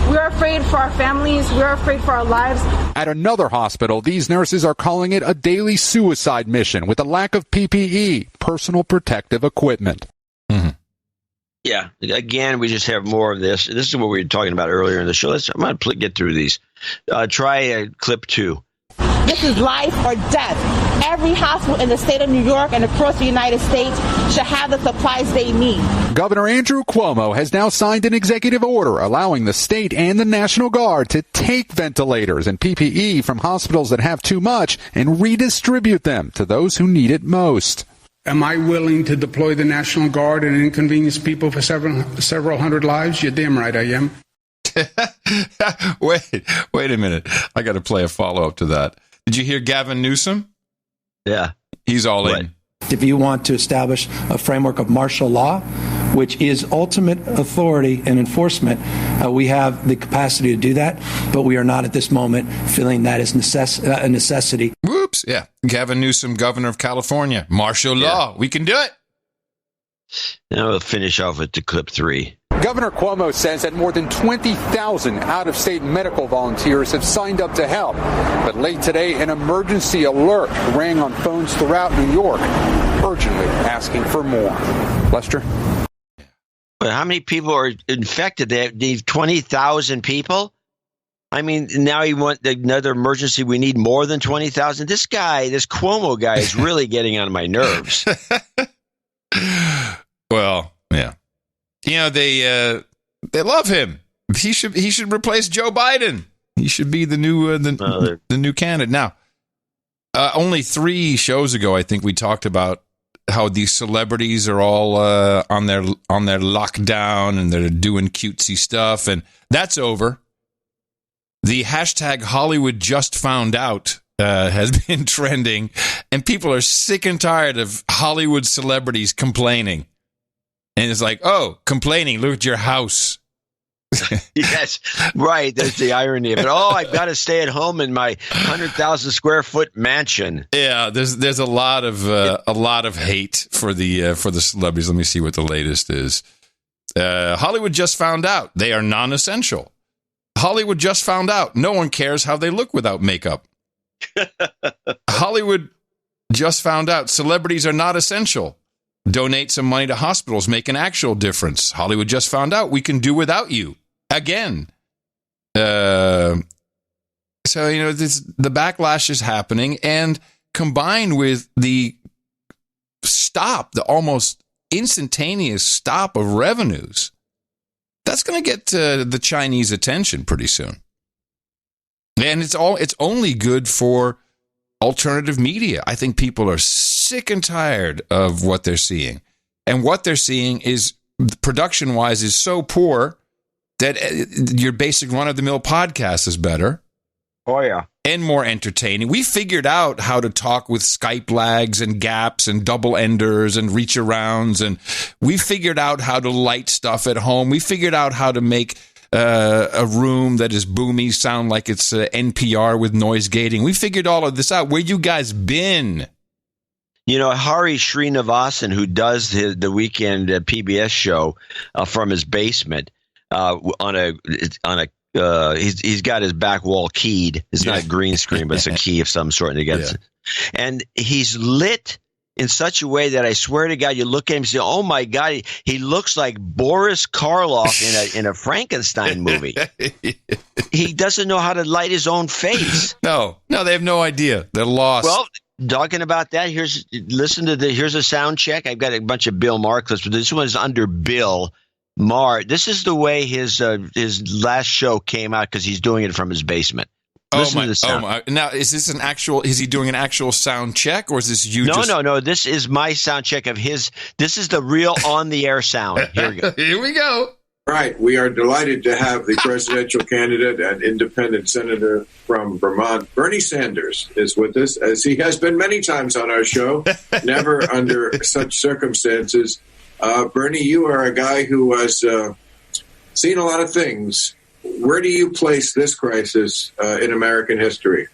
We are afraid for our families. We are afraid for our lives. At another hospital, these nurses are calling it a daily suicide mission with a lack of PPE, personal protective equipment. Mm-hmm. Yeah. Again, we just have more of this. This is what we were talking about earlier in the show. I'm going to get through these. Try clip 2. This is life or death. Every hospital in the state of New York and across the United States should have the supplies they need. Governor Andrew Cuomo has now signed an executive order allowing the state and the National Guard to take ventilators and PPE from hospitals that have too much and redistribute them to those who need it most. Am I willing to deploy the National Guard and inconvenience people for several hundred lives? You're damn right I am. Wait a minute. I got to play a follow-up to that. Did you hear Gavin Newsom? Yeah. He's all in. If you want to establish a framework of martial law, which is ultimate authority and enforcement, we have the capacity to do that, but we are not at this moment feeling that is a necessity. Whoops. Yeah. Gavin Newsom, governor of California. Martial law. We can do it. Now we'll finish off with the clip 3. Governor Cuomo says that more than 20,000 out-of-state medical volunteers have signed up to help. But late today, an emergency alert rang on phones throughout New York, urgently asking for more. Lester? But how many people are infected? They need 20,000 people? I mean, now you want another emergency. We need more than 20,000. This Cuomo guy is really getting on my nerves. Well, yeah. They love him. He should replace Joe Biden. He should be the new candidate. Now, only 3 shows ago, I think we talked about how these celebrities are all on their lockdown and they're doing cutesy stuff, and that's over. The hashtag Hollywood just found out has been trending, and people are sick and tired of Hollywood celebrities complaining. And it's like, oh, complaining, look at your house. Yes, right. That's the irony of it. Oh, I've got to stay at home in my 100,000 square foot mansion. Yeah, there's a lot of hate for the celebrities. Let me see what the latest is. Hollywood just found out they are non-essential. Hollywood just found out no one cares how they look without makeup. Hollywood just found out celebrities are not essential. Donate some money to hospitals, make an actual difference. Hollywood just found out we can do without you again. So, the backlash is happening, and combined with the almost instantaneous stop of revenues, that's going to get the Chinese attention pretty soon. And it's only good for alternative media. I think people are sick and tired of what they're seeing. And what they're seeing is, production-wise, is so poor that your basic run-of-the-mill podcast is better. Oh, yeah. And more entertaining. We figured out how to talk with Skype lags and gaps and double enders and reach arounds. And we figured out how to light stuff at home. We figured out how to make a room that is boomy sound like it's NPR with noise gating. We figured all of this out. Where you guys been? Hari Srinivasan, who does the weekend PBS show from his basement he's got his back wall keyed. It's not a green screen, but it's a key of some sort. And he's lit in such a way that I swear to God, you look at him and say, "Oh my God, he looks like Boris Karloff in a Frankenstein movie." He doesn't know how to light his own face. No, they have no idea. They're lost. Well, talking about that, here's a sound check. I've got a bunch of Bill Maher clips, but this one is under Bill Maher. This is the way his last show came out because he's doing it from his basement. Listen to the sound. Now, is this is he doing an actual sound check, or is this you? No. This is my sound check of his. This is the real on-the-air sound. Here we go. Here we go. Right. We are delighted to have the presidential candidate and independent senator from Vermont, Bernie Sanders, is with us, as he has been many times on our show, never under such circumstances. Bernie, you are a guy who has seen a lot of things. Where do you place this crisis in American history?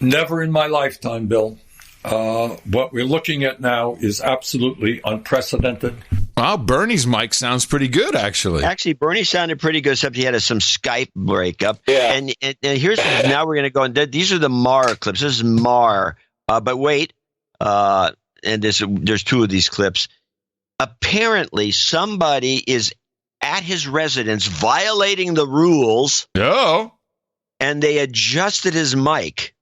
Never in my lifetime, Bill. What we're looking at now is absolutely unprecedented. Wow, Bernie's mic sounds pretty good, actually. Actually, Bernie sounded pretty good, except he had some Skype breakup. Yeah. And here's, now we're going to go, and these are the Mar clips. This is Mar. But wait, and there's two of these clips. Apparently, somebody is at his residence violating the rules. Oh. And they adjusted his mic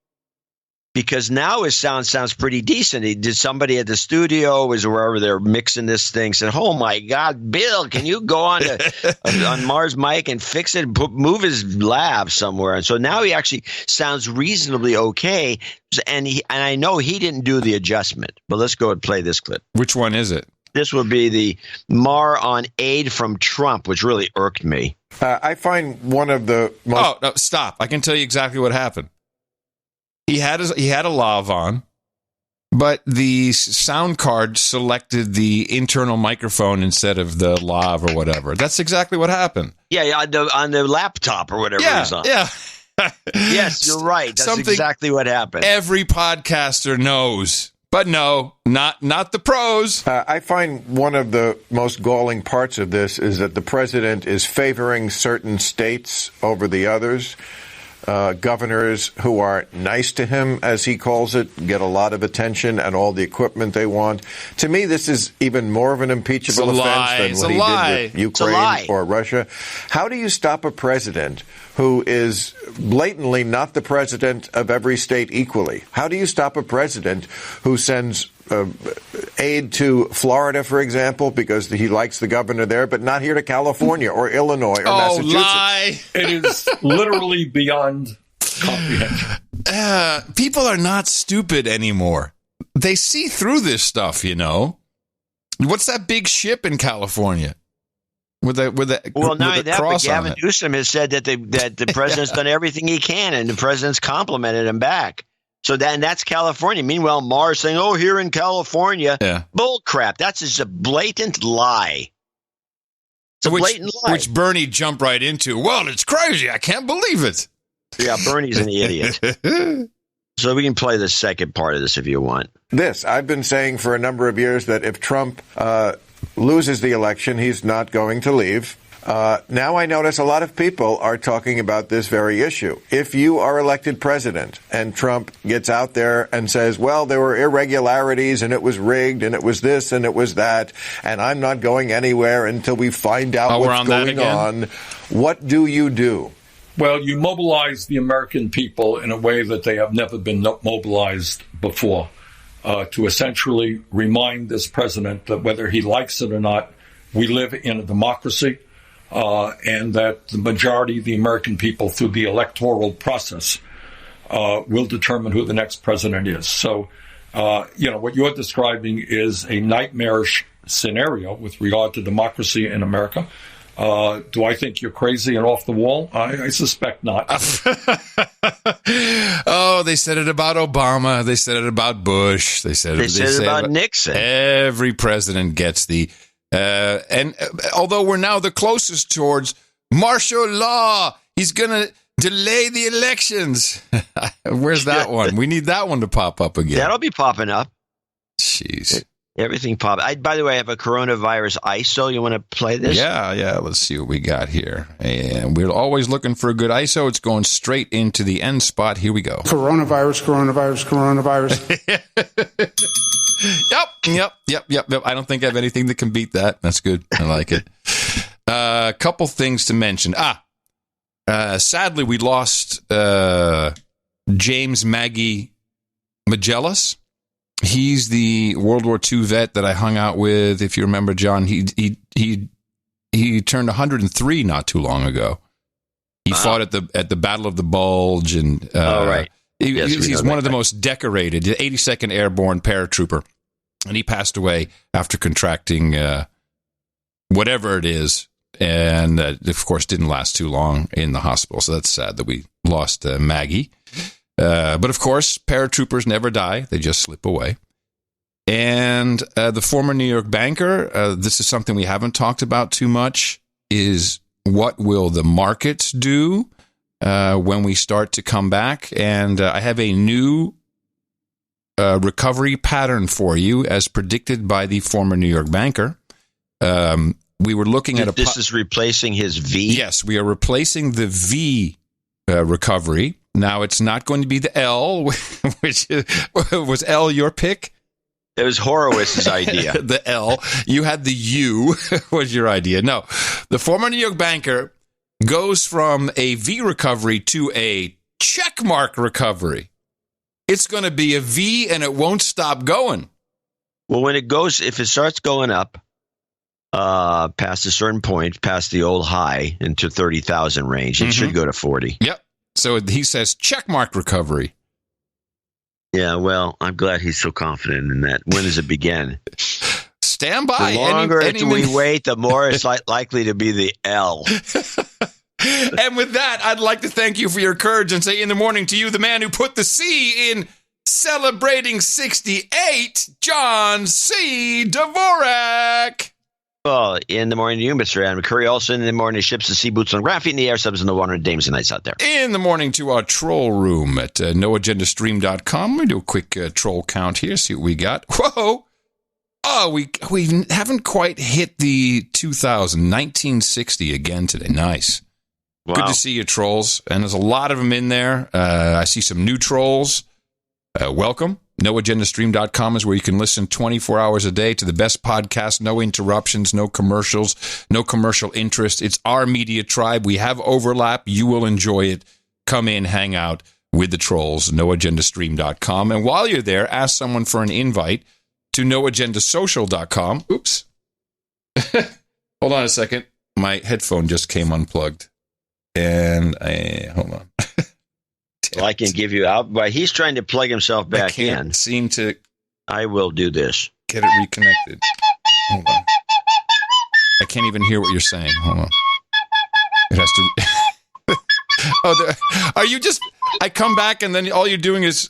because now his sound sounds pretty decent. Somebody at the studio, was wherever they're mixing this thing, said, "Oh my God, Bill, can you go on on Mars mic and fix it, move his lav somewhere?" And so now he actually sounds reasonably okay. And I know he didn't do the adjustment, but let's go and play this clip. Which one is it? This would be the Mar on aid from Trump, which really irked me. I find one of the most... Oh, no, stop. I can tell you exactly what happened. He had a lav on, but the sound card selected the internal microphone instead of the lav or whatever. That's exactly what happened. Yeah, on the laptop or whatever it was on. Yeah. Yes, you're right. That's exactly what happened. Every podcaster knows. But no, not the pros. I find one of the most galling parts of this is that the president is favoring certain states over the others. Governors who are nice to him, as he calls it, get a lot of attention and all the equipment they want. To me, this is even more of an impeachable offense than what he did with Ukraine or Russia. How do you stop a president who is blatantly not the president of every state equally? How do you stop a president who sends aid to Florida, for example, because he likes the governor there, but not here to California or Illinois or Massachusetts? Lie. It is literally beyond comprehension. People are not stupid anymore. They see through this stuff, you know. What's that big ship in California? With the cross on Gavin Newsom has said that the president's done everything he can, and the president's complimented him back. So that's California. Meanwhile, Mar's saying, "Oh, here in California, bull crap." That's just a blatant lie. It's a blatant lie, which Bernie jumped right into. Well, it's crazy. I can't believe it. Yeah, Bernie's an idiot. So we can play the second part of this if you want. I've been saying for a number of years that if Trump loses the election, he's not going to leave. Now I notice a lot of people are talking about this very issue. If you are elected president and Trump gets out there and says, well, there were irregularities and it was rigged and it was this and it was that, and I'm not going anywhere until we find out what's going on, what do you do? Well, you mobilize the American people in a way that they have never been mobilized before, to essentially remind this president that whether he likes it or not, we live in a democracy. And that the majority of the American people, through the electoral process, will determine who the next president is. So, what you're describing is a nightmarish scenario with regard to democracy in America. Do I think you're crazy and off the wall? I suspect not. Oh, they said it about Obama. They said it about Bush. They said it about Nixon. Every president gets the... and although we're now the closest towards martial law, he's going to delay the elections. Where's that one? We need that one to pop up again. That'll be popping up. Jeez. Everything popped. By the way, I have a coronavirus ISO. You want to play this? Yeah. Let's see what we got here. And we're always looking for a good ISO. It's going straight into the end spot. Here we go. Coronavirus. Yep. I don't think I have anything that can beat that. That's good. I like it. A couple things to mention. Sadly, we lost James Maggie Magellas. He's the World War II vet that I hung out with. If you remember, John, he turned 103 not too long ago. He fought at the Battle of the Bulge, and right. He's one of the most decorated, the 82nd Airborne paratrooper, and he passed away after contracting whatever it is, and of course didn't last too long in the hospital. So that's sad that we lost Maggie. But of course, paratroopers never die; they just slip away. And the former New York banker, this is something we haven't talked about too much, is what will the markets do when we start to come back? And I have a new recovery pattern for you, as predicted by the former New York banker. We were looking at This is replacing his V? Yes, we are replacing the V recovery. Now, it's not going to be the L, which was L your pick? It was Horowitz's idea. The L. You had the U was your idea. No, the former New York banker goes from a V recovery to a checkmark recovery. It's going to be a V and it won't stop going. Well, if it starts going up past a certain point, past the old high into 30,000 range, it should go to 40. Yep. So he says checkmark recovery. Yeah, well, I'm glad he's so confident in that. When does it begin? Stand by. The longer we wait, the more it's likely to be the L. And with that, I'd like to thank you for your courage and say in the morning to you, the man who put the C in celebrating 68, John C. Dvorak. Well, in the morning to you, Mr. Adam Curry. Also in the morning, ships and sea boots on graphite in the air, subs in the water, and dames and nights out there. In the morning to our troll room at noagendastream.com. We do a quick troll count here, see what we got. Whoa! Oh, we haven't quite hit the 1960 again today. Nice. Wow. Good to see you, trolls. And there's a lot of them in there. I see some new trolls. Welcome. NoAgendaStream.com is where you can listen 24 hours a day to the best podcast, no interruptions, no commercials, no commercial interest. It's our media tribe. We have overlap. You will enjoy it. Come in, hang out with the trolls, NoAgendaStream.com. And while you're there, ask someone for an invite to NoAgendaSocial.com. Oops. Hold on a second. My headphone just came unplugged. And hold on. Well, I can give you out, but he's trying to plug himself back in. I can't seem to. I will do this. Get it reconnected. Hold on. I can't even hear what you're saying. Hold on. It has to. Are you just? I come back and then all you're doing is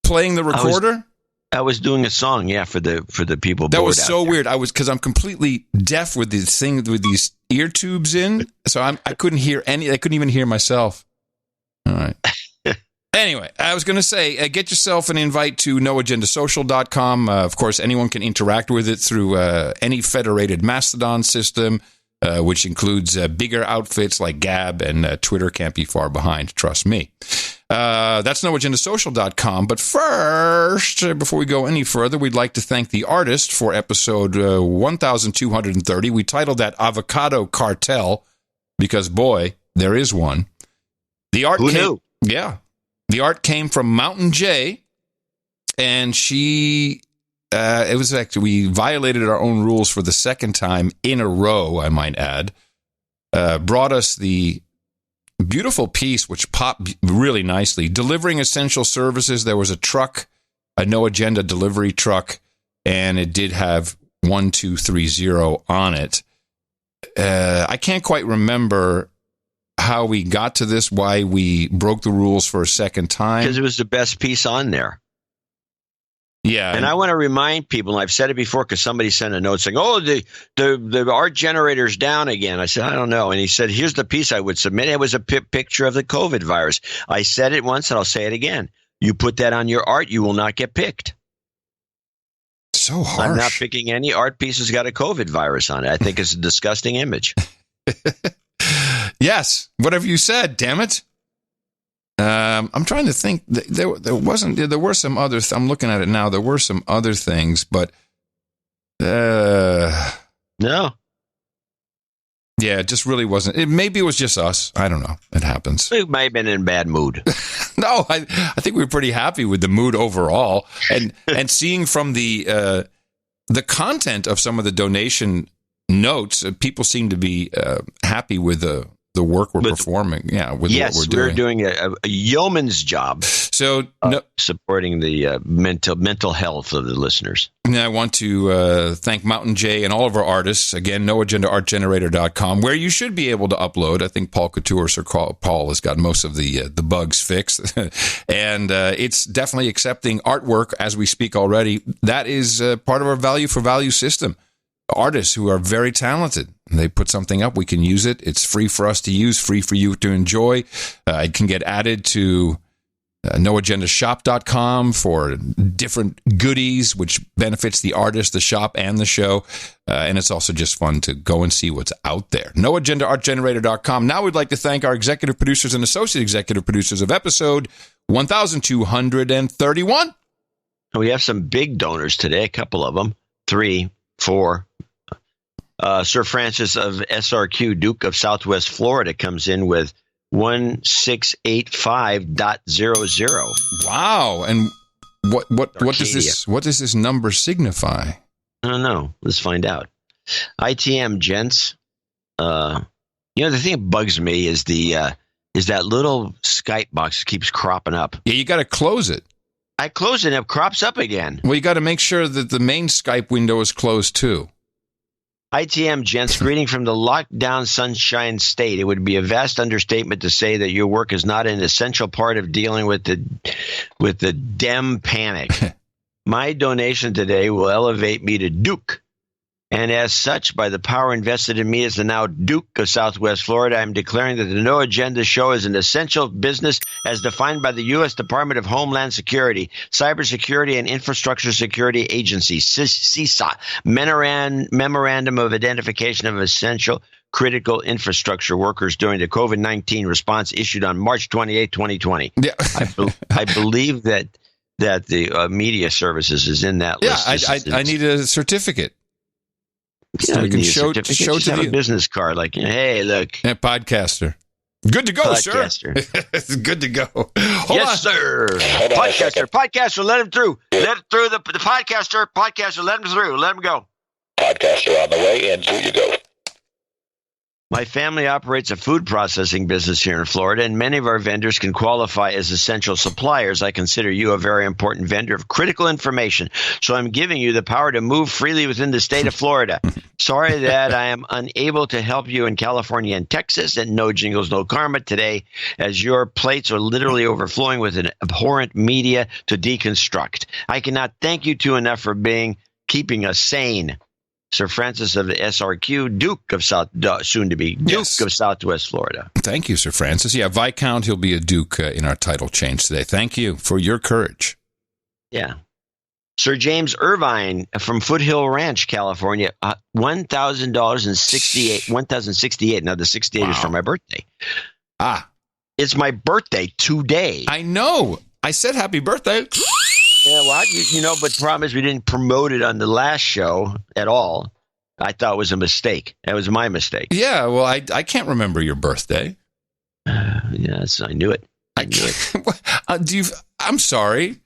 playing the recorder. I was doing a song, yeah, for the people. That was so weird. Because I'm completely deaf with this thing with these ear tubes in, so I couldn't hear any. I couldn't even hear myself. All right. Anyway, I was going to say, get yourself an invite to noagendasocial.com. Of course, anyone can interact with it through any federated Mastodon system, which includes bigger outfits like Gab, and Twitter can't be far behind, trust me. That's noagendasocial.com. But first, before we go any further, we'd like to thank the artist for episode 1230. We titled that Avocado Cartel because, boy, there is one. The art knew? Yeah. The art came from Mountain J, and she, it was actually, we violated our own rules for the second time in a row, I might add, brought us the beautiful piece, which popped really nicely. Delivering essential services, there was a truck, a No Agenda delivery truck, and it did have 1230 on it. I can't quite remember how we got to this, why we broke the rules for a second time. Because it was the best piece on there. Yeah. And I want to remind people, and I've said it before because somebody sent a note saying, oh, the art generator's down again. I said, I don't know. And he said, here's the piece I would submit. It was a picture of the COVID virus. I said it once and I'll say it again. You put that on your art, you will not get picked. So harsh. I'm not picking any art piece that's got a COVID virus on it. I think it's a disgusting image. Yes, whatever you said, damn it. I'm trying to think. There were some other. I'm looking at it now. There were some other things, but no. Yeah, it just really wasn't. Maybe it was just us. I don't know. It happens. We might have been in a bad mood. No, I think we were pretty happy with the mood overall, and seeing from the content of some of the donation notes, people seem to be happy with the work we're performing. Yeah, with what we're doing. We're doing a yeoman's job. So supporting the mental health of the listeners. Now I want to thank Mountain Jay and all of our artists. Again, noagendaartgenerator.com, where you should be able to upload. I think Paul Couture, Sir Paul, has got most of the bugs fixed. And it's definitely accepting artwork as we speak already. That is part of our value for value system. Artists who are very talented. They put something up, we can use it. It's free for us to use, free for you to enjoy. It can get added to noagendashop.com for different goodies, which benefits the artist, the shop, and the show. And it's also just fun to go and see what's out there. noagendaartgenerator.com. Now we'd like to thank our executive producers and associate executive producers of episode 1231. We have some big donors today, a couple of them, 3, 4. Sir Francis of SRQ, Duke of Southwest Florida, comes in with 1685.00. Wow. And what does this number signify? I don't know. Let's find out. ITM, gents. The thing that bugs me is that little Skype box that keeps cropping up. Yeah, you got to close it. I close it and it crops up again. Well, you got to make sure that the main Skype window is closed too. ITM, gents, greeting from the lockdown sunshine state. It would be a vast understatement to say that your work is not an essential part of dealing with the Dem panic. My donation today will elevate me to Duke. And as such, by the power invested in me as the now Duke of Southwest Florida, I'm declaring that the No Agenda Show is an essential business as defined by the U.S. Department of Homeland Security, Cybersecurity and Infrastructure Security Agency, CISA, Memorandum of Identification of Essential Critical Infrastructure Workers during the COVID-19 response issued on March 28, 2020. Yeah. I believe that the media services is in that list. I need a certificate. So we can show to the business card, like, hey, look. Yeah, podcaster. Good to go, podcaster. Sir. It's good to go. Yes, sir. Podcaster, let him through. Let him through the podcaster. Podcaster, let him through. Let him go. Podcaster on the way, and through you go. My family operates a food processing business here in Florida, and many of our vendors can qualify as essential suppliers. I consider you a very important vendor of critical information, so I'm giving you the power to move freely within the state of Florida. Sorry that I am unable to help you in California and Texas, and no jingles, no karma today, as your plates are literally overflowing with an abhorrent media to deconstruct. I cannot thank you too enough for keeping us sane. Sir Francis of the SRQ, Duke of soon-to-be Duke of Southwest Florida. Thank you, Sir Francis. Yeah, Viscount, he'll be a Duke in our title change today. Thank you for your courage. Yeah. Sir James Irvine from Foothill Ranch, California, $1,068. Now, the 68 is for my birthday. It's my birthday today. I know. I said happy birthday. Yeah, well, but the problem is we didn't promote it on the last show at all. I thought it was a mistake. That was my mistake. Yeah, well, I can't remember your birthday. Yes, I knew it. I'm sorry.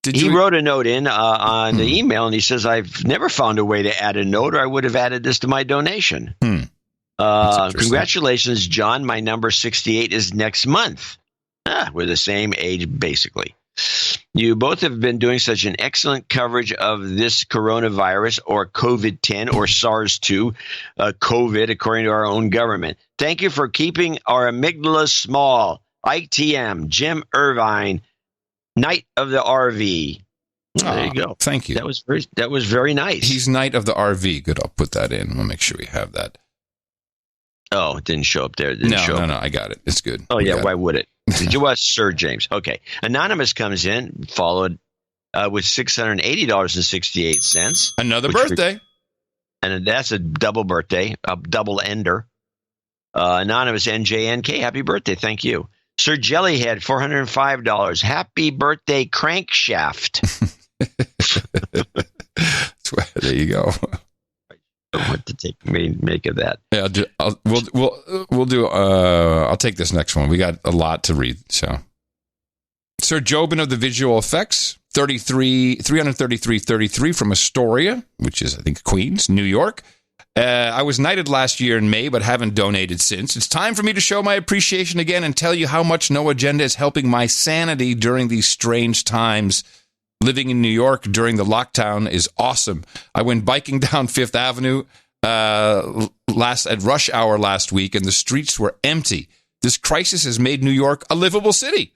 He wrote a note in on the email, and he says, I've never found a way to add a note, or I would have added this to my donation. Congratulations, John. My number 68 is next month. We're the same age, basically. You both have been doing such an excellent coverage of this coronavirus, or COVID-10, or SARS-2, COVID, according to our own government. Thank you for keeping our amygdala small. ITM, Jim Irvine, Knight of the RV. There you go. Thank you. That was very nice. He's Knight of the RV. Good. I'll put that in. We'll make sure we have that. Oh, it didn't show up there. No, I got it. It's good. Oh, yeah. Why would it? Did you watch Sir James? Okay. Anonymous comes in, followed with $680.68. Another birthday. And that's a double birthday, a double ender. Anonymous NJNK, happy birthday. Thank you. Sir Jellyhead, $405. Happy birthday, Crankshaft. There you go. What to make of that? Yeah, we'll do. I'll take this next one. We got a lot to read. So, Sir Jobin of the Visual Effects, 333.33 from Astoria, which is I think Queens, New York. I was knighted last year in May, but haven't donated since. It's time for me to show my appreciation again and tell you how much No Agenda is helping my sanity during these strange times. Living in New York during the lockdown is awesome. I went biking down Fifth Avenue at rush hour last week, and the streets were empty. This crisis has made New York a livable city.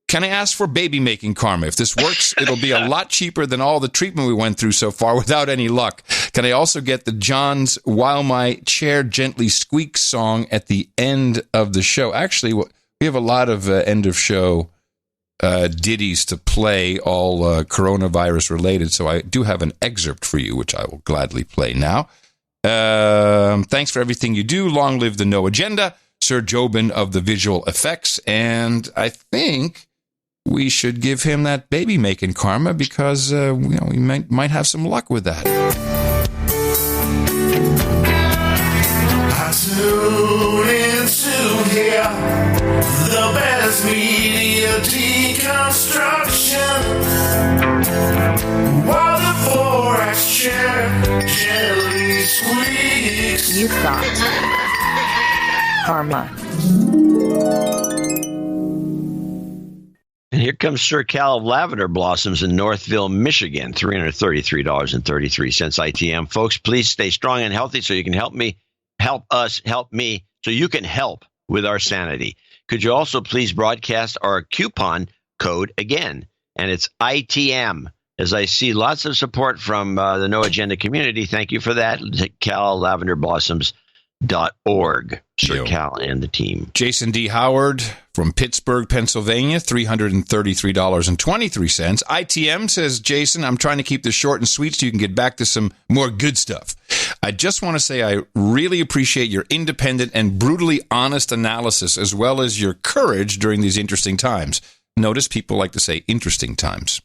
Can I ask for baby-making karma? If this works, it'll be a lot cheaper than all the treatment we went through so far without any luck. Can I also get the John's While My Chair Gently Squeaks song at the end of the show? Actually, we have a lot of end-of-show ditties to play, all coronavirus-related, so I do have an excerpt for you, which I will gladly play now. Thanks for everything you do. Long live the No Agenda. Sir Jobin of the visual effects, and I think we should give him that baby-making karma because we might have some luck with that. I tune in to hear the best media deconstruction while the Dvorak chair gently squeaks. You've got karma. And here comes Sir Cal of Lavender Blossoms in Northville, Michigan, $333.33 ITM. Folks, please stay strong and healthy so you can help me, help us, help me, so you can help with our sanity. Could you also please broadcast our coupon code again? And it's ITM. As I see lots of support from the No Agenda community, thank you for that. CalLavenderBlossoms.org. Sir Cal and the team. Jason D. Howard from Pittsburgh, Pennsylvania, $333.23. ITM, says Jason, I'm trying to keep this short and sweet so you can get back to some more good stuff. I just want to say I really appreciate your independent and brutally honest analysis as well as your courage during these interesting times. Notice people like to say interesting times.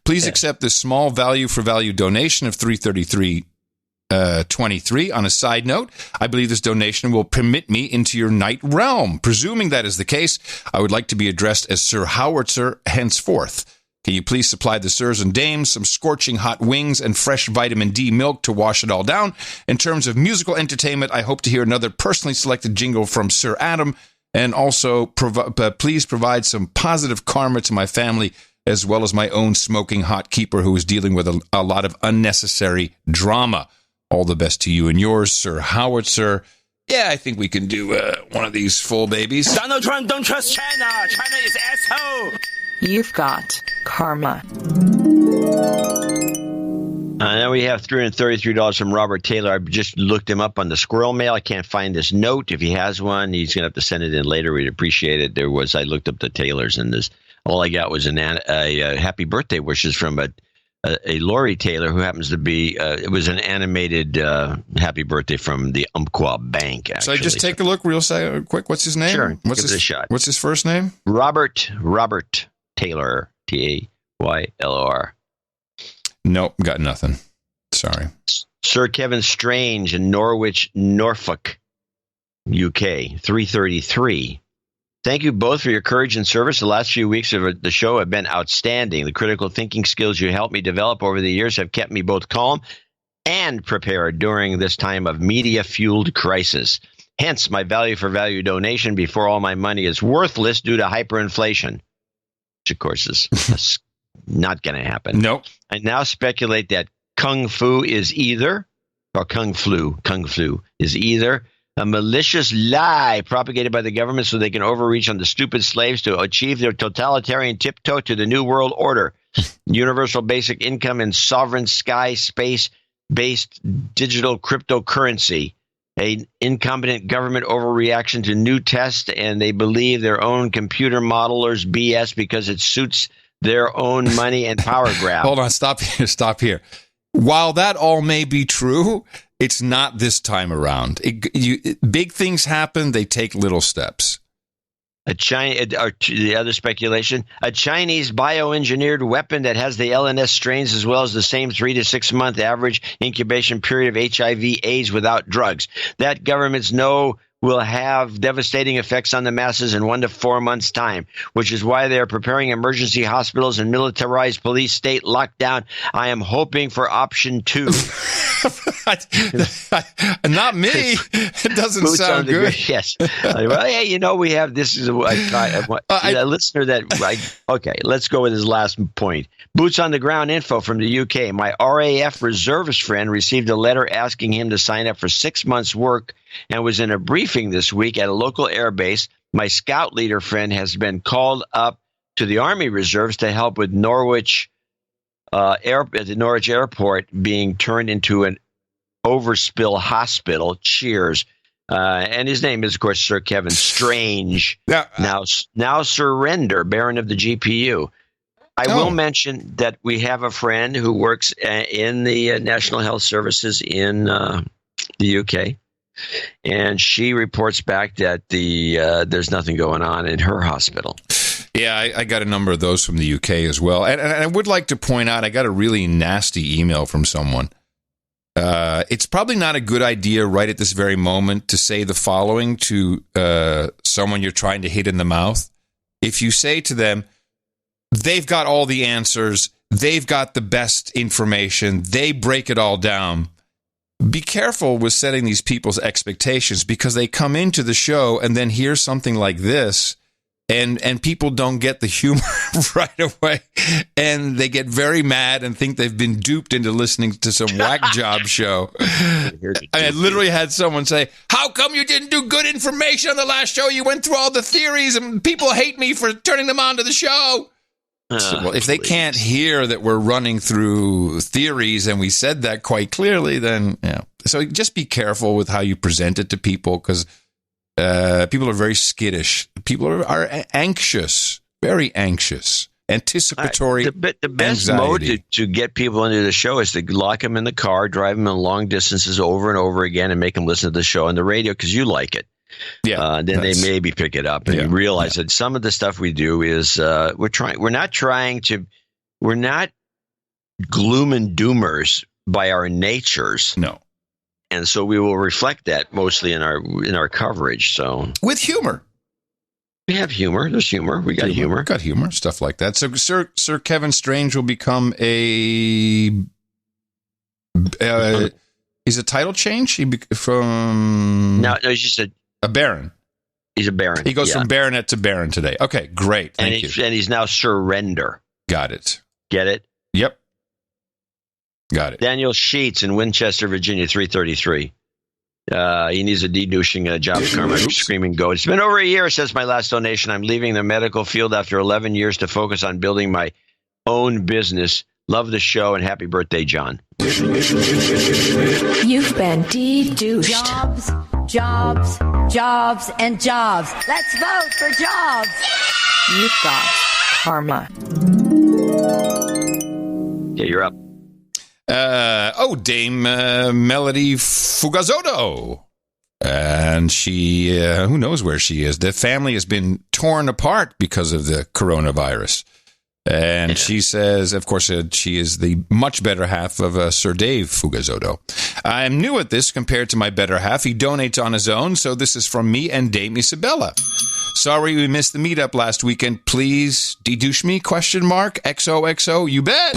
Please accept this small value-for-value donation of $333.23. On a side note, I believe this donation will permit me into your night realm. Presuming that is the case, I would like to be addressed as Sir Howitzer henceforth. Can you please supply the sirs and dames some scorching hot wings and fresh vitamin D milk to wash it all down? In terms of musical entertainment, I hope to hear another personally selected jingle from Sir Adam, and also please provide some positive karma to my family as well as my own smoking hot keeper who is dealing with a lot of unnecessary drama. All the best to you and yours, Sir Howitzer. Yeah, I think we can do one of these full babies. Donald Trump, don't trust China. China is asshole. You've got karma. Now we have $333 from Robert Taylor. I just looked him up on the squirrel mail. I can't find this note. If he has one, he's going to have to send it in later. We'd appreciate it. I looked up the Taylors, and all I got was a happy birthday wishes from a Lori Taylor, who happens to be, it was an animated happy birthday from the Umpqua Bank, actually. So just take a look real quick. What's his name? Sure, give it a shot. What's his first name? Robert Taylor, Taylor. Nope, got nothing. Sorry. Sir Kevin Strange in Norwich, Norfolk, UK, 333. Thank you both for your courage and service. The last few weeks of the show have been outstanding. The critical thinking skills you helped me develop over the years have kept me both calm and prepared during this time of media-fueled crisis. Hence, my value-for-value donation before all my money is worthless due to hyperinflation, which, of course, is not going to happen. Nope. I now speculate that Kung Flu is either a malicious lie propagated by the government so they can overreach on the stupid slaves to achieve their totalitarian tiptoe to the New World Order. Universal basic income and sovereign sky space-based digital cryptocurrency. An incompetent government overreaction to new tests, and they believe their own computer modelers BS because it suits their own money and power grab. Hold on, stop here. While that all may be true, it's not this time around. Big things happen, they take little steps. The other speculation, a Chinese bioengineered weapon that has the LNS strains as well as the same 3 to 6 month average incubation period of HIV/AIDS without drugs. That governments know will have devastating effects on the masses in 1 to 4 months' time, which is why they are preparing emergency hospitals and militarized police state lockdown. I am hoping for option 2. Not me. It doesn't sound good. Yes. Well, hey, you know, we have this is a listener that. Okay, let's go with his last point. Boots on the ground info from the UK. My RAF reservist friend received a letter asking him to sign up for 6 months' work and was in a briefing this week at a local airbase. My scout leader friend has been called up to the Army Reserves to help with Norwich the Norwich airport being turned into an overspill hospital. Cheers. And his name is, of course, Sir Kevin Strange. Now surrender, Baron of the GPU. I will mention that we have a friend who works in the National Health Services in the UK, and she reports back that there's nothing going on in her hospital. Yeah, I got a number of those from the UK as well. And I would like to point out, I got a really nasty email from someone. It's probably not a good idea right at this very moment to say the following to someone you're trying to hit in the mouth. If you say to them, they've got all the answers, they've got the best information, they break it all down, be careful with setting these people's expectations, because they come into the show and then hear something like this, and people don't get the humor right away, and they get very mad and think they've been duped into listening to some whack job show. I literally had someone say, how come you didn't do good information on the last show? You went through all the theories and people hate me for turning them on to the show. So, well, if they can't hear that we're running through theories and we said that quite clearly, then, yeah. So just be careful with how you present it to people, because people are very skittish. People are anxious, very anxious, anticipatory. The best mode to get people into the show is to lock them in the car, drive them in long distances over and over again, and make them listen to the show on the radio because you like it. Yeah, then they maybe pick it up and realize that some of the stuff we do is we're not gloom and doomers by our natures. No. And so we will reflect that mostly in our coverage. So with humor, we have humor. There's humor. We got humor. Got humor, stuff like that. So Sir Kevin Strange will become a. He's a title change. No, he's just a baron. He's a baron. He goes from baronet to baron today. Okay, great. Thank you. And he's now surrender. Got it. Get it? Yep. Got it. Daniel Sheets in Winchester, Virginia, 333. He needs a de-douching jobs karma. Screaming go. It's been over a year since my last donation. I'm leaving the medical field after 11 years to focus on building my own business. Love the show, and happy birthday, John. You've been de-douched. Jobs, and jobs. Let's vote for jobs. You've got karma. Yeah, you're up. Dame Melody Fugazotto. And she, who knows where she is. The family has been torn apart because of the coronavirus. And she says, of course, she is the much better half of Sir Dave Fugazotto. I am new at this compared to my better half. He donates on his own, so this is from me and Dame Isabella. Sorry we missed the meetup last weekend. Please de-douche me, ? XOXO, you bet.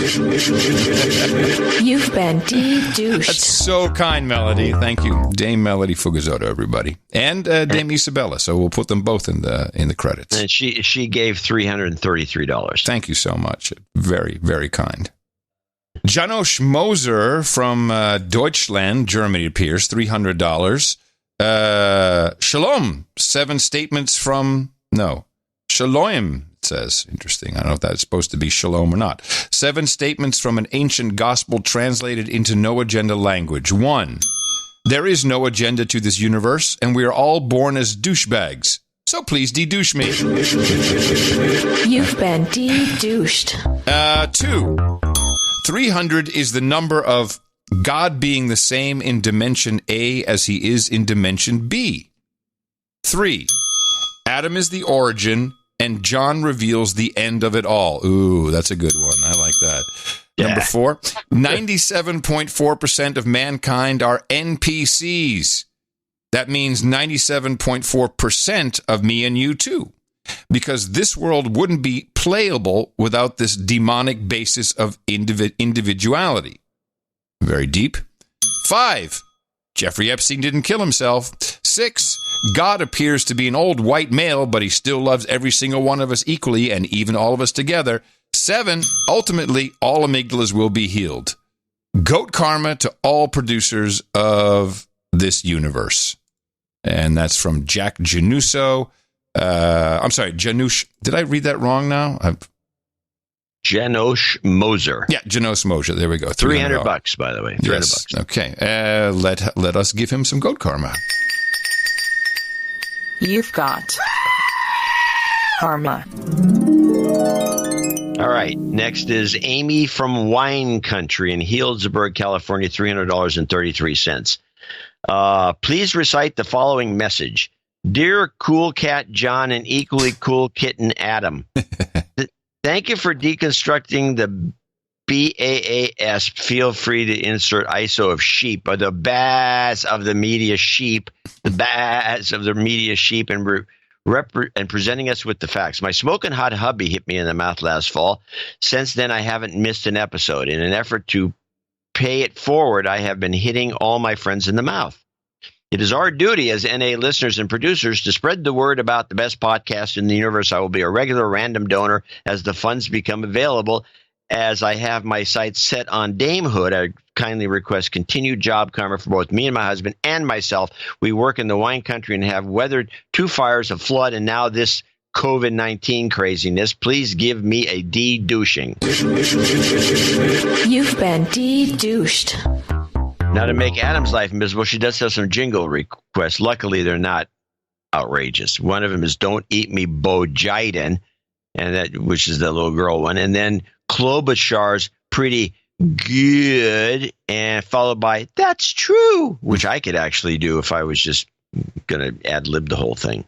You've been de-douched. That's so kind, Melody. Thank you. Dame Melody Fugazotto, everybody. And Dame Isabella, so we'll put them both in the credits. And she gave $333. Thank you so much. Very, very kind. Janosch Moser from Deutschland, Germany, appears, $300. Shalom, 7 statements from, Shalom, it says. Interesting. I don't know if that's supposed to be shalom or not. 7 statements from an ancient gospel translated into no agenda language. 1, there is no agenda to this universe, and we are all born as douchebags. So please de-douche me. You've been de-douched. 2, 300 is the number of God being the same in dimension A as he is in dimension B. 3, Adam is the origin, and John reveals the end of it all. Ooh, that's a good one. I like that. Yeah. Number 4, 97.4% of mankind are NPCs. That means 97.4% of me and you too, because this world wouldn't be playable without this demonic basis of individuality. Very deep. 5, Jeffrey Epstein didn't kill himself. 6, God appears to be an old white male, but he still loves every single one of us equally and even all of us together. 7, ultimately, all amygdalas will be healed. Goat karma to all producers of this universe. And that's from Jack Januso. I'm sorry, Janusz. Did I read that wrong now? Janos Moser. Yeah, Janos Moser. There we go. $300, by the way. $300. Yes. Okay. Let us give him some goat karma. You've got karma. All right. Next is Amy from Wine Country in Healdsburg, California, $300.33. Please recite the following message. Dear Cool Cat John and equally cool kitten Adam, thank you for deconstructing the BAAS. Feel free to insert ISO of sheep, or the bass of the media sheep, and presenting us with the facts. My smoking hot hubby hit me in the mouth last fall. Since then, I haven't missed an episode. In an effort to pay it forward, I have been hitting all my friends in the mouth. It is our duty as NA listeners and producers to spread the word about the best podcast in the universe. I will be a regular random donor as the funds become available. As I have my sights set on damehood, I kindly request continued job karma for both me and my husband and myself. We work in the wine country and have weathered 2 fires, a flood, and now this COVID-19 craziness. Please give me a de-douching. You've been de-douched. Now, to make Adam's life miserable, she does have some jingle requests. Luckily, they're not outrageous. One of them is "Don't Eat Me, Bojiden," and which is the little girl one. And then Klobuchar's "Pretty Good," and followed by "That's True," which I could actually do if I was just going to ad-lib the whole thing.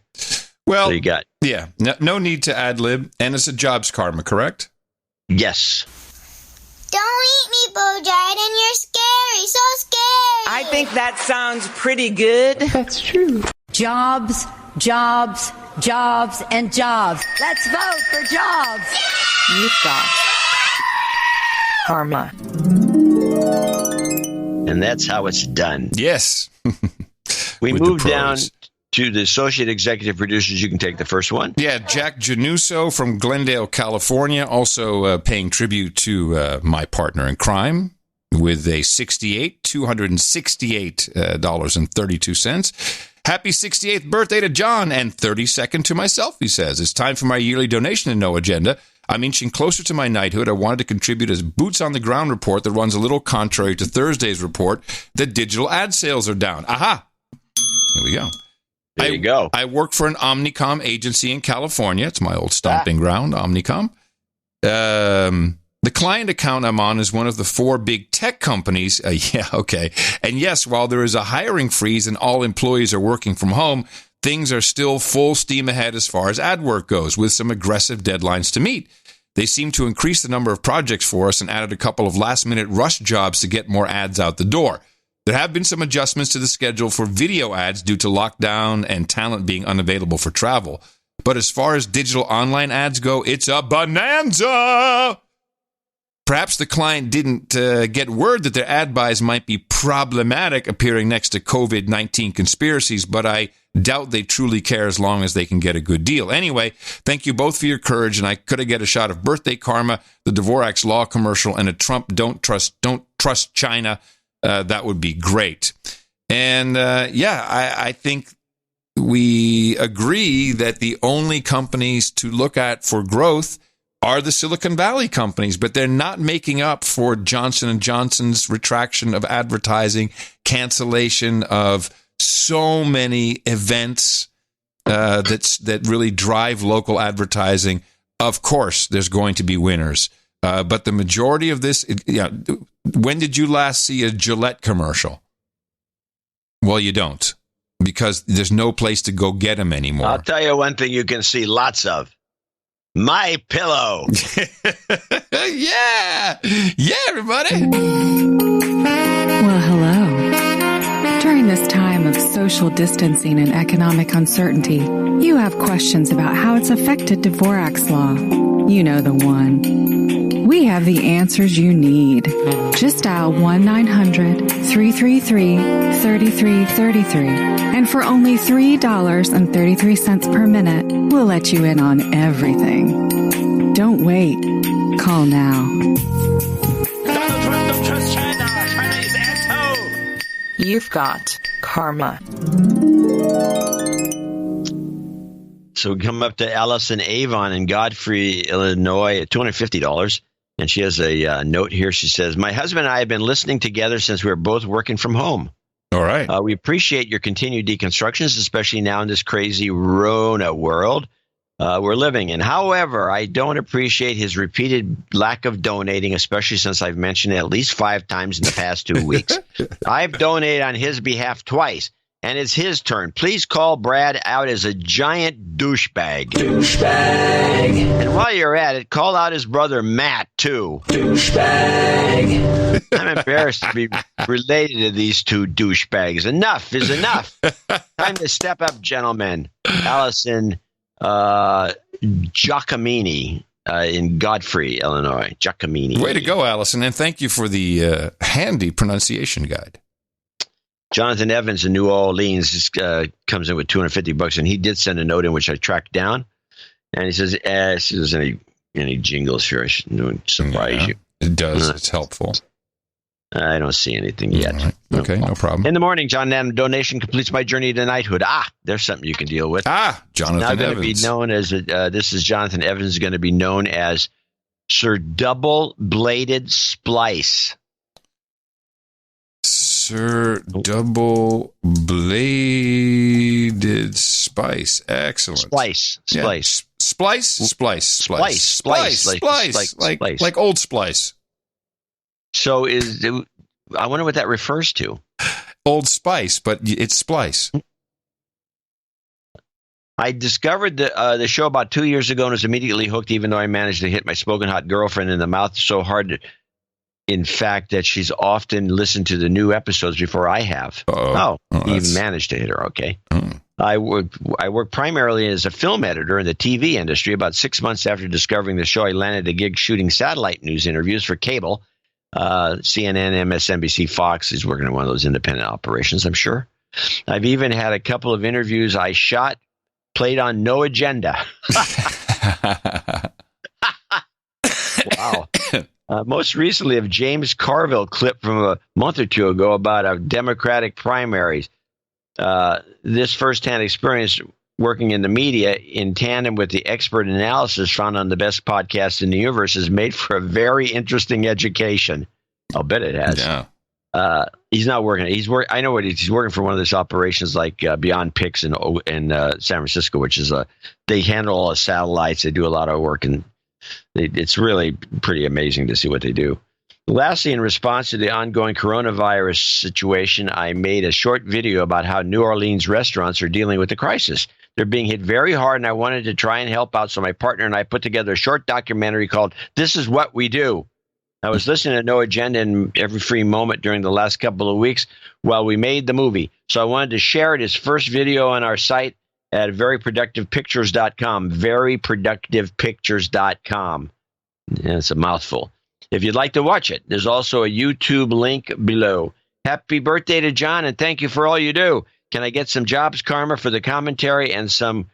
Well, so you got... Yeah, no need to ad-lib, and it's a jobs karma, correct? Yes. Don't eat me, Bojiden. You're scary. So scary. I think that sounds pretty good. That's true. Jobs, jobs, jobs, and jobs. Let's vote for jobs. You've got karma. And that's how it's done. Yes. We move down to the associate executive producers. You can take the first one. Yeah, Jack Januso from Glendale, California, also paying tribute to my partner in crime with a $268.32. Happy 68th birthday to John and 32nd to myself, he says. It's time for my yearly donation and no agenda. I'm inching closer to my knighthood. I wanted to contribute as boots on the ground report that runs a little contrary to Thursday's report that digital ad sales are down. Aha! Here we go. There you go. I work for an Omnicom agency in California. It's my old stomping ground, Omnicom. The client account I'm on is one of the 4 big tech companies. Yeah, okay. And yes, while there is a hiring freeze and all employees are working from home, things are still full steam ahead as far as ad work goes, with some aggressive deadlines to meet. They seem to increase the number of projects for us and added a couple of last-minute rush jobs to get more ads out the door. There have been some adjustments to the schedule for video ads due to lockdown and talent being unavailable for travel. But as far as digital online ads go, it's a bonanza! Perhaps the client didn't get word that their ad buys might be problematic appearing next to COVID-19 conspiracies, but I doubt they truly care as long as they can get a good deal. Anyway, thank you both for your courage, and I could have get a shot of birthday karma, the Dvorak's Law commercial, and a Trump don't trust China. That would be great. And I think we agree that the only companies to look at for growth are the Silicon Valley companies, but they're not making up for Johnson & Johnson's retraction of advertising, cancellation of so many events that really drive local advertising. Of course, there's going to be winners. But the majority of this, when did you last see a Gillette commercial? Well, you don't, because there's no place to go get them anymore. I'll tell you one thing you can see lots of. My Pillow. Yeah, everybody. Well, hello. During this time of social social distancing and economic uncertainty, you have questions about how it's affected Dvorak's Law. You know the one. We have the answers you need. Just dial 1-900-333-3333. And for only $3.33 per minute, we'll let you in on everything. Don't wait. Call now. Donald Trump don't trust China. China is asshole. You've got karma. So we come up to Allison Avon in Godfrey, Illinois at $250. And she has a note here. She says, my husband and I have been listening together since we were both working from home. All right. We appreciate your continued deconstructions, especially now in this crazy Rona world we're living in. However, I don't appreciate his repeated lack of donating, especially since I've mentioned it at least 5 times in the past 2 weeks. I've donated on his behalf twice, and it's his turn. Please call Brad out as a giant douchebag. And while you're at it, call out his brother Matt, too. I'm embarrassed to be related to these two douchebags. Enough is enough. Time to step up, gentlemen. Allison Giacomini in Godfrey, Illinois. Giacomini. Way to go, Allison, and thank you for the handy pronunciation guide. Jonathan Evans in New Orleans just, comes in with $250, and he did send a note in which I tracked down. And he says, "If there's any jingles here, I should surprise you." It does. It's helpful. I don't see anything yet. Right. Okay, no problem. In the morning, John Adam donation completes my journey to knighthood. There's something you can deal with. Jonathan now going Evans. to be known as this is Jonathan Evans going to be known as Sir Double Bladed Splice. Sir Double Bladed Spice. Excellent. Splice. Yeah. Splice. Like Old Splice. So I wonder what that refers to. Old Spice, but it's Splice. I discovered the show about 2 years ago and was immediately hooked, even though I managed to hit my smoking hot girlfriend in the mouth so hard, in fact, that she's often listened to the new episodes before I have. Even managed to hit her, okay. I work primarily as a film editor in the TV industry. About 6 months after discovering the show, I landed a gig shooting satellite news interviews for cable. CNN, MSNBC, Fox. He's working on one of those independent operations, I'm sure. I've even had a couple of interviews I shot, played on No Agenda. Wow. Most recently of James Carville clip from a month or two ago about a Democratic primaries. This firsthand experience working in the media in tandem with the expert analysis found on the best podcast in the universe has made for a very interesting education. I'll bet it has. Yeah. He's not working. I know what he's working for one of those operations like Beyond Pix in San Francisco, which is they handle all the satellites. They do a lot of work, and it's really pretty amazing to see what they do. Lastly, in response to the ongoing coronavirus situation, I made a short video about how New Orleans restaurants are dealing with the crisis. They're being hit very hard, and I wanted to try and help out, so my partner and I put together a short documentary called This Is What We Do. I was listening to No Agenda in every free moment during the last couple of weeks while we made the movie, so I wanted to share it as first video on our site at veryproductivepictures.com, veryproductivepictures.com. Yeah, it's a mouthful. If you'd like to watch it, there's also a YouTube link below. Happy birthday to John, and thank you for all you do. Can I get some Jobs Karma for the commentary and some,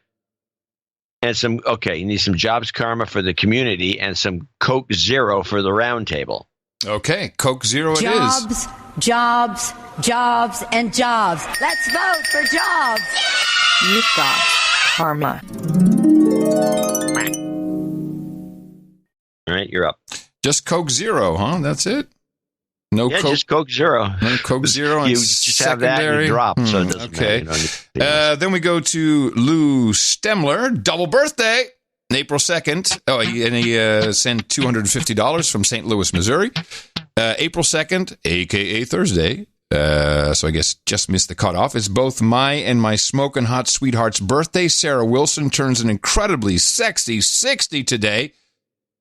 okay, you need some Jobs Karma for the community and some Coke Zero for the roundtable. Okay, Coke Zero it is. Jobs, and jobs. Let's vote for jobs. You've got karma. All right, you're up. Just Coke Zero, huh? That's it? No Coke. Just Coke Zero. No Coke Zero. You just have that and you drop, so it doesn't matter. Then we go to Lou Stemler. Double birthday, April 2nd. Oh, and he sent $250 from St. Louis, Missouri. April 2nd, a.k.a. Thursday. So I guess just missed the cutoff. It's both my and my smoking hot sweetheart's birthday. Sarah Wilson turns an incredibly sexy 60 today.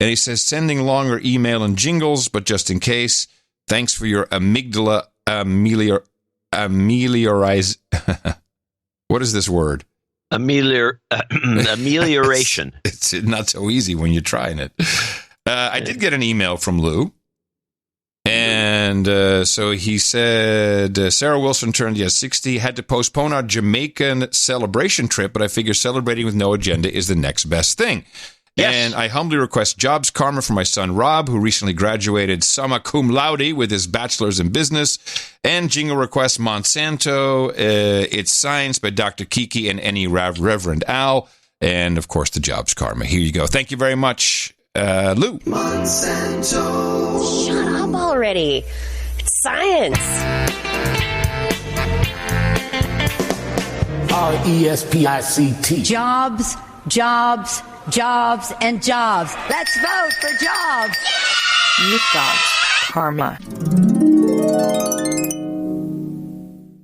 And he says, sending longer email and jingles, but just in case, thanks for your amygdala What is this word? Amelioration. It's not so easy when you're trying it. I did get an email from Lou. And so he said, Sarah Wilson turned 60, had to postpone our Jamaican celebration trip, but I figure celebrating with no agenda is the next best thing. Yes. And I humbly request jobs karma for my son Rob, who recently graduated summa cum laude with his bachelor's in business. And jingle request Monsanto, It's Science by Dr. Kiki and any Reverend Al. And, of course, the jobs karma. Here you go. Thank you very much, Lou. Monsanto. Shut up already. It's science. RESPICT. Jobs, jobs, jobs, and jobs. Let's vote for jobs. You've got karma.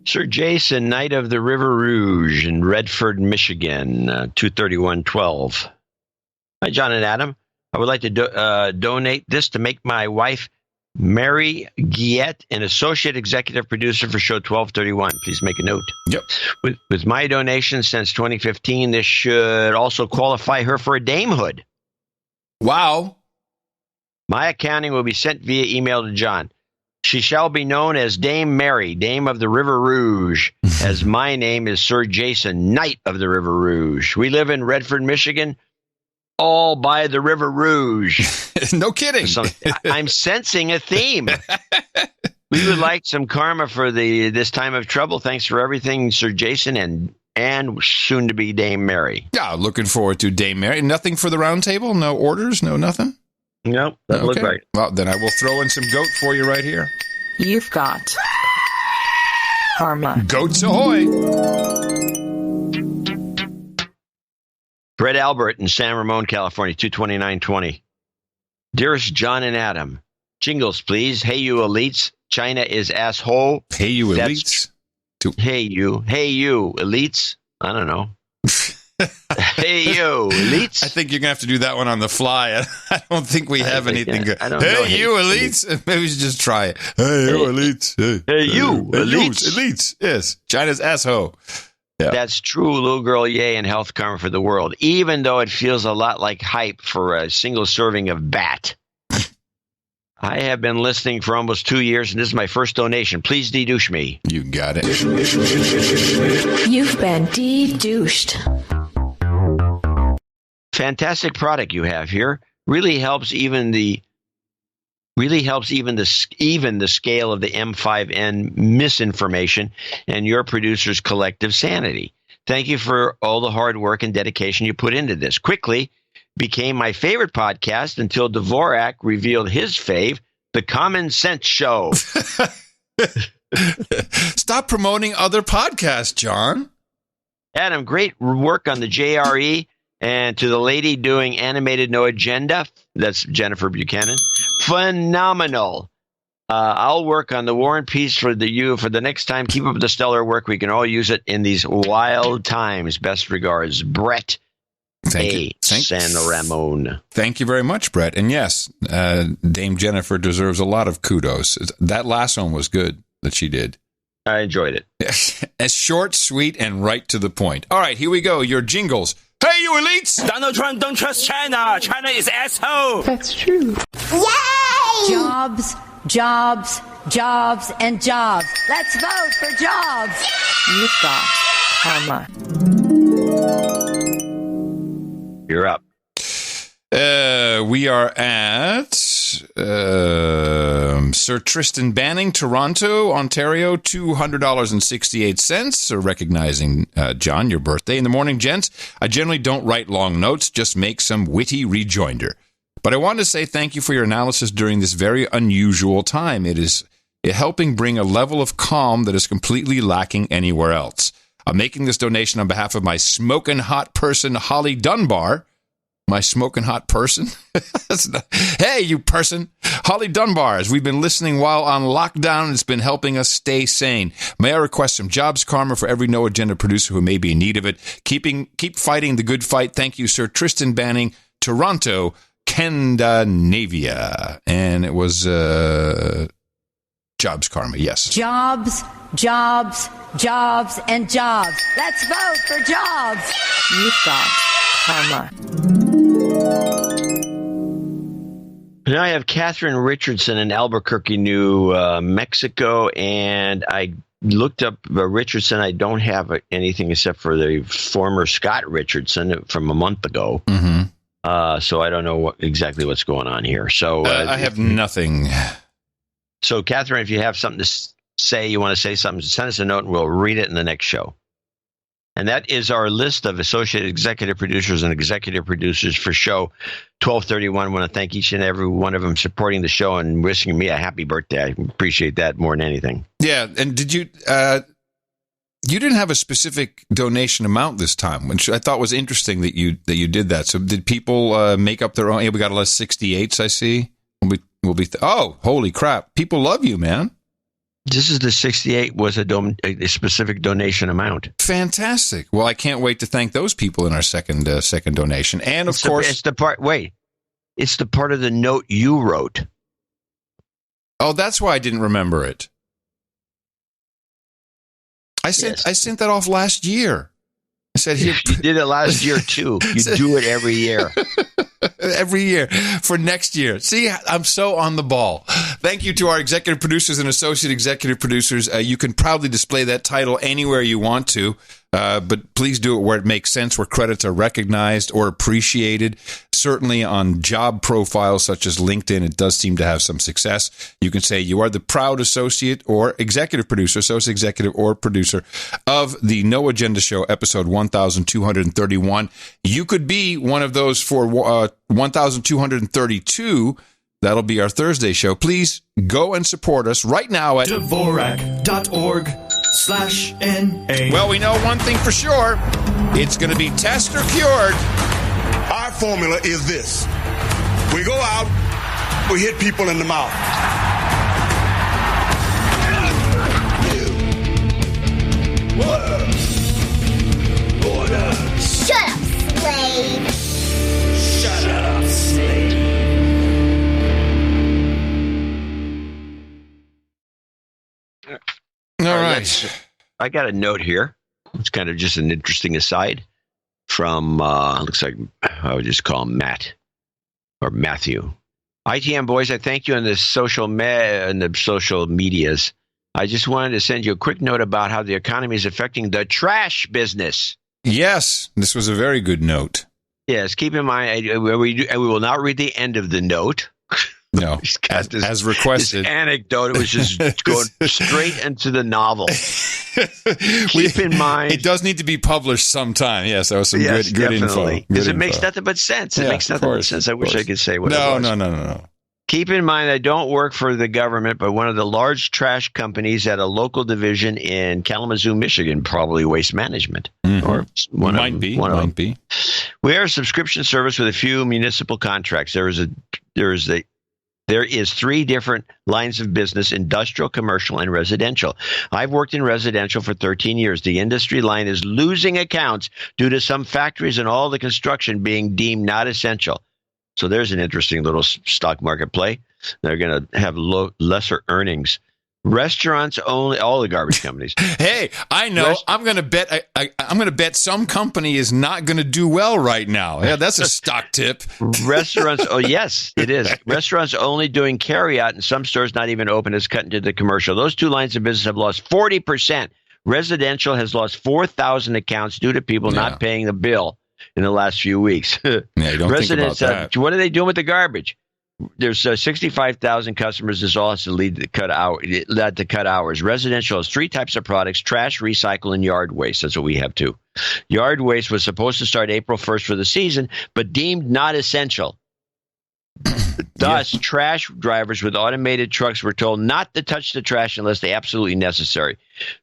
Sir Jason, Knight of the River Rouge in Redford, Michigan, 23112. Hi, John and Adam. I would like to donate this to make my wife, Mary Guillette, an associate executive producer for show 1231. Please make a note. Yep. With my donation since 2015, this should also qualify her for a damehood. Wow. My accounting will be sent via email to John. She shall be known as Dame Mary, Dame of the River Rouge, as my name is Sir Jason, Knight of the River Rouge. We live in Redford, Michigan, all by the River Rouge. No kidding. I'm sensing a theme. We would like some karma for this time of trouble. Thanks for everything, Sir Jason, and soon to be Dame Mary. Yeah, looking forward to Dame Mary. Nothing for the round table? No orders? No nothing? No, doesn't look right. Well, then I will throw in some goat for you right here. You've got karma. Goats ahoy! Brett Albert in San Ramon, California, 22920. Dearest John and Adam, jingles, please. Hey, you elites. China is asshole. Hey, you elites. Hey, you elites. I don't know. Hey, you elites. I think you're going to have to do that one on the fly. I don't think we have anything good. Hey, you elites. Maybe we should just try it. Hey, you elites. Hey, you elites. Elites. Yes. China's asshole. Yeah. That's true, little girl, yay, and health karma for the world, even though it feels a lot like hype for a single serving of bat. I have been listening for almost 2 years, and this is my first donation. Please de-douche me. You got it. You've been de-douched. Fantastic product you have here. Really helps even the scale of the M5N misinformation and your producer's collective sanity. Thank you for all the hard work and dedication you put into this. Quickly became my favorite podcast until Dvorak revealed his fave, The Common Sense Show. Stop promoting other podcasts, John. Adam, great work on the JRE. And to the lady doing animated No Agenda, that's Jennifer Buchanan, phenomenal. I'll work on the War and Peace for the next time. Keep up the stellar work. We can all use it in these wild times. Best regards, Brett. San Ramon. Thank you very much, Brett. And yes, Dame Jennifer deserves a lot of kudos. That last one was good that she did. I enjoyed it. As short, sweet, and right to the point. All right, here we go. Your jingles. Hey, you elites! Donald Trump don't trust China. China is asshole. That's true. Yay! Jobs, jobs, jobs, and jobs. Let's vote for jobs. You've got karma. You're up. We are at Sir Tristan Banning, Toronto, Ontario, $200.68. Recognizing, John, your birthday. In the morning, gents, I generally don't write long notes, just make some witty rejoinder. But I wanted to say thank you for your analysis during this very unusual time. It is helping bring a level of calm that is completely lacking anywhere else. I'm making this donation on behalf of my smoking hot person, Holly Dunbar. My smoking hot person? Hey, you person. Holly Dunbar, as we've been listening while on lockdown, it's been helping us stay sane. May I request some jobs karma for every No Agenda producer who may be in need of it? Keep fighting the good fight. Thank you, Sir Tristan Banning, Toronto, Scandinavia. And it was jobs karma, yes. Jobs, jobs, jobs, and jobs. Let's vote for jobs. You've got karma. Now I have Catherine Richardson in Albuquerque, New Mexico, and I looked up Richardson. I don't have anything except for the former Scott Richardson from a month ago. Mm-hmm. So I don't know exactly what's going on here. So I have nothing. So, Catherine, if you have something to say, you want to say something, send us a note and we'll read it in the next show. And that is our list of associate executive producers and executive producers for show 1231. I want to thank each and every one of them supporting the show and wishing me a happy birthday. I appreciate that more than anything. Yeah, and did you you didn't have a specific donation amount this time, which I thought was interesting that you did that. So did people make up their own? Yeah, we got a lot of 68s, I see. Oh, holy crap. People love you, man. This is the 68 was a specific donation amount. Fantastic. Well, I can't wait to thank those people in our second donation. And of course, it's the part of the note you wrote. Oh, that's why I didn't remember it. I sent that off last year. I said, here. You did it last year too. You do it every year. Every year for next year. See, I'm so on the ball. Thank you to our executive producers and associate executive producers. You can proudly display that title anywhere you want to, but please do it where it makes sense, where credits are recognized or appreciated. Certainly on job profiles such as LinkedIn, it does seem to have some success. You can say you are the proud associate or executive producer, associate executive or producer of the No Agenda Show, episode 1231. You could be one of those for 1232. That'll be our Thursday show. Please go and support us right now at Dvorak.org/NA. Well, we know one thing for sure. It's going to be test or cured. Our formula is this. We go out, we hit people in the mouth. Order. Shut up, slave. Shut up, slave. All right. I got a note here. It's kind of just an interesting aside from, looks like I would just call him Matt or Matthew. ITM boys, I thank you on the social medias. I just wanted to send you a quick note about how the economy is affecting the trash business. Yes, this was a very good note. Yes, keep in mind, we will not read the end of the note. No, as requested. This anecdote, it was just going straight into the novel. Keep in mind, it does need to be published sometime. Yes, that was some good info. Because it makes nothing but sense. It makes nothing but sense. I wish I could say what it was. No. Keep in mind, I don't work for the government, but one of the large trash companies at a local division in Kalamazoo, Michigan, probably Waste Management. Mm-hmm. Or one might of be. One might be. We are a subscription service with a few municipal contracts. There is 3 different lines of business: industrial, commercial, and residential. I've worked in residential for 13 years. The industry line is losing accounts due to some factories and all the construction being deemed not essential. So there's an interesting little stock market play. They're going to have lesser earnings. Restaurants only, all the garbage companies. Hey, I know. I'm going to bet. I'm going to bet some company is not going to do well right now. Yeah, that's a stock tip. Restaurants. Oh, yes, it is. Restaurants only doing carryout, and some stores not even open as cut into the commercial. Those 2 lines of business have lost 40%. Residential has lost 4,000 accounts due to people not paying the bill in the last few weeks. Yeah, you don't Residents, think about that. What are they doing with the garbage? There's 65,000 customers. This all has to lead to cut hours. Residential has 3 types of products: trash, recycle, and yard waste. That's what we have too. Yard waste was supposed to start April 1st for the season, but deemed not essential. Thus, trash drivers with automated trucks were told not to touch the trash unless they absolutely necessary.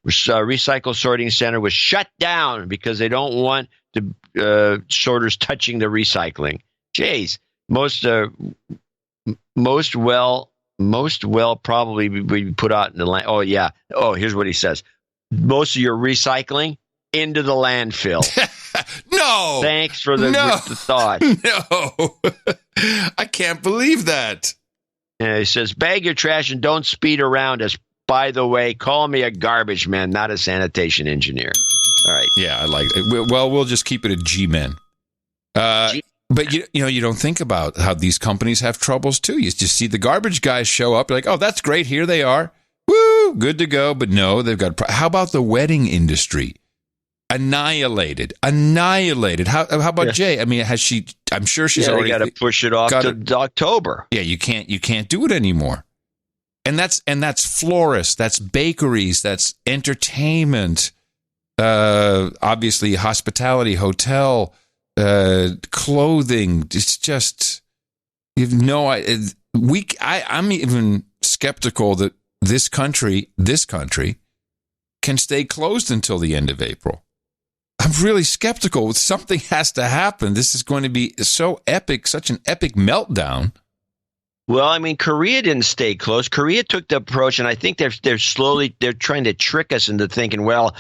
Recycle sorting center was shut down because they don't want the sorters touching the recycling. Jeez, most well probably be put out in the land. Oh yeah. Oh, here's what he says: most of your recycling into the landfill. No. Thanks for the thought. No. I can't believe that. He says, bag your trash and don't speed around as by the way, call me a garbage man, not a sanitation engineer. All right. Yeah, I like it. Well, we'll just keep it a G-men. But you don't think about how these companies have troubles too. You just see the garbage guys show up, you're like, oh, that's great, here they are, woo, good to go. But no, they've got. How about the wedding industry? Annihilated. How about Jay? I mean, has she? I'm sure she's already got to push it off to October. Yeah, you can't do it anymore. And that's florists, that's bakeries, that's entertainment, obviously hospitality, hotel. Clothing, it's just, you have no idea. I'm even skeptical that this country can stay closed until the end of April. I'm really skeptical. Something has to happen. This is going to be so epic, such an epic meltdown. Well, I mean, Korea didn't stay closed. Korea took the approach, and I think they're trying to trick us into thinking, well,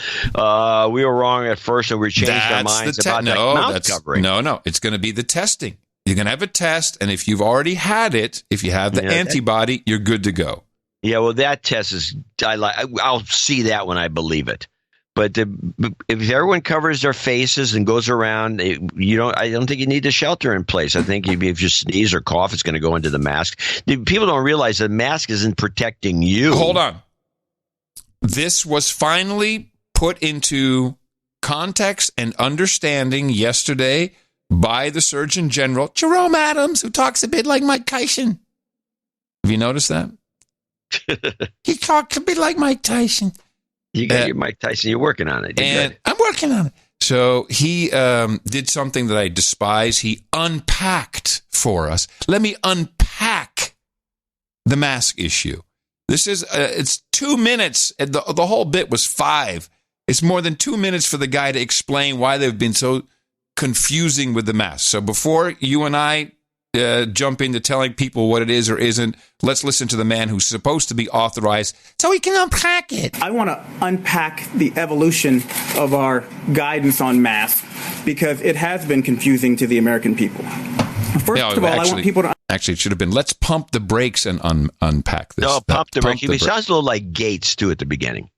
we were wrong at first, and we changed our minds about mouth covering. No, it's going to be the testing. You're going to have a test, and if you've already had it, if you have the antibody, you're good to go. Yeah, well, that test is I'll see that when I believe it. But if everyone covers their faces and goes around, I don't think you need a shelter in place. I think if you sneeze or cough, it's going to go into the mask. People don't realize the mask isn't protecting you. Hold on. This was finally put into context and understanding yesterday by the Surgeon General, Jerome Adams, who talks a bit like Mike Tyson. Have you noticed that? He talks a bit like Mike Tyson. You got your Mike Tyson. You're working on it. I'm working on it. So he did something that I despise. He unpacked for us. Let me unpack the mask issue. This is it's 2 minutes. The whole bit was 5. It's more than 2 minutes for the guy to explain why they've been so confusing with the mask. So before you and I jump into telling people what it is or isn't, let's listen to the man who's supposed to be authorized so he can unpack it. I want to unpack the evolution of our guidance on masks because it has been confusing to the American people. First of all, I want people to... Actually, it should have been, let's pump the brakes and unpack this. No, pump the brakes. He sounds a little like Gates, too, at the beginning.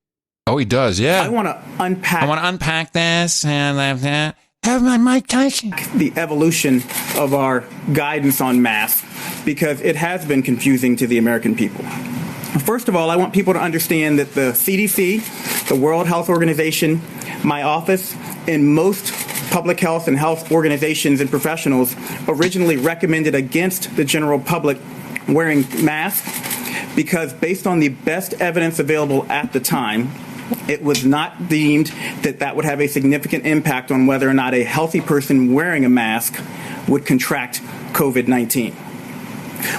Oh, he does, yeah. I want to unpack this and... Have my Mike Tyson. The evolution of our guidance on masks because it has been confusing to the American people. First of all, I want people to understand that the CDC, the World Health Organization, my office, and most public health and health organizations and professionals originally recommended against the general public wearing masks because based on the best evidence available at the time, it was not deemed that would have a significant impact on whether or not a healthy person wearing a mask would contract COVID-19.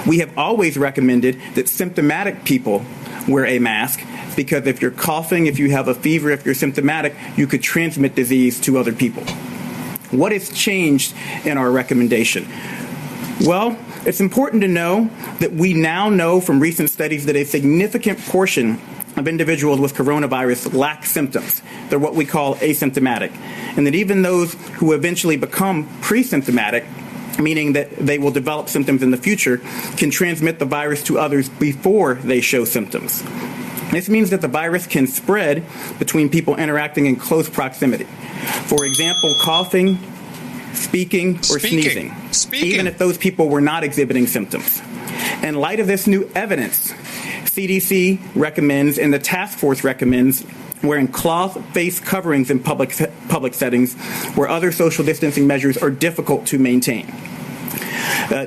We have always recommended that symptomatic people wear a mask because if you're coughing, if you have a fever, if you're symptomatic, you could transmit disease to other people. What has changed in our recommendation? Well, it's important to know that we now know from recent studies that a significant portion of individuals with coronavirus lack symptoms. They're what we call asymptomatic. And that even those who eventually become pre-symptomatic, meaning that they will develop symptoms in the future, can transmit the virus to others before they show symptoms. This means that the virus can spread between people interacting in close proximity. For example, coughing, speaking, or sneezing, even if those people were not exhibiting symptoms. In light of this new evidence, CDC recommends and the task force recommends wearing cloth face coverings in public settings where other social distancing measures are difficult to maintain.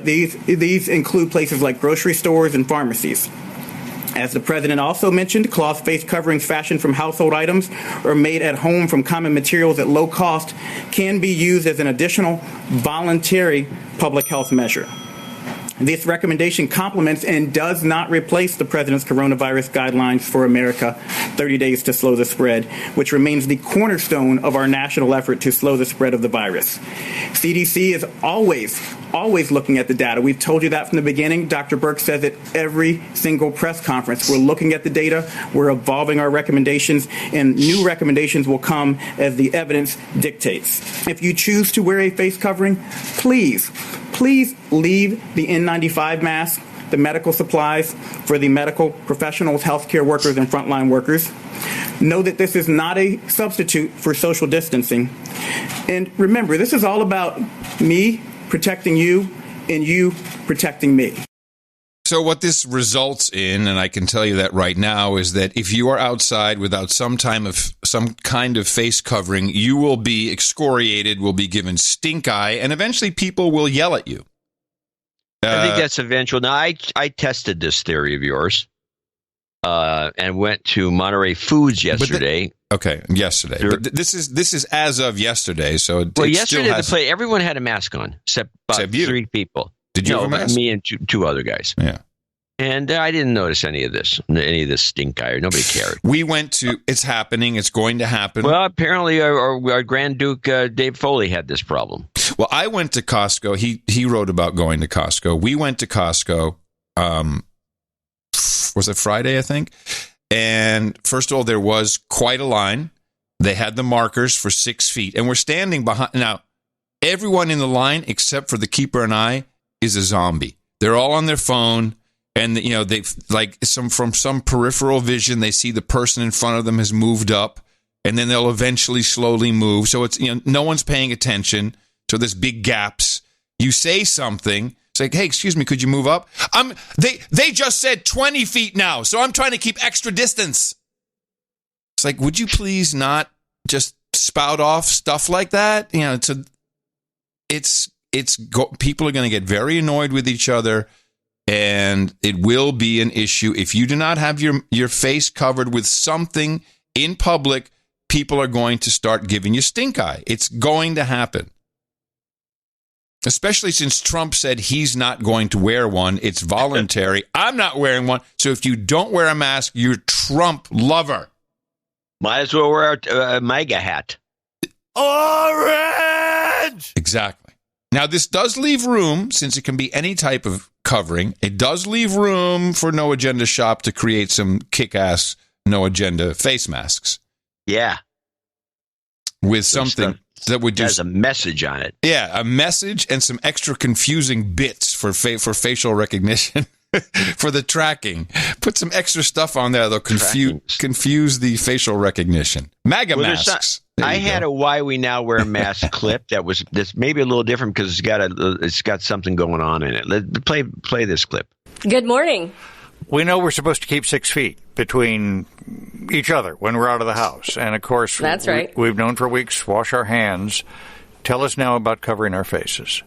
These include places like grocery stores and pharmacies. As the president also mentioned, cloth face coverings fashioned from household items or made at home from common materials at low cost can be used as an additional voluntary public health measure. This recommendation complements and does not replace the president's coronavirus guidelines for America, 30 days to slow the spread, which remains the cornerstone of our national effort to slow the spread of the virus. CDC is always looking at the data. We've told you that from the beginning. Dr. Birx says it every single press conference. We're looking at the data. We're evolving our recommendations, and new recommendations will come as the evidence dictates. If you choose to wear a face covering, please leave the N95 mask the medical supplies for the medical professionals, healthcare workers, and frontline workers. Know that this is not a substitute for social distancing. And remember, this is all about me protecting you and you protecting me. So what this results in, and I can tell you that right now, is that if you are outside without some kind of face covering, you will be excoriated, will be given stink eye, and eventually people will yell at you. I think that's eventual. Now, I tested this theory of yours and went to Monterey Foods yesterday. Yesterday. But this is as of yesterday, so yesterday everyone had a mask on except you. 3 people. Did you have a mask? Me and two other guys. Yeah. And I didn't notice any of this stink eye. Nobody cared. We went to, it's happening. It's going to happen. Well, apparently our Grand Duke, Dave Foley, had this problem. Well, I went to Costco. He wrote about going to Costco. We went to Costco. Was it Friday, I think? And first of all, there was quite a line. They had the markers for 6 feet. And we're standing behind. Now, everyone in the line, except for the keeper and I, is a zombie. They're all on their phone. And, they like from some peripheral vision, they see the person in front of them has moved up, and then they'll eventually slowly move. So it's, no one's paying attention. So there's big gaps. You say something. It's like, hey, excuse me, could you move up? They just said 20 feet now, so I'm trying to keep extra distance. It's like, would you please not just spout off stuff like that? People are going to get very annoyed with each other, and it will be an issue. If you do not have your face covered with something in public, people are going to start giving you stink eye. It's going to happen. Especially since Trump said he's not going to wear one. It's voluntary. I'm not wearing one. So if you don't wear a mask, you're a Trump lover. Might as well wear a MAGA hat. Orange! Exactly. Now, this does leave room, since it can be any type of covering, it does leave room for No Agenda Shop to create some kick-ass No Agenda face masks. Yeah. With something that would has a message on it. Yeah, a message and some extra confusing bits for facial recognition, for the tracking. Put some extra stuff on there that'll confuse the facial recognition. MAGA masks. I had a "Why We Now Wear a Mask" clip that's maybe a little different because it's got something going on in it. Let's play this clip. Good morning. We know we're supposed to keep 6 feet between each other when we're out of the house. And, of course, that's right. We've known for weeks, wash our hands. Tell us now about covering our faces.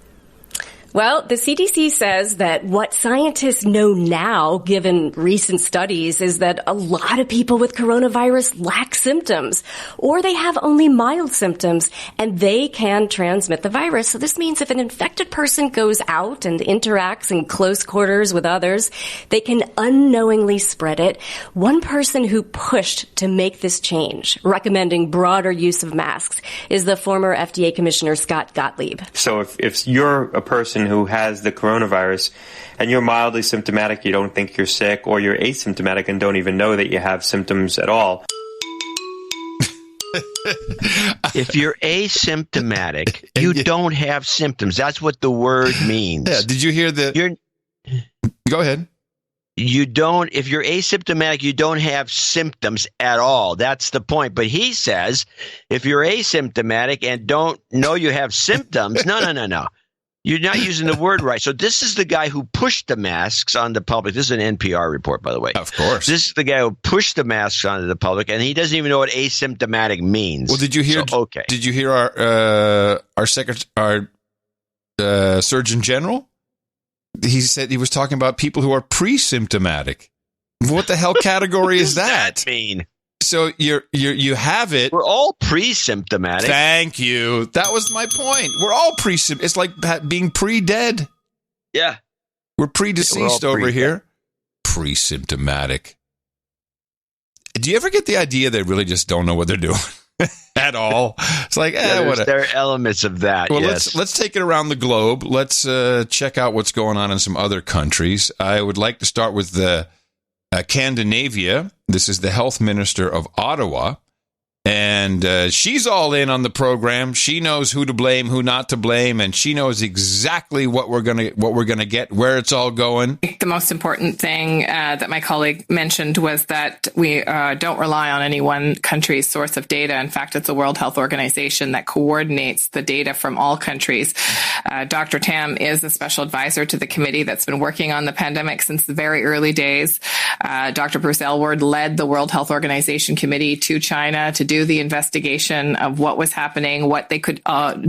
Well, the CDC says that what scientists know now, given recent studies, is that a lot of people with coronavirus lack symptoms, or they have only mild symptoms, and they can transmit the virus. So this means if an infected person goes out and interacts in close quarters with others, they can unknowingly spread it. One person who pushed to make this change, recommending broader use of masks, is the former FDA Commissioner Scott Gottlieb. So if you're a person who has the coronavirus and you're mildly symptomatic, you don't think you're sick, or you're asymptomatic and don't even know that you have symptoms at all. If you're asymptomatic, you don't have symptoms. That's what the word means. Yeah, did you hear Go ahead. If you're asymptomatic, you don't have symptoms at all. That's the point. But he says if you're asymptomatic and don't know you have symptoms, no. You're not using the word right. So this is the guy who pushed the masks on the public. This is an NPR report, by the way. Of course. This is the guy who pushed the masks onto the public, and he doesn't even know what asymptomatic means. Well, did you hear? So, okay. Did you hear our Surgeon General? He said he was talking about people who are pre-symptomatic. What the hell category is that? What does that mean? So you have it. We're all pre-symptomatic. Thank you. That was my point. We're all pre-symptomatic. It's like being pre-dead. Yeah. We're pre-deceased over here. Pre-symptomatic. Do you ever get the idea they really just don't know what they're doing at all? It's like, whatever. There are elements of that. Well, yes. let's take it around the globe. Let's check out what's going on in some other countries. I would like to start with the Scandinavia. This is the health minister of Ottawa. And she's all in on the program. She knows who to blame, who not to blame, and she knows exactly what we're gonna get, where it's all going. The most important thing that my colleague mentioned was that we don't rely on any one country's source of data. In fact, it's the World Health Organization that coordinates the data from all countries. Dr. Tam is a special advisor to the committee that's been working on the pandemic since the very early days. Dr. Bruce Aylward led the World Health Organization committee to China to do the investigation of what was happening, what they could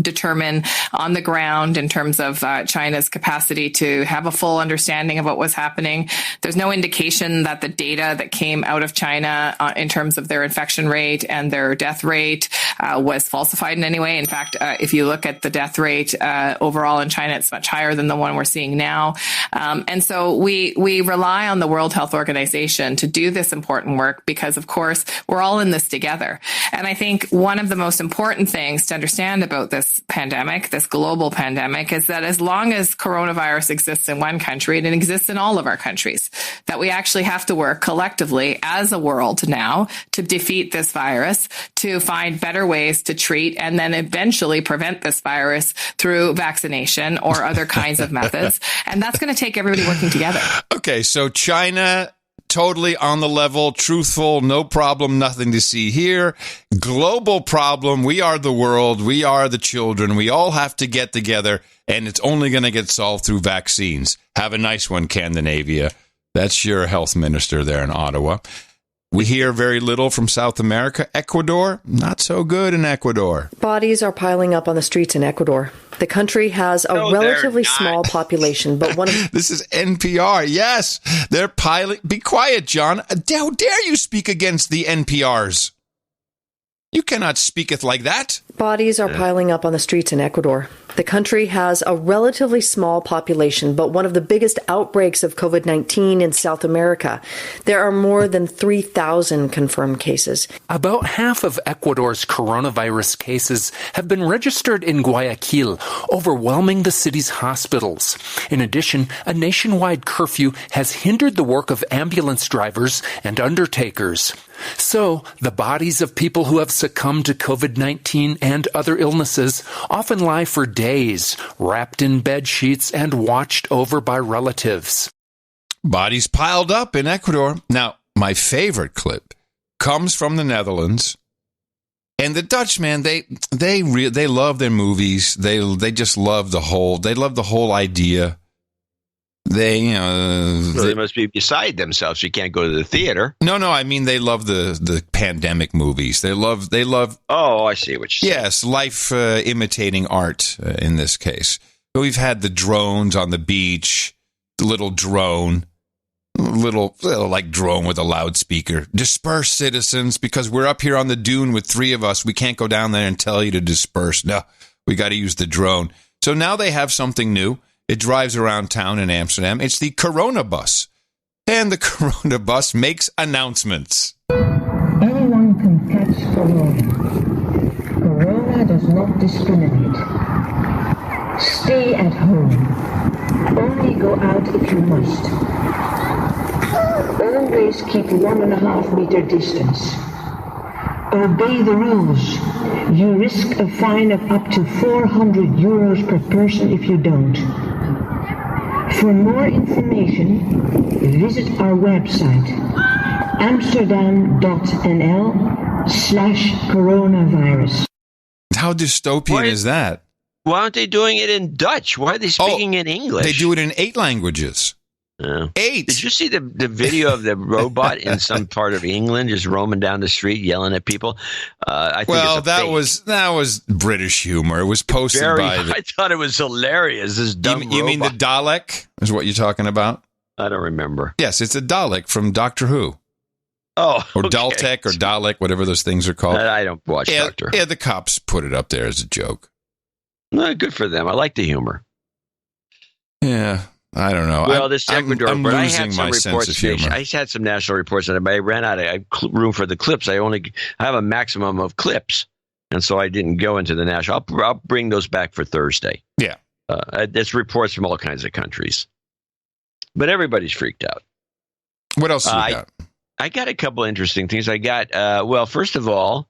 determine on the ground in terms of China's capacity to have a full understanding of what was happening. There's no indication that the data that came out of China in terms of their infection rate and their death rate was falsified in any way. In fact, if you look at the death rate overall in China, it's much higher than the one we're seeing now. And so we rely on the World Health Organization to do this important work because, of course, we're all in this together. And I think one of the most important things to understand about this pandemic, this global pandemic, is that as long as coronavirus exists in one country, it exists in all of our countries, that we actually have to work collectively as a world now to defeat this virus, to find better ways to treat and then eventually prevent this virus through vaccination or other kinds of methods. And that's going to take everybody working together. Okay, so China, totally on the level, truthful, no problem, nothing to see here. Global problem, we are the world, we are the children, we all have to get together, and it's only going to get solved through vaccines. Have a nice one, Scandinavia. That's your health minister there in Ottawa. We hear very little from South America. Ecuador, not so good in Ecuador. Bodies are piling up on the streets in Ecuador. The country has a relatively small population, but one of... This is NPR. Yes, they're piling... Be quiet, John. How dare you speak against the NPRs? You cannot speaketh like that. Bodies are piling up on the streets in Ecuador. The country has a relatively small population, but one of the biggest outbreaks of COVID-19 in South America. There are more than 3,000 confirmed cases. About half of Ecuador's coronavirus cases have been registered in Guayaquil, overwhelming the city's hospitals. In addition, a nationwide curfew has hindered the work of ambulance drivers and undertakers. So, the bodies of people who have succumbed to COVID-19 and other illnesses often lie for days, wrapped in bed sheets and watched over by relatives. Bodies piled up in Ecuador. Now, my favorite clip comes from the Netherlands. And the Dutch, man, they love their movies. They just love the whole idea. They must be beside themselves. You can't go to the theater. No, I mean they love the pandemic movies. They love. Oh, I see what you're saying. Yes, life imitating art in this case. But we've had the drones on the beach, the little drone with a loudspeaker. Disperse, citizens, because we're up here on the dune with three of us. We can't go down there and tell you to disperse. No, we got to use the drone. So now they have something new. It drives around town in Amsterdam. It's the Corona Bus. And the Corona Bus makes announcements. Anyone can catch Corona. Corona does not discriminate. Stay at home. Only go out if you must. Always keep 1.5 meter distance. Obey the rules. You risk a fine of up to 400 euros per person if you don't. For more information, visit our website, amsterdam.nl/coronavirus. How dystopian is that? Why aren't they doing it in Dutch? Why are they speaking in English? They do it in 8 languages. 8. Did you see the video of the robot in some part of England just roaming down the street yelling at people? I think that was British humor. It was posted by. I thought it was hilarious. This dumb you mean the Dalek? Is what you're talking about? I don't remember. Yes, it's a Dalek from Doctor Who. Oh, or Daltek or Dalek, whatever those things are called. I don't watch Doctor Who. Yeah, the cops put it up there as a joke. No, good for them. I like the humor. Yeah. I don't know. Well, this Ecuador, I'm but I losing had some my reports. sense of humor. I had some national reports, and I ran out of room for the clips. I have a maximum of clips, and so I didn't go into the national. I'll bring those back for Thursday. Yeah, it's reports from all kinds of countries, but everybody's freaked out. What else do you got? I got a couple interesting things. I got first of all,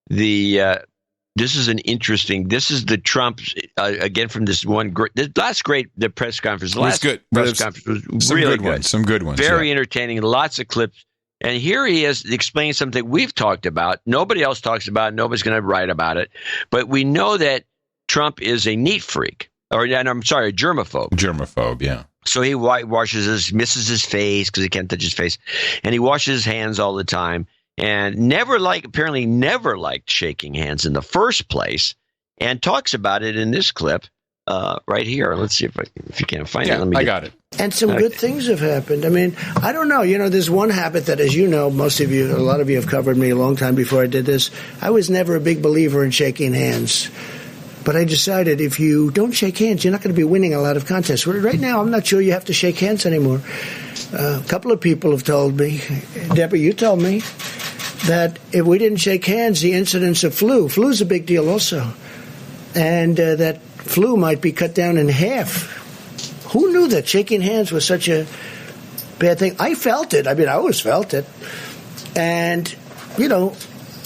this is an interesting. This is the Trump again from this one. The press conference. The last good. press conference was really good. Some good ones. Very entertaining. Lots of clips. And here he is explaining something we've talked about. Nobody else talks about it. Nobody's going to write about it. But we know that Trump is a neat freak. A germaphobe. Germaphobe, yeah. So he misses his face because he can't touch his face. And he washes his hands all the time. And apparently never liked shaking hands in the first place. And talks about it in this clip right here. Let's see if you can't find it. I got it. And some good things have happened. I mean, I don't know. There's one habit that, as you know, a lot of you have covered me a long time before I did this. I was never a big believer in shaking hands. But I decided if you don't shake hands, you're not going to be winning a lot of contests. Right now, I'm not sure you have to shake hands anymore. A couple of people have told me, Deborah, you told me, that if we didn't shake hands, the incidence of flu's a big deal also. And that flu might be cut down in half. Who knew that shaking hands was such a bad thing? I felt it. I mean, I always felt it. And,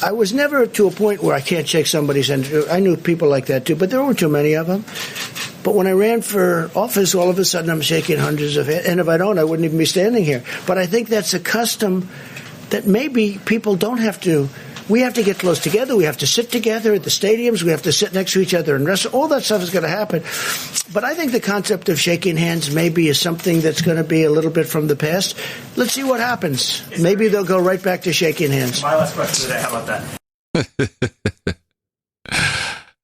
I was never to a point where I can't shake somebody's hand. I knew people like that, too, but there weren't too many of them. But when I ran for office, all of a sudden I'm shaking hundreds of hands. And if I don't, I wouldn't even be standing here. But I think that's a custom that maybe people don't have to. We have to get close together. We have to sit together at the stadiums. We have to sit next to each other and wrestle. All that stuff is going to happen. But I think the concept of shaking hands maybe is something that's going to be a little bit from the past. Let's see what happens. Maybe they'll go right back to shaking hands. My last question today. How about that?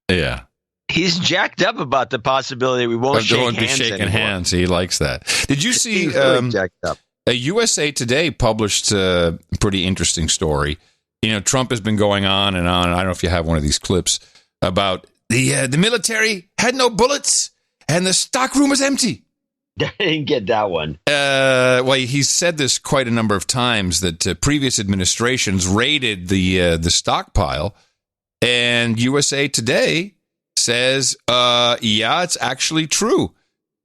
Yeah. He's jacked up about the possibility we won't shake be shaking anymore. hands. He likes that. Did you see He's really jacked up. a USA Today published a pretty interesting story? Trump has been going on and on. I don't know if you have one of these clips about the military had no bullets and the stockroom was empty. I didn't get that one. Well, he's said this quite a number of times that previous administrations raided the stockpile, and USA Today says, it's actually true.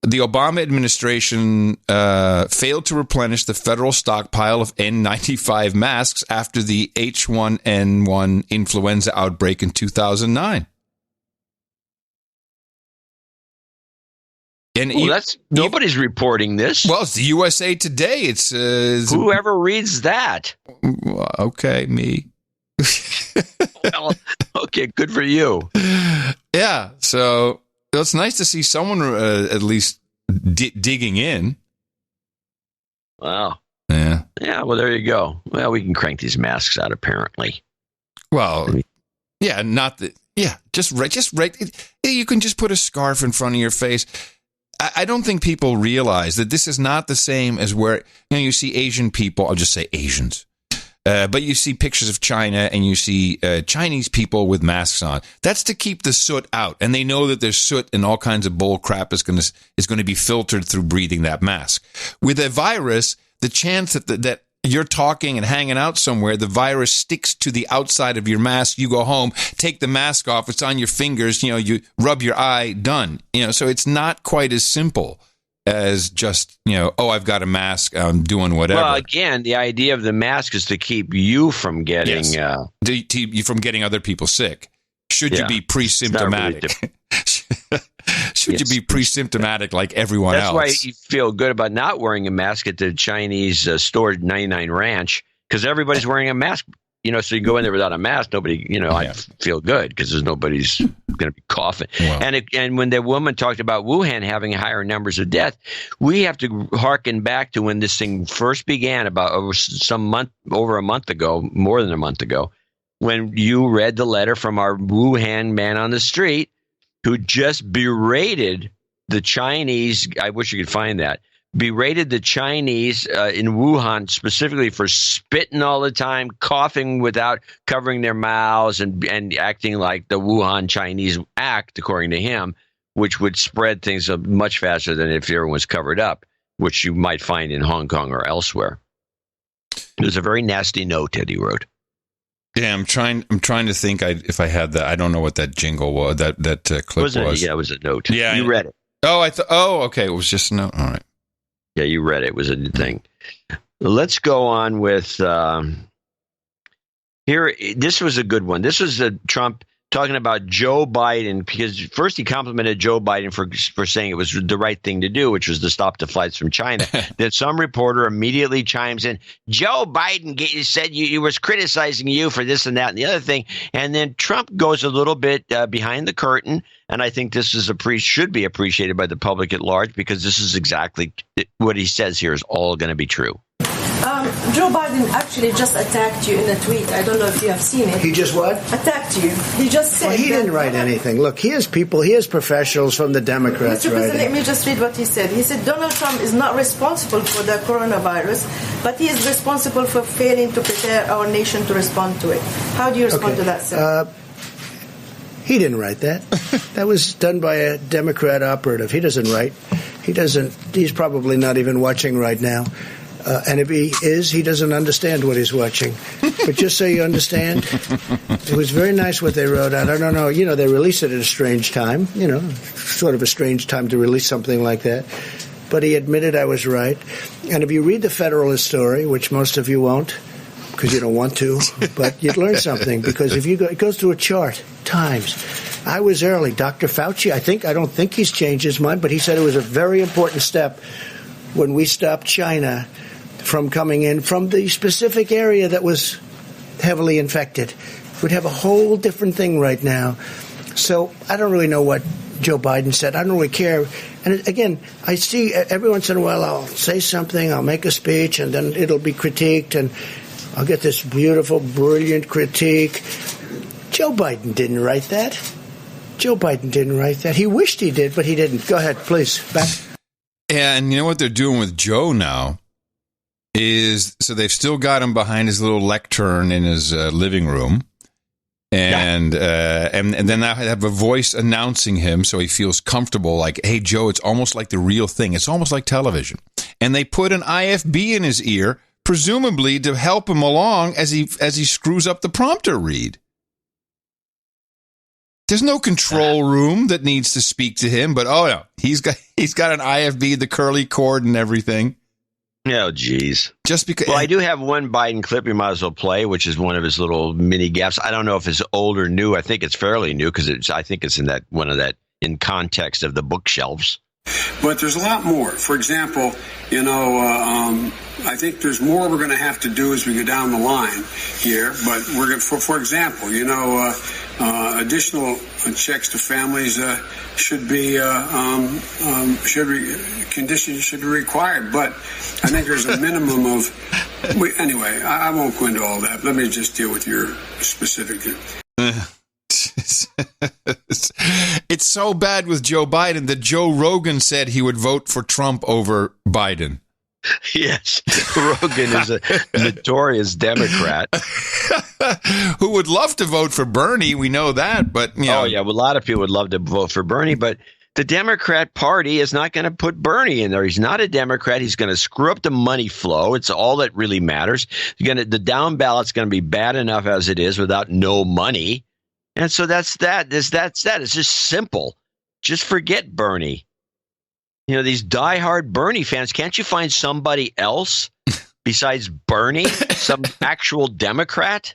The Obama administration failed to replenish the federal stockpile of N95 masks after the H1N1 influenza outbreak in 2009. And nobody's reporting this. Well, it's the USA Today. It's whoever reads that. Okay, me. Well, okay, good for you. Yeah, so it's nice to see someone at least digging in. Wow. Yeah. Yeah, well, there you go. Well, we can crank these masks out, apparently. Well, yeah, not that. Yeah, just right. You can just put a scarf in front of your face. I don't think people realize that this is not the same as where you see Asian people. I'll just say Asians. But you see pictures of China and you see Chinese people with masks on. That's to keep the soot out. And they know that there's soot and all kinds of bull crap is going to be filtered through breathing that mask. With a virus, the chance that you're talking and hanging out somewhere, the virus sticks to the outside of your mask. You go home, take the mask off. It's on your fingers. You rub your eye, done. So it's not quite as simple as just, I've got a mask, I'm doing whatever. Well, again, the idea of the mask is to keep you from getting... Yes. You from getting other people sick. Should you be pre-symptomatic? Should you be pre-symptomatic like everyone else? That's why you feel good about not wearing a mask at the Chinese store 99 Ranch, because everybody's wearing a mask. So you go in there without a mask, nobody, I feel good because nobody's going to be coughing. Wow. And when the woman talked about Wuhan having higher numbers of death, we have to hearken back to when this thing first began over a month ago, more than a month ago, when you read the letter from our Wuhan man on the street who just berated the Chinese. I wish you could find that. Berated the Chinese in Wuhan specifically for spitting all the time, coughing without covering their mouths, and acting like the Wuhan Chinese act, according to him, which would spread things much faster than if everyone was covered up, which you might find in Hong Kong or elsewhere. It was a very nasty note that he wrote. Yeah, I'm trying to think if I had that. I don't know what that jingle was. That clip was. Yeah, it was a note. Yeah, you read it. Oh, okay. It was just a note. All right. Yeah, you read it. It was a thing. Let's go on with This was a good one. This was Trump talking about Joe Biden, because first he complimented Joe Biden for saying it was the right thing to do, which was to stop the flights from China. Then some reporter immediately chimes in, Joe Biden said he was criticizing you for this and that and the other thing. And then Trump goes a little bit behind the curtain. And I think this is should be appreciated by the public at large, because this is exactly what he says here is all going to be true. Joe Biden actually just attacked you in a tweet. I don't know if you have seen it. He just what? Attacked you. He just said. Well, he didn't write anything. Look, he has professionals from the Democrats Mr. President, writing. let me just read what he said. He said Donald Trump is not responsible for the coronavirus, but he is responsible for failing to prepare our nation to respond to it. How do you respond to that, sir? He didn't write that. That was done by a Democrat operative. He doesn't write. He's probably not even watching right now. And if he is, he doesn't understand what he's watching. But just so you understand, it was very nice what they wrote out. I don't know. They released it at a strange time. Sort of a strange time to release something like that. But he admitted I was right. And if you read the Federalist story, which most of you won't, because you don't want to, but you'd learn something. Because if it goes through a chart, times. I was early. Dr. Fauci, I don't think he's changed his mind, but he said it was a very important step when we stopped China from coming in from the specific area that was heavily infected. We'd have a whole different thing right now. So I don't really know what Joe Biden said. I don't really care. And again, I see every once in a while I'll say something, I'll make a speech, and then it'll be critiqued, and I'll get this beautiful, brilliant critique. Joe Biden didn't write that. Joe Biden didn't write that. He wished he did, but he didn't. Go ahead, please. Back. And you know what they're doing with Joe now? So they've still got him behind his little lectern in his living room, and then I have a voice announcing him, so he feels comfortable. Like, hey, Joe, it's almost like the real thing. It's almost like television. And they put an IFB in his ear, presumably to help him along as he screws up the prompter read. There's no control room that needs to speak to him, but oh no, he's got an IFB, the curly cord, and everything. Oh, geez. Just because. Well, I do have one Biden clip we might as well play, which is one of his little mini gaps. I don't know if it's old or new. I think it's fairly new because I think it's in in context of the bookshelves. But there's a lot more. For example, I think there's more we're going to have to do as we go down the line here. But we're going for example, additional checks to families should be conditions should be required. But I think there's a minimum of. Anyway, I won't go into all that. Let me just deal with your specific. It's so bad with Joe Biden that Joe Rogan said he would vote for Trump over Biden. Yes, Rogan is a notorious Democrat who would love to vote for Bernie. We know that, but well, a lot of people would love to vote for Bernie, but the Democrat Party is not going to put Bernie in there. He's not a Democrat. He's going to screw up the money flow. It's all that really matters. The down ballot's going to be bad enough as it is without no money. And so that's that. It's just simple. Just forget Bernie. These diehard Bernie fans, can't you find somebody else besides Bernie, some actual Democrat?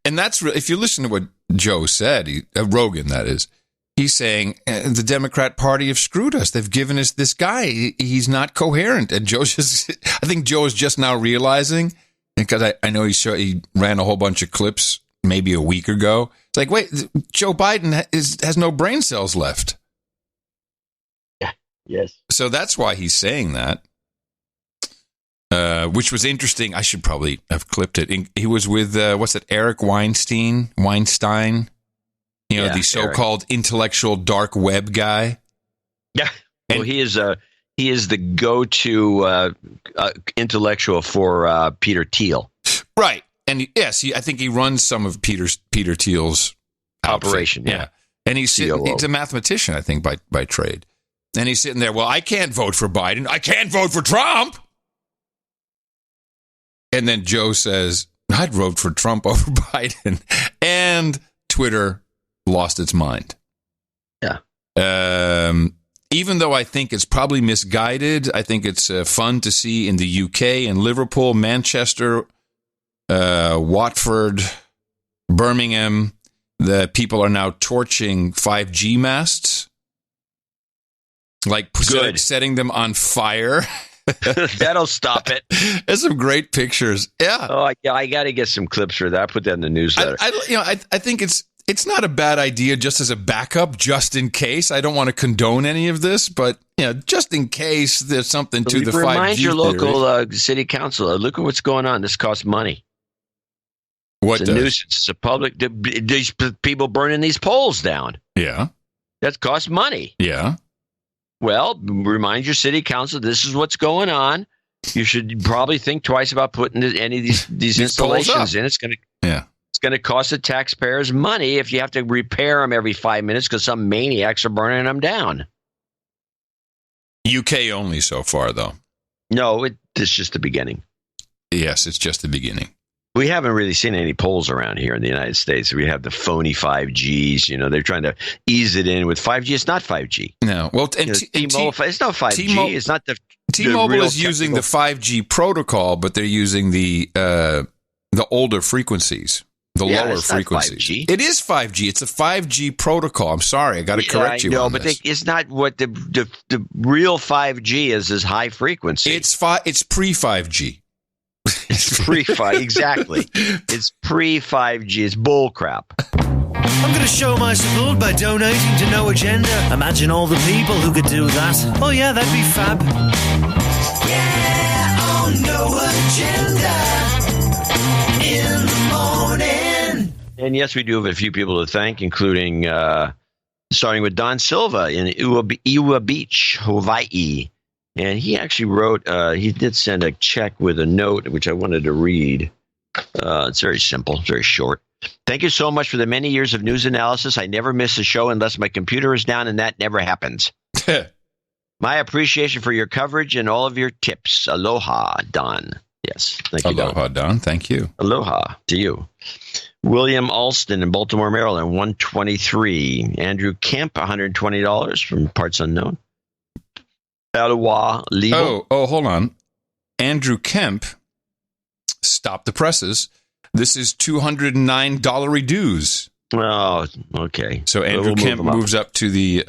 And that's if you listen to what Joe said, Rogan, that is, he's saying the Democrat Party have screwed us. They've given us this guy. He's not coherent. And I think Joe is just now realizing, because I know he ran a whole bunch of clips maybe a week ago. It's like, wait, Joe Biden has no brain cells left. Yeah. Yes. So that's why he's saying that, which was interesting. I should probably have clipped it. He was with, Eric Weinstein, the so-called intellectual dark web guy. Yeah. Well, he is the go-to intellectual for Peter Thiel. Right. And yes, I think he runs some of Peter Thiel's operation. Yeah. And he's a mathematician, I think, by trade. And he's sitting there, well, I can't vote for Biden. I can't vote for Trump. And then Joe says, I'd vote for Trump over Biden. And Twitter lost its mind. Yeah. Even though I think it's probably misguided, I think it's fun to see in the UK and Liverpool, Manchester, Watford, Birmingham, the people are now torching 5G masts, like setting them on fire. That'll stop it. There's some great pictures. Yeah. Oh, I got to get some clips for that. I put that in the newsletter. I think it's not a bad idea just as a backup, just in case. I don't want to condone any of this, but just in case there's something to the 5G. Remind your local city council. Look at what's going on. This costs money. What it's a nuisance. It's a public. These people burning these poles down. Yeah. That costs money. Yeah. Well, remind your city council this is what's going on. You should probably think twice about putting any of these installations in. It's going to cost the taxpayers money if you have to repair them every 5 minutes because some maniacs are burning them down. UK only so far, though. No, it's just the beginning. Yes, it's just the beginning. We haven't really seen any polls around here in the United States. We have the phony 5Gs. They're trying to ease it in with 5G. It's not 5G. No. Well, T-Mobile, it's not 5G. It's not the T-Mobile is using the 5G protocol, but they're using the older frequencies, the lower frequencies. It is 5G. It's a 5G protocol. I'm sorry, I got to correct you. No, on but this. It's not what the real 5G is high frequency. It's pre-5G. It's pre-5G, exactly. It's pre-5G. It's bull crap. I'm going to show my support by donating to No Agenda. Imagine all the people who could do that. Oh yeah, that'd be fab. Yeah, on No Agenda in the morning. And yes, we do have a few people to thank, including starting with Don Silva in Iwa Beach, Hawaii. And he actually wrote, he did send a check with a note, which I wanted to read. It's very simple, very short. Thank you so much for the many years of news analysis. I never miss a show unless my computer is down, and that never happens. My appreciation for your coverage and all of your tips. Aloha, Don. Yes, thank you, Don. Aloha, Don. Thank you. Aloha to you. William Alston in Baltimore, Maryland, 123. Andrew Kemp, $120 from Parts Unknown. Aloha, Libo. Oh, hold on. Andrew Kemp, stop the presses. This is $209 dues. Oh, okay. So Andrew Kemp moves up to the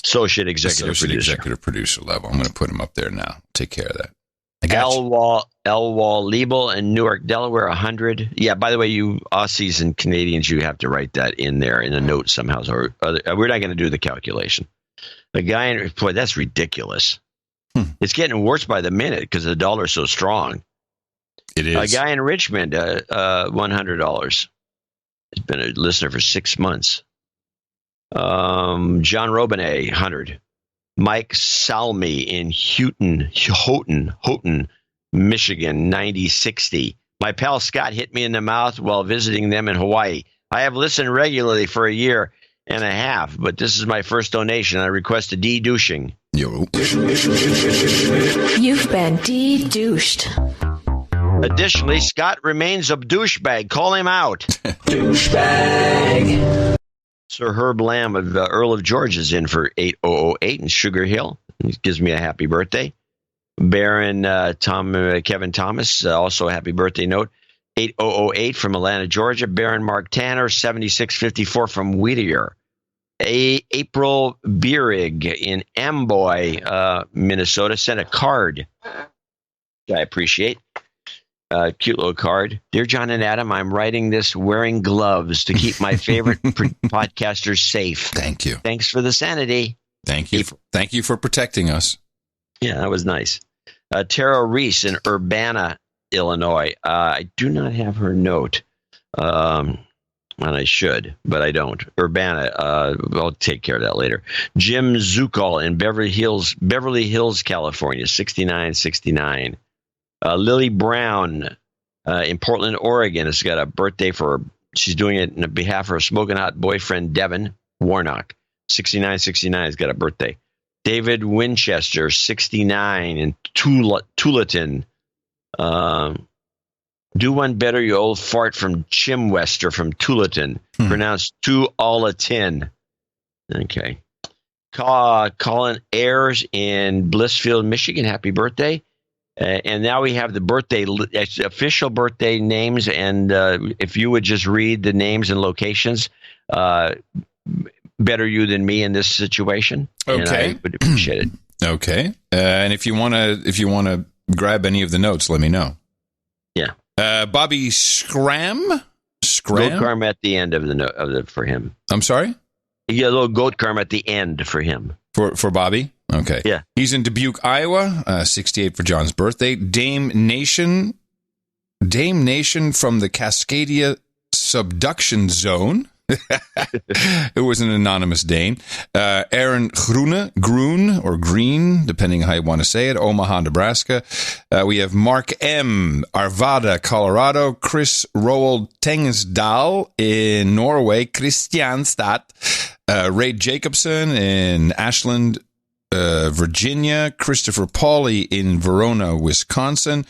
associate executive producer level. I'm going to put him up there now. Take care of that. Elwal Liebel in Newark, Delaware, 100. Yeah, by the way, you Aussies and Canadians, you have to write that in there in a note somehow. Or we're not going to do the calculation. The guy, boy, that's ridiculous. It's getting worse by the minute because the dollar's so strong. It is. A guy in Richmond, $100. He's been a listener for 6 months. John Robinet, 100. Mike Salmi in Houghton, Michigan, 9060. My pal Scott hit me in the mouth while visiting them in Hawaii. I have listened regularly for a year and a half, but this is my first donation. I request a de-douching. You've been de-douched. Additionally, Scott remains a douchebag. Call him out. Douchebag. Sir Herb Lamb of Earl of George is in for 8008 in Sugar Hill. He gives me a happy birthday. Baron Kevin Thomas, also a happy birthday note. 8008 from Atlanta, Georgia. Baron Mark Tanner, 7654 from Whittier. April Bierig in Amboy, Minnesota, sent a card. I appreciate. Cute little card. Dear John and Adam, I'm writing this wearing gloves to keep my favorite podcasters safe. Thank you. Thanks for the sanity. Thank you. Thank you for protecting us. Yeah, that was nice. Tara Reese in Urbana, Illinois. I do not have her note, and I should, but I don't. Urbana, I'll take care of that later. Jim Zukal in Beverly Hills, California, 6969. Lily Brown in Portland, Oregon has got a birthday she's doing it on behalf of her smoking hot boyfriend, Devin Warnock. 6969 has got a birthday. David Winchester, 69 in Tualatin. Do one better, you old fart from Chimwester from Tualatin. Pronounced Tualatin. Okay. Colin Ayers in Blissfield, Michigan. Happy birthday. And now we have the official birthday names. And if you would just read the names and locations, better you than me in this situation. Okay. And I would appreciate it. Okay. And if you want to grab any of the notes, let me know. Yeah. Bobby Scram? Goat karma at the end of the for him. I'm sorry? You get a little goat karma at the end for him. For Bobby? Okay. Yeah. He's in Dubuque, Iowa. 68 for John's birthday. Dame Nation from the Cascadia Subduction Zone. It was an anonymous Dane. Aaron Groen, or Green, depending how you want to say it, Omaha, Nebraska. We have Mark M., Arvada, Colorado. Chris Roald Tengsdal in Norway. Kristianstad. Ray Jacobson in Ashland, Virginia. Christopher Pauly in Verona, Wisconsin.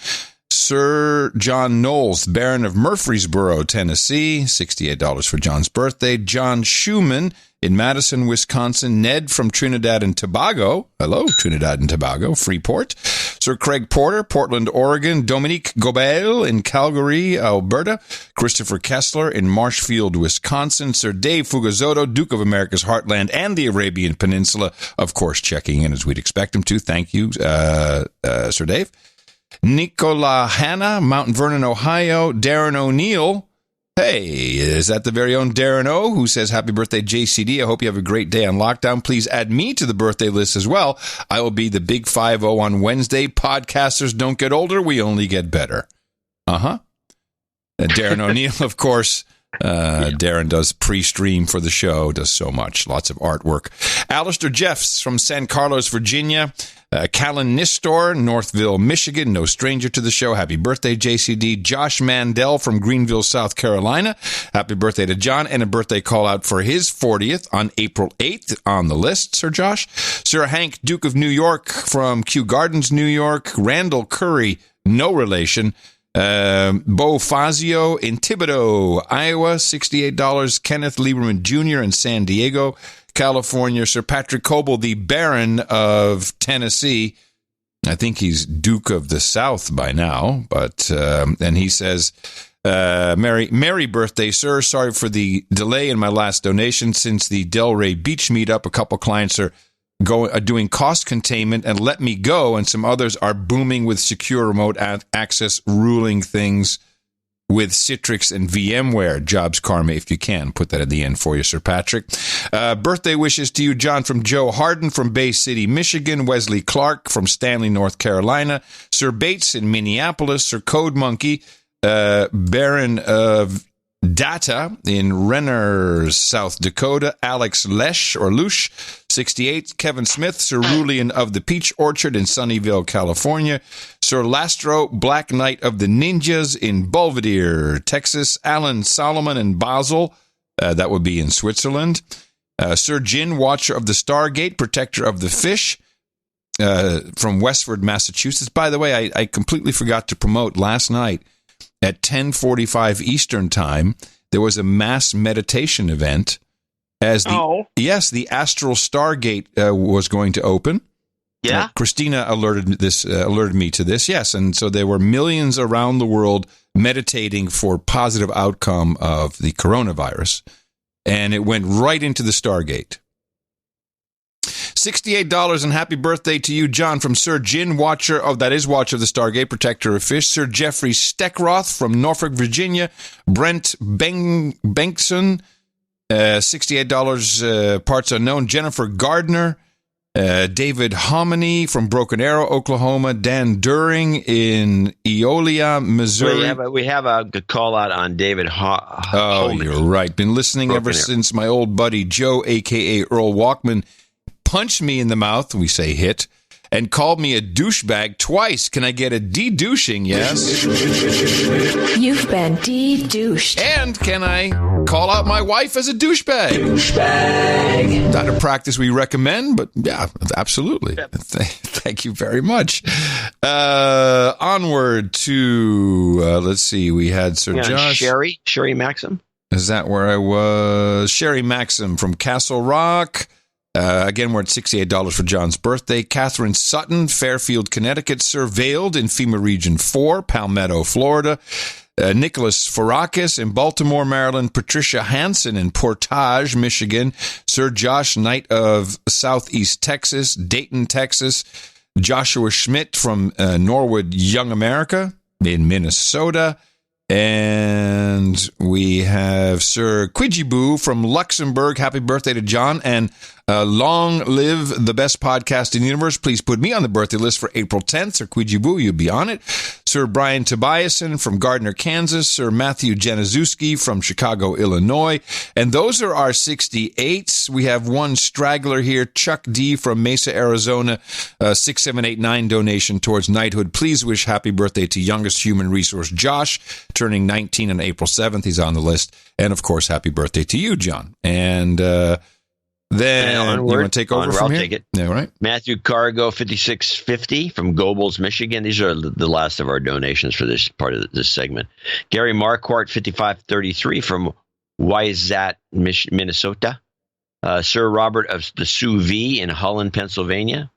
Sir John Knowles, Baron of Murfreesboro, Tennessee, $68 for John's birthday. John Schumann in Madison, Wisconsin. Ned from Trinidad and Tobago. Hello, Trinidad and Tobago, Freeport. Sir Craig Porter, Portland, Oregon. Dominique Gobel in Calgary, Alberta. Christopher Kessler in Marshfield, Wisconsin. Sir Dave Fugazzotto, Duke of America's Heartland and the Arabian Peninsula, of course, checking in as we'd expect him to. Thank you, Sir Dave. Nicola Hanna, Mount Vernon, Ohio. Darren O'Neill. Hey, is that the very own Darren O, who says, happy birthday, JCD. I hope you have a great day on lockdown. Please add me to the birthday list as well. I will be the big 5-0 on Wednesday. Podcasters don't get older. We only get better. Darren O'Neill, of course. Darren does pre-stream for the show, does so much. Lots of artwork. Alistair Jeffs from San Carlos, Virginia. Callan Nistor, Northville, Michigan. No stranger to the show. Happy birthday, JCD. Josh Mandel from Greenville, South Carolina. Happy birthday to John, and a birthday call out for his 40th on April 8th on the list, Sir Josh. Sir Hank, Duke of New York from Kew Gardens, New York. Randall Curry, no relation. Bo Fazio in Thibodaux, Iowa, $68. Kenneth Lieberman Jr. in San Diego, California. Sir Patrick Coble, the Baron of Tennessee. I think he's Duke of the South by now, but and he says, Merry birthday, sir. Sorry for the delay in my last donation. Since the Delray Beach meetup, a couple clients are doing cost containment and let me go, and some others are booming with secure remote access, ruling things with Citrix and VMware. Jobs karma if you can. Put that at the end for you, Sir Patrick. Birthday wishes to you, John, from Joe Harden from Bay City, Michigan. Wesley Clark from Stanley, North Carolina. Sir Bates in Minneapolis. Sir Code Monkey, Baron of Data in Renner, South Dakota. Alex Lesh, 68. Kevin Smith, Cerulean of the Peach Orchard in Sunnyvale, California. Sir Lastro, Black Knight of the Ninjas in Belvedere, Texas. Alan Solomon in Basel, that would be in Switzerland. Sir Jin, Watcher of the Stargate, Protector of the Fish, from Westford, Massachusetts. By the way, I completely forgot to promote last night. At 10:45 Eastern Time, there was a mass meditation event as the Astral Stargate was going to open. Yeah, Christina alerted me to this. Yes, and so there were millions around the world meditating for positive outcome of the coronavirus, and it went right into the Stargate. $68 and happy birthday to you, John, from Sir Jin, Watcher of the Stargate, Protector of Fish. Sir Jeffrey Steckroth from Norfolk, Virginia. Brent Bengtson, $68, parts unknown. Jennifer Gardner. David Hominy from Broken Arrow, Oklahoma. Dan During in Eolia, Missouri. We have a call out on David Hominy. You're right. Been listening ever since my old buddy Joe, a.k.a. Earl Walkman, punched me in the mouth, we say hit, and called me a douchebag twice. Can I get a de-douching, yes? You've been de-douched. And can I call out my wife as a douchebag? Douchebag. Not a practice we recommend, but yeah, absolutely. Yep. Thank you very much. Onward to, let's see, we had Sir Josh. Sherry Maxim. Is that where I was? Sherry Maxim from Castle Rock. Again, we're at $68 for John's birthday. Catherine Sutton, Fairfield, Connecticut, surveilled in FEMA Region 4, Palmetto, Florida. Nicholas Forakis in Baltimore, Maryland. Patricia Hansen in Portage, Michigan. Sir Josh Knight of Southeast Texas, Dayton, Texas. Joshua Schmidt from Norwood, Young America in Minnesota. And we have Sir Quidjiboo from Luxembourg. Happy birthday to John. And long live the best podcast in the universe. Please put me on the birthday list for April 10th. Sir Quidjiboo, you'll be on it. Sir Brian Tobiasen from Gardner, Kansas. Sir Matthew Januszewski from Chicago, Illinois. And those are our 68s. We have one straggler here, Chuck D. from Mesa, Arizona. 6789 donation towards knighthood. Please wish happy birthday to youngest human resource Josh, turning 19 on April 7th. He's on the list. And, of course, happy birthday to you, John. And then onward, you want to take over from I'll here? take it. Yeah, right. Matthew Cargo, 5650 from Gobles, Michigan. These are the last of our donations for this part of this segment. Gary Marquardt, 5533 from Wayzat, Minnesota. Sir Robert of the Sioux V in Holland, Pennsylvania.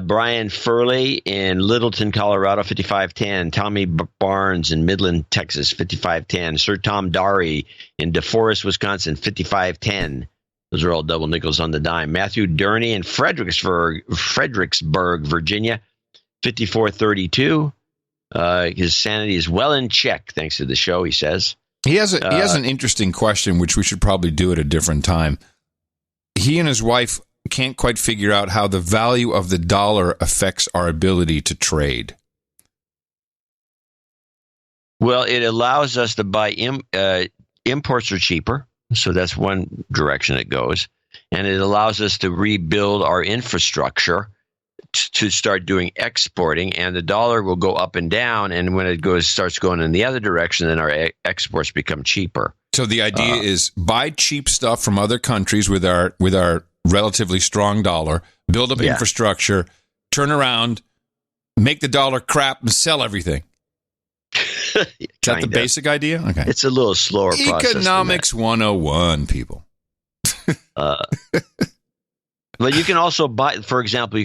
Brian Furley in Littleton, Colorado, 5510. Tommy Barnes in Midland, Texas, 5510. Sir Tom Dari in DeForest, Wisconsin, 5510. Those are all double nickels on the dime. Matthew Durney in Fredericksburg, Virginia, 5432. His sanity is well in check, thanks to the show, he says. He has an interesting question, which we should probably do at a different time. He and his wife can't quite figure out how the value of the dollar affects our ability to trade. Well, it allows us to buy imports are cheaper. So that's one direction it goes. And it allows us to rebuild our infrastructure to start doing exporting. And the dollar will go up and down. And when it starts going in the other direction, then our exports become cheaper. So the idea is buy cheap stuff from other countries with our relatively strong dollar, build up infrastructure, turn around, make the dollar crap, and sell everything. Is that the basic idea? Okay. It's a little slower process. Economics 101, people. But you can also buy, for example,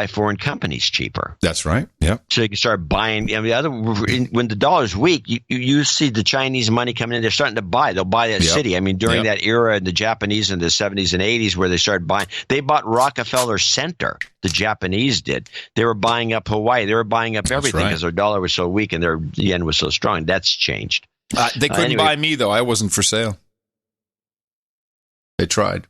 foreign companies cheaper. That's right. Yeah. So you can start buying. When the dollar's weak, you see the Chinese money coming in. They're starting to buy. They'll buy that city. I mean, during that era, the Japanese in the 70s and 80s, where they started buying, they bought Rockefeller Center. The Japanese did. They were buying up Hawaii. They were buying up everything because their dollar was so weak and their yen was so strong. That's changed. They couldn't buy me, though. I wasn't for sale. They tried.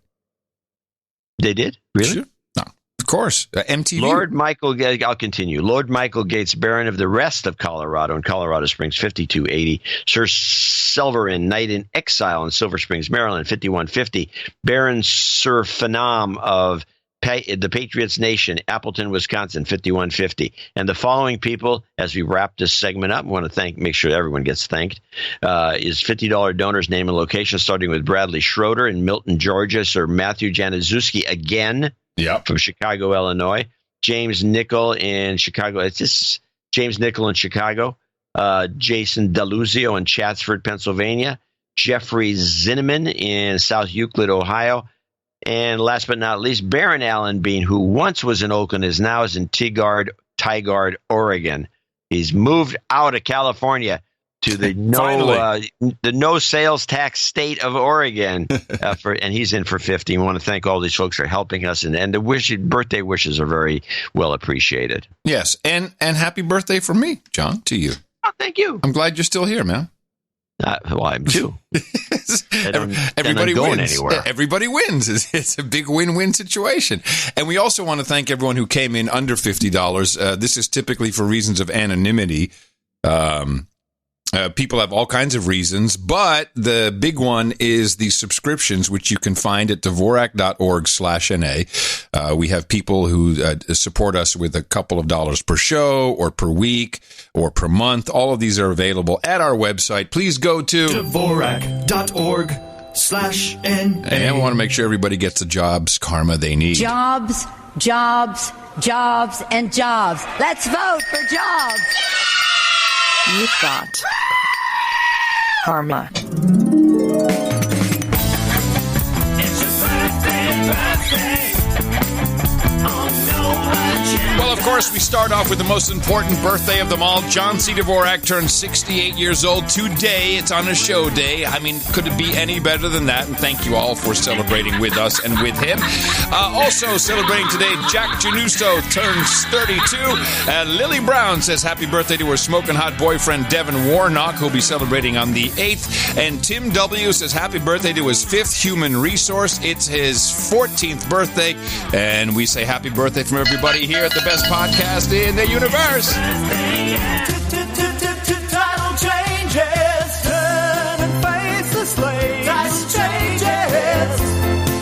They did? Really? Sure. No, of course. MTV. Lord Michael, I'll continue. Lord Michael Gates, Baron of the rest of Colorado in Colorado Springs, 5280. Sir Silverin, Knight in Exile in Silver Springs, Maryland, 5150. Baron Sir Phenom of the Patriots Nation, Appleton, Wisconsin, 5150. And the following people, as we wrap this segment up, I want to make sure everyone gets thanked, is $50 donors, name and location, starting with Bradley Schroeder in Milton, Georgia, Sir Matthew Januszewski again from Chicago, Illinois, James Nickel in Chicago. It's just James Nickel in Chicago, Jason Deluzio in Chatsford, Pennsylvania, Jeffrey Zinneman in South Euclid, Ohio, and last but not least, Baron Allen Bean, who once was in Oakland, is now in Tigard, Oregon. He's moved out of California to the no sales tax state of Oregon, and he's in for 50. We want to thank all these folks for helping us, and the birthday wishes are very well appreciated. Yes, and happy birthday from me, John, to you. Oh, thank you. I'm glad you're still here, man. Well, I'm too. Everybody wins. Anywhere. Everybody wins. It's a big win-win situation. And we also want to thank everyone who came in under $50. This is typically for reasons of anonymity. People have all kinds of reasons, but the big one is the subscriptions, which you can find at Dvorak.org/NA. We have people who support us with a couple of dollars per show or per week or per month. All of these are available at our website. Please go to Dvorak.org/NA. And we want to make sure everybody gets the jobs karma they need. Jobs, jobs, jobs, and jobs. Let's vote for jobs. You've got karma. It's your birthday. Well, of course, we start off with the most important birthday of them all. John C. Dvorak turned 68 years old today. It's on a show day. I mean, could it be any better than that? And thank you all for celebrating with us and with him. Also celebrating today, Jack Janusto turns 32. Lily Brown says happy birthday to her smoking hot boyfriend, Devin Warnock, who'll be celebrating on the 8th. And Tim W. says happy birthday to his 5th human resource. It's his 14th birthday. And we say happy birthday from everybody here at the best podcast in the universe. Title changes, turn and face the slave. Title changes,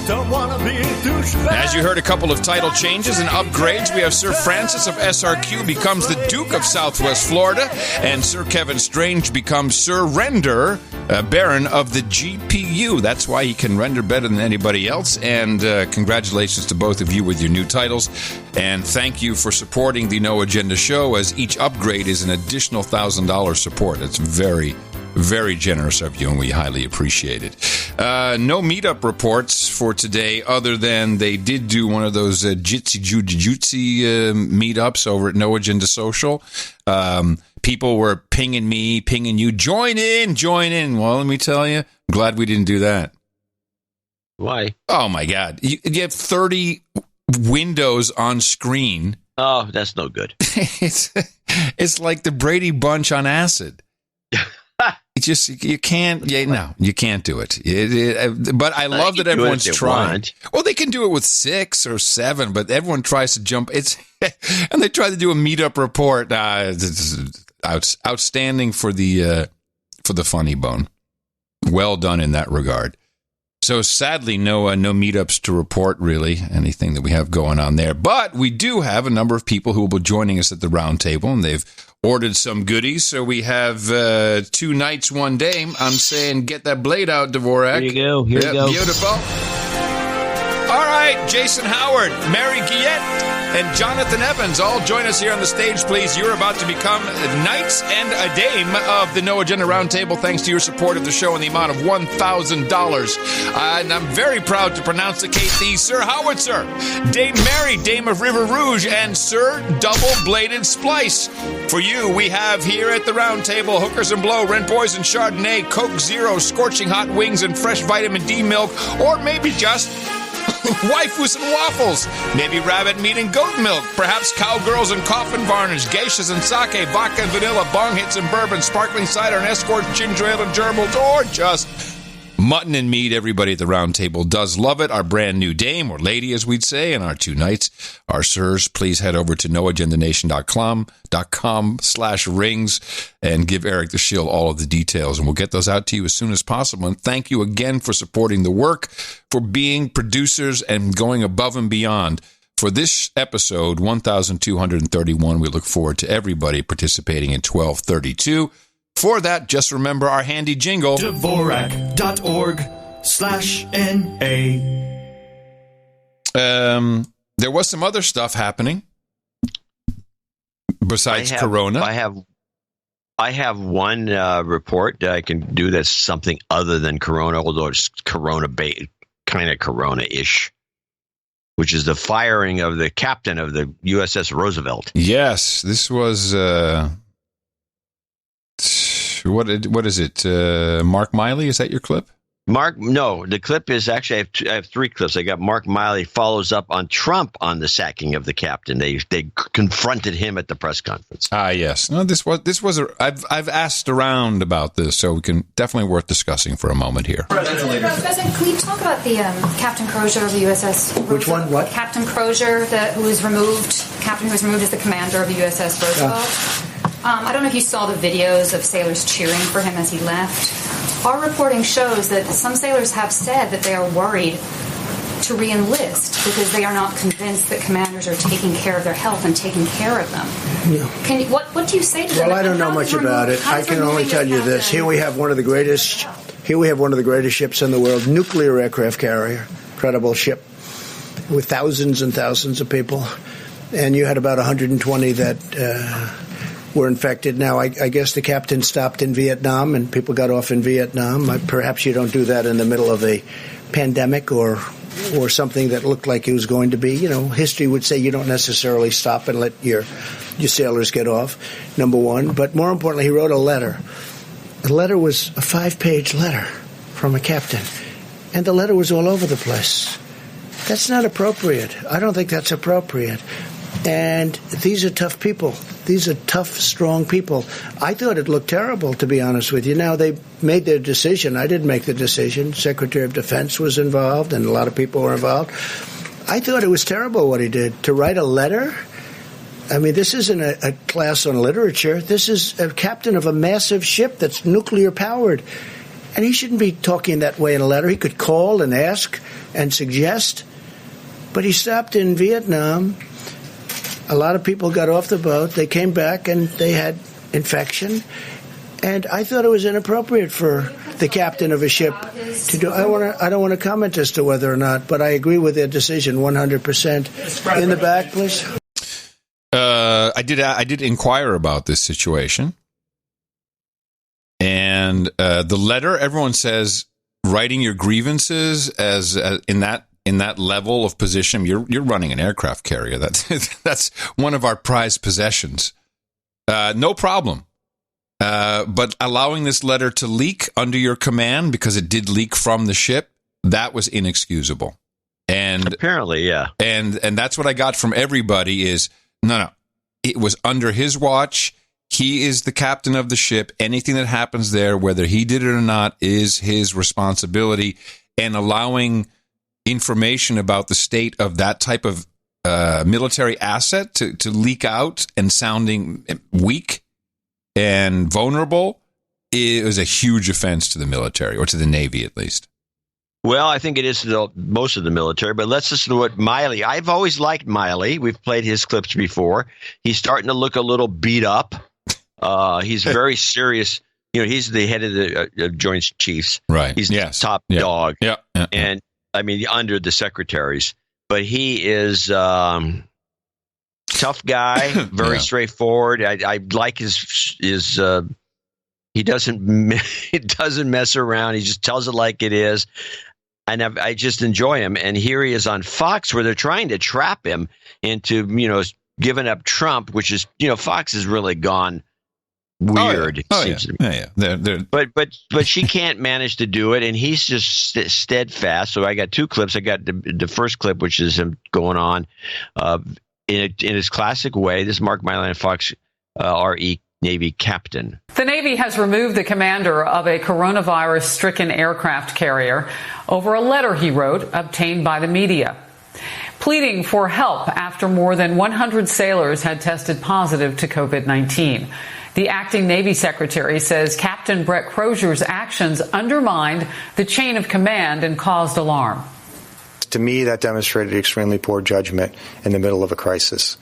don't want to be a douchebag. As you heard, a couple of title changes and upgrades. We have Sir Francis of SRQ becomes the Duke of Southwest Florida, and Sir Kevin Strange becomes Sir Render, Baron of the GPU. That's why he can render better than anybody else. And congratulations to both of you with your new titles. And thank you for supporting the No Agenda show, as each upgrade is an additional $1,000 support. It's very, very generous of you, and we highly appreciate it. No meetup reports for today, other than they did do one of those jitsi meetups over at No Agenda Social. People were pinging me, pinging you, join in. Well, let me tell you, I'm glad we didn't do that. Why? Oh, my God. You have 30 windows on screen. Oh, that's no good. It's like the Brady Bunch on acid. You can't do it. But I love that everyone's trying. Well, they can do it with 6 or 7, but everyone tries to jump. And they try to do a meetup report. It's outstanding for the funny bone. Well done in that regard. So sadly, no meetups to report, really, anything that we have going on there. But we do have a number of people who will be joining us at the round table, and they've ordered some goodies. So we have 2 nights, 1 day. I'm saying get that blade out, Dvorak. Here you go. Here you go. Beautiful. All right, Jason Howard, Mary Guillette, and Jonathan Evans all join us here on the stage, please. You're about to become knights and a dame of the No Agenda Roundtable, thanks to your support of the show in the amount of $1,000. And I'm very proud to pronounce the Sir Howitzer, Dame Mary, Dame of River Rouge, and Sir Double-Bladed Splice. For you, we have here at the Roundtable Hookers and Blow, Rent Boys and Chardonnay, Coke Zero, Scorching Hot Wings, and fresh vitamin D milk, or maybe just waifus and waffles, maybe rabbit meat and goat milk, perhaps cowgirls and coffin varnish, geishas and sake, vodka and vanilla, bong hits and bourbon, sparkling cider and escort, ginger ale and gerbils, or just mutton and meat. Everybody at the round table does love it. Our brand new dame, or lady as we'd say, and our 2 knights, our sirs, please head over to noagendanation.com/rings and give Eric the Shield all of the details, and we'll get those out to you as soon as possible. And thank you again for supporting the work, for being producers and going above and beyond. For this episode, 1231, we look forward to everybody participating in 1232. For that, just remember our handy jingle. Dvorak.org/NA. There was some other stuff happening besides Corona. I have one report that I can do that's something other than Corona, although it's kind of Corona-ish, which is the firing of the captain of the USS Roosevelt. Yes, this was... What is it? Mark Miley? Is that your clip? No, the clip is actually I have 3 clips. I got Mark Miley follows up on Trump on the sacking of the captain. They confronted him at the press conference. Yes. No, this was I've asked around about this, so we can definitely worth discussing for a moment here. President, can we talk about the Captain Crozier of the USS Roosevelt? Which one? What? Captain Crozier, who was removed as the commander of the USS Roosevelt. I don't know if you saw the videos of sailors cheering for him as he left. Our reporting shows that some sailors have said that they are worried to re-enlist because they are not convinced that commanders are taking care of their health and taking care of them. Yeah. What do you say to them? Well, I don't know much about it. I can only tell you this. Here we have one of the greatest ships in the world, nuclear aircraft carrier, incredible ship with thousands and thousands of people. And you had about 120 that were infected. Now, I guess the captain stopped in Vietnam and people got off in Vietnam. Perhaps you don't do that in the middle of a pandemic or or something that looked like it was going to be. History would say you don't necessarily stop and let your sailors get off, number one. But more importantly, he wrote a letter. The letter was a 5-page letter from a captain, and the letter was all over the place. That's not appropriate. I don't think that's appropriate. And these are tough people. These are tough, strong people. I thought it looked terrible, to be honest with you. Now, they made their decision. I didn't make the decision. Secretary of Defense was involved, and a lot of people were involved. I thought it was terrible what he did. To write a letter? I mean, this isn't a class on literature. This is a captain of a massive ship that's nuclear-powered. And he shouldn't be talking that way in a letter. He could call and ask and suggest. But he stopped in Vietnam. A lot of people got off the boat. They came back and they had infection. And I thought it was inappropriate for the captain of a ship to do. I don't want to comment as to whether or not, but I agree with their decision 100%. In the back, please. I did inquire about this situation. And the letter, everyone says, writing your grievances as in that level of position, you're running an aircraft carrier. That's one of our prized possessions. No problem. But allowing this letter to leak under your command, because it did leak from the ship, that was inexcusable. And apparently, yeah. And that's what I got from everybody is, no. It was under his watch. He is the captain of the ship. Anything that happens there, whether he did it or not, is his responsibility. And allowing information about the state of that type of military asset to leak out and sounding weak and vulnerable is a huge offense to the military, or to the Navy at least. Well, I think it is to most of the military, but let's listen to what Miley. I've always liked Miley. We've played his clips before. He's starting to look a little beat up. He's very serious. He's the head of the Joint Chiefs. Right. He's the top dog. Yeah. And I mean, under the secretaries. But he is tough guy, very straightforward. I like his he doesn't mess around. He just tells it like it is. And I just enjoy him. And here he is on Fox, where they're trying to trap him into, giving up Trump, which is, Fox has really gone weird. But she can't manage to do it, and he's just steadfast. So I got two clips. I got the first clip, which is him going on in his classic way. This is Mark Miley, Fox RE Navy captain. The Navy has removed the commander of a coronavirus-stricken aircraft carrier over a letter he wrote obtained by the media, pleading for help after more than 100 sailors had tested positive to COVID-19. The acting Navy secretary says Captain Brett Crozier's actions undermined the chain of command and caused alarm. To me, that demonstrated extremely poor judgment in the middle of a crisis.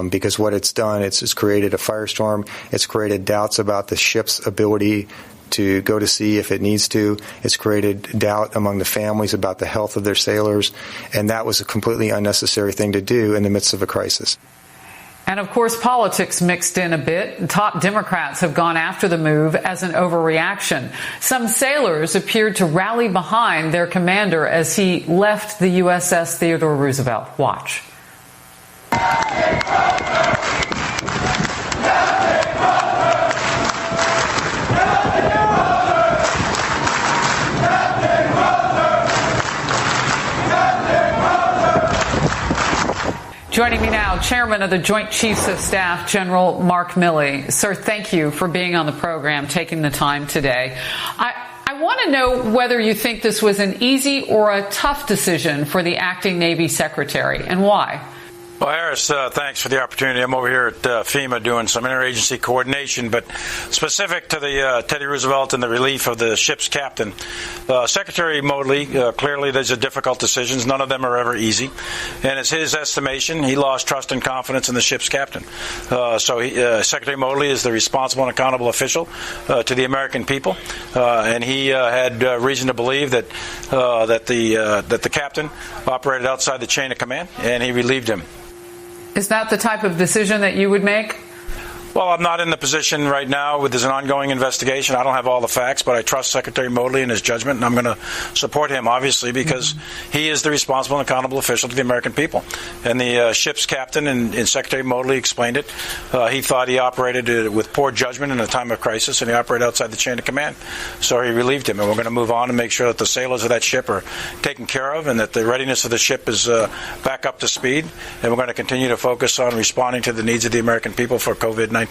Because what it's done, it's created a firestorm. It's created doubts about the ship's ability to go to sea if it needs to. It's created doubt among the families about the health of their sailors. And that was a completely unnecessary thing to do in the midst of a crisis. And of course, politics mixed in a bit. Top Democrats have gone after the move as an overreaction. Some sailors appeared to rally behind their commander as he left the USS Theodore Roosevelt. Watch. Joining me now, Chairman of the Joint Chiefs of Staff, General Mark Milley. Sir, thank you for being on the program, taking the time today. I want to know whether you think this was an easy or a tough decision for the acting Navy Secretary, and why. Well, Harris, thanks for the opportunity. I'm over here at FEMA doing some interagency coordination, but specific to the Teddy Roosevelt and the relief of the ship's captain, Secretary Modly, clearly these are difficult decisions. None of them are ever easy. And it's his estimation, he lost trust and confidence in the ship's captain. Secretary Modly is the responsible and accountable official to the American people, and he had reason to believe that the captain operated outside the chain of command, and he relieved him. Is that the type of decision that you would make? Well, I'm not in the position right now. There's an ongoing investigation. I don't have all the facts, but I trust Secretary Motley in his judgment, and I'm going to support him, obviously, because he is the responsible and accountable official to the American people. And the ship's captain and Secretary Motley explained it. He thought he operated with poor judgment in a time of crisis, and he operated outside the chain of command. So he relieved him, and we're going to move on and make sure that the sailors of that ship are taken care of and that the readiness of the ship is back up to speed. And we're going to continue to focus on responding to the needs of the American people for COVID-19.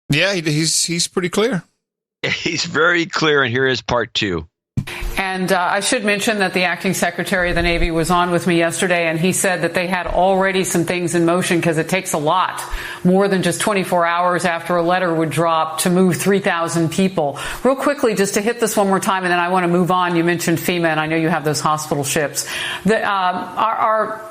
Yeah, he's pretty clear. He's very clear, and here is part two. And I should mention that the acting Secretary of the Navy was on with me yesterday, and he said that they had already some things in motion because it takes a lot, more than just 24 hours after a letter would drop to move 3,000 people. Real quickly, just to hit this one more time, and then I want to move on. You mentioned FEMA, and I know you have those hospital ships. Our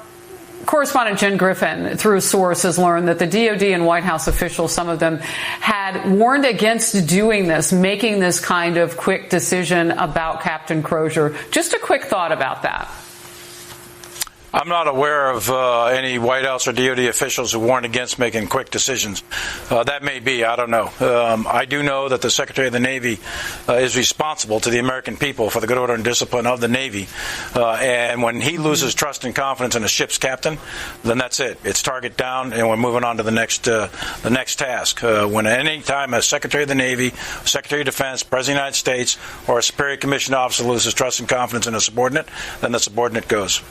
correspondent Jen Griffin, through a source, has learned that the DOD and White House officials, some of them, had warned against doing this, making this kind of quick decision about Captain Crozier. Just a quick thought about that. I'm not aware of any White House or DOD officials who warned against making quick decisions. That may be. I don't know. I do know that the Secretary of the Navy is responsible to the American people for the good order and discipline of the Navy. And when he loses trust and confidence in a ship's captain, then that's it. It's target down, and we're moving on to the next task. When any time a Secretary of the Navy, Secretary of Defense, President of the United States, or a Superior Commissioned Officer loses trust and confidence in a subordinate, then the subordinate goes.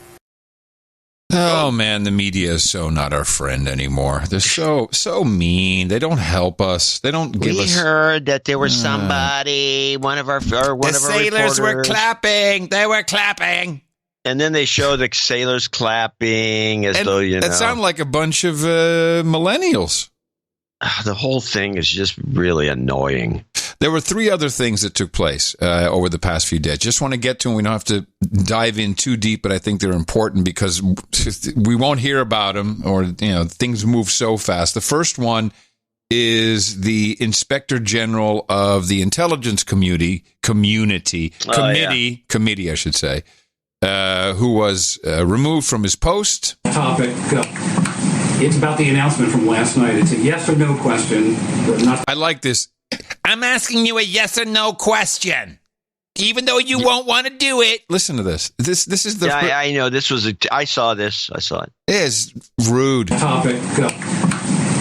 Oh, man, the media is so not our friend anymore. They're so mean. They don't help us. They don't give us... We heard that there was somebody, one of our sailors were clapping. They were clapping. And then they show the sailors clapping as though, That sound like a bunch of millennials. The whole thing is just really annoying. There were three other things that took place over the past few days. Just want to get to them. We don't have to dive in too deep, but I think they're important because we won't hear about them, or things move so fast. The first one is the Inspector General of the Intelligence Committee, I should say, who was removed from his post. Topic. It's about the announcement from last night. It's a yes or no question. I like this. I'm asking you a yes or no question, even though you won't want to do it. Listen to this. This is the. Yeah, I know. I saw this. I saw it. It is rude. Topic.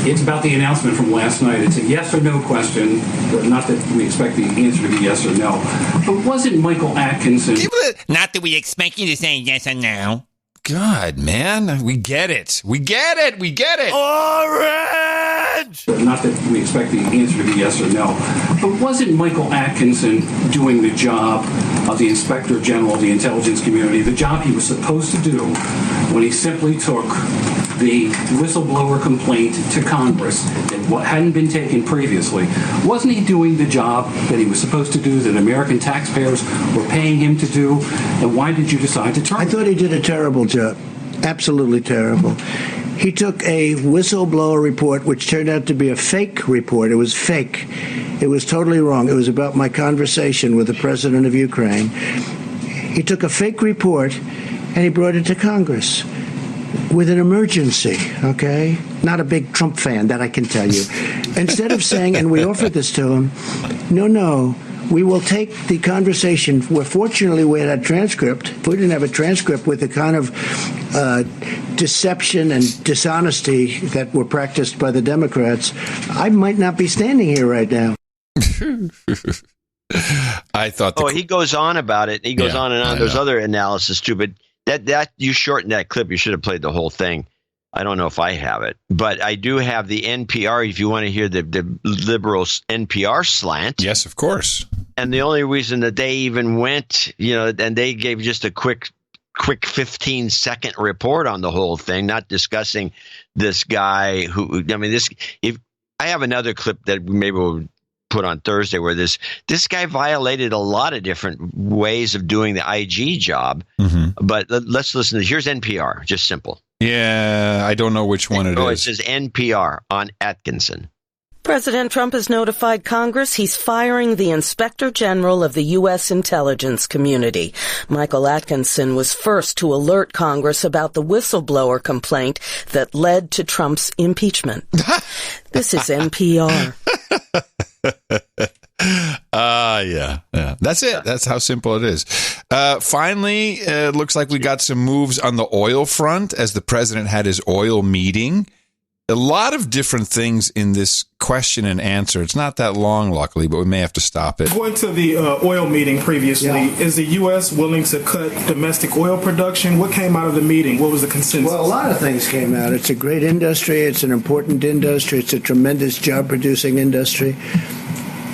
It's about the announcement from last night. It's a yes or no question. Not that we expect the answer to be yes or no. But wasn't Michael Atkinson? Not that we expect you to say yes or no. God, man, we get it. We get it. Orange! Not that we expect the answer to be yes or no. But wasn't Michael Atkinson doing the job of the Inspector General of the Intelligence Community, the job he was supposed to do, when he simply took the whistleblower complaint to Congress that hadn't been taken previously? Wasn't he doing the job that he was supposed to do, that American taxpayers were paying him to do? And why did you decide to terminate? I thought he did a terrible job. Absolutely terrible. He took a whistleblower report, which turned out to be a fake report. It was fake. It was totally wrong. It was about my conversation with the president of Ukraine. He took a fake report and he brought it to Congress with an emergency, okay? Not a big Trump fan, that I can tell you. Instead of saying, and we offered this to him, no, we will take the conversation where fortunately we had a transcript. If we didn't have a transcript with the kind of deception and dishonesty that were practiced by the Democrats, I might not be standing here right now. I thought. He goes on about it. He goes on and on. There's other analysis too, but that you shortened that clip. You should have played the whole thing. I don't know if I have it, but I do have the NPR. If you want to hear the liberals NPR slant, yes, of course. And the only reason that they even went, and they gave just a quick 15-second report on the whole thing, not discussing this guy who. I mean, if I have another clip that maybe we'll put on Thursday where this guy violated a lot of different ways of doing the IG job. Mm-hmm. But let's listen to here's NPR, just simple. Yeah, I don't know which one it is. It says NPR on Atkinson. President Trump has notified Congress he's firing the Inspector General of the U.S. intelligence community. Michael Atkinson was first to alert Congress about the whistleblower complaint that led to Trump's impeachment. This is NPR. Yeah. That's it. That's how simple it is. Finally, it looks like we got some moves on the oil front as the president had his oil meeting. A lot of different things in this question and answer. It's not that long, luckily, but we may have to stop it. Going to the oil meeting previously, is the U.S. willing to cut domestic oil production? What came out of the meeting? What was the consensus? Well, a lot of things came out. It's a great industry. It's an important industry. It's a tremendous job-producing industry.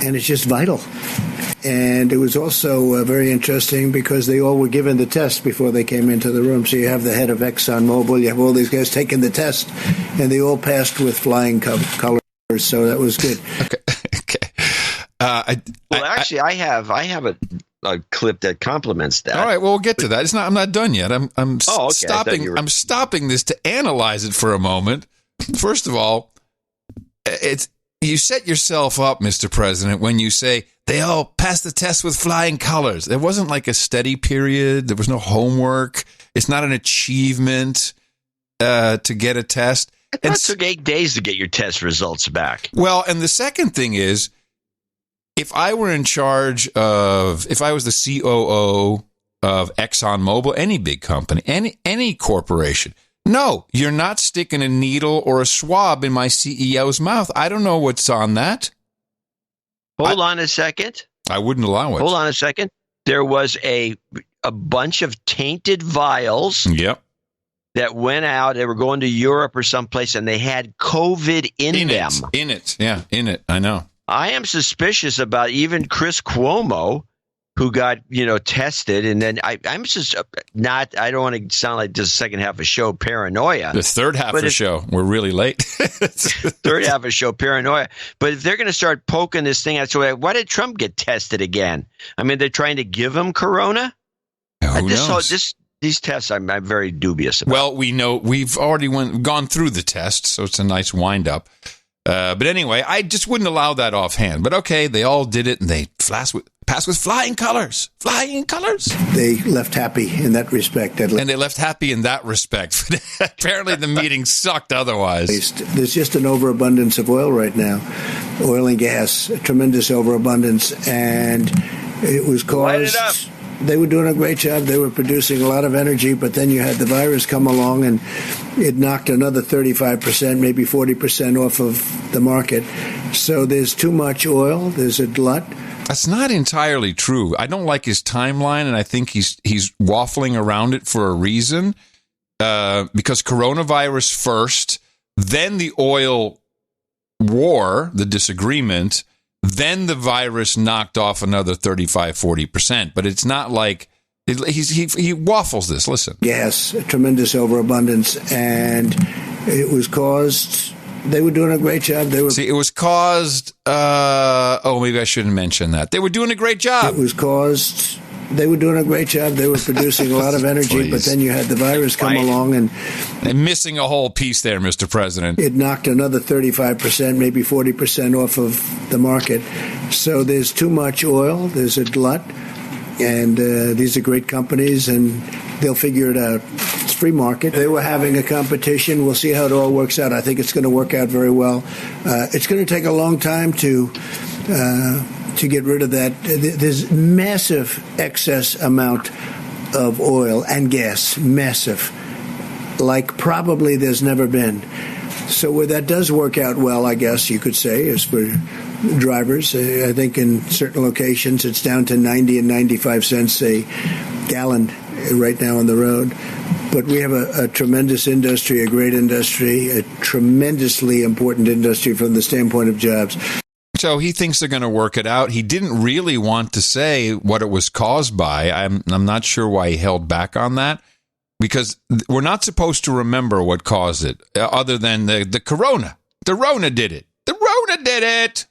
And it's just vital. And it was also very interesting because they all were given the test before they came into the room. So you have the head of ExxonMobil, you have all these guys taking the test, and they all passed with flying colors. So that was good. Okay. I have a clip that complements that. All right, well, we'll get to that. I'm not done yet. I'm stopping. I'm stopping this to analyze it for a moment. First of all, you set yourself up, Mr. President, when you say they all passed the test with flying colors. There wasn't like a study period. There was no homework. It's not an achievement to get a test. It took 8 days to get your test results back. Well, and the second thing is, if I was the COO of ExxonMobil, any big company, any corporation, no, you're not sticking a needle or a swab in my CEO's mouth. I don't know what's on that. Hold on a second. I wouldn't allow it. Hold on a second. There was a bunch of tainted vials. Yep. That went out. They were going to Europe or someplace, and they had COVID in them. In it. I know. I am suspicious about even Chris Cuomo, who got, tested. And then I'm just not, I don't want to sound like just the second half of show paranoia. The third half of the show, we're really late. Third half of show paranoia. But if they're going to start poking this thing out, so why did Trump get tested again? I mean, they're trying to give him corona? Who knows? These tests, I'm very dubious about. Well, we know we've already gone through the test, so it's a nice wind up. But anyway, I just wouldn't allow that offhand. But okay, they all did it, and they passed with flying colors. Flying colors. They left happy in that respect. And they left happy in that respect. Apparently the meeting sucked otherwise. There's just an overabundance of oil right now. Oil and gas, a tremendous overabundance. And it was caused... Light it up. They were doing a great job. They were producing a lot of energy, but then you had the virus come along, and it knocked another 35%, maybe 40% off of the market. So there's too much oil. There's a glut. That's not entirely true. I don't like his timeline, and I think he's waffling around it for a reason. Because coronavirus first, then the oil war, the disagreement, then the virus knocked off another 35, 40%. But it's not like he waffles this. Listen. Yes, a tremendous overabundance. And it was caused... They were doing a great job. It was caused... maybe I shouldn't mention that. They were doing a great job. It was caused... They were doing a great job. They were producing a lot of energy, but then you had the virus come along and missing a whole piece there, Mr. President. It knocked another 35%, maybe 40% off of the market. So there's too much oil. There's a glut. And these are great companies, and they'll figure it out. It's free market. They were having a competition. We'll see how it all works out. I think it's going to work out very well. It's going to take a long time to get rid of that. There's massive excess amount of oil and gas, massive, like probably there's never been. So where that does work out well, I guess you could say, is for drivers. I think in certain locations it's down to 90 and 95 cents a gallon right now on the road. But we have a tremendous industry, a great industry, a tremendously important industry from the standpoint of jobs. So he thinks they're going to work it out. He didn't really want to say what it was caused by. I'm not sure why he held back on that, because we're not supposed to remember what caused it, other than the corona. The Rona did it. The Rona did it.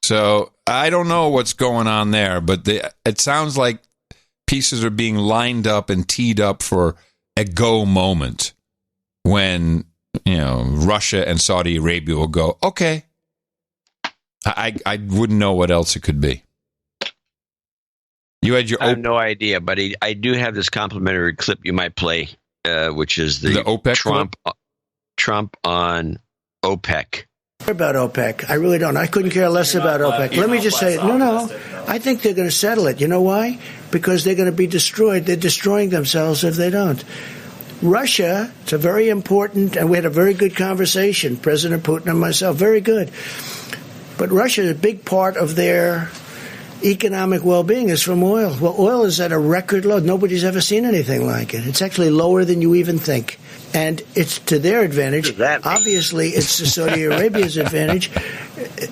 So I don't know what's going on there, but it sounds like pieces are being lined up and teed up for a go moment when Russia and Saudi Arabia will go, okay, I wouldn't know what else it could be. You had your. I have no idea, but I do have this complimentary clip you might play, which is the OPEC Trump on OPEC. About OPEC, I really don't. I couldn't care less about OPEC. Let me just say, no. I think they're going to settle it. You know why? Because they're going to be destroyed. They're destroying themselves if they don't. Russia, it's a very important, and we had a very good conversation, President Putin and myself, very good. But Russia, a big part of their economic well-being is from oil. Well, oil is at a record low. Nobody's ever seen anything like it. It's actually lower than you even think. And it's to their advantage. Obviously, it's to Saudi Arabia's advantage.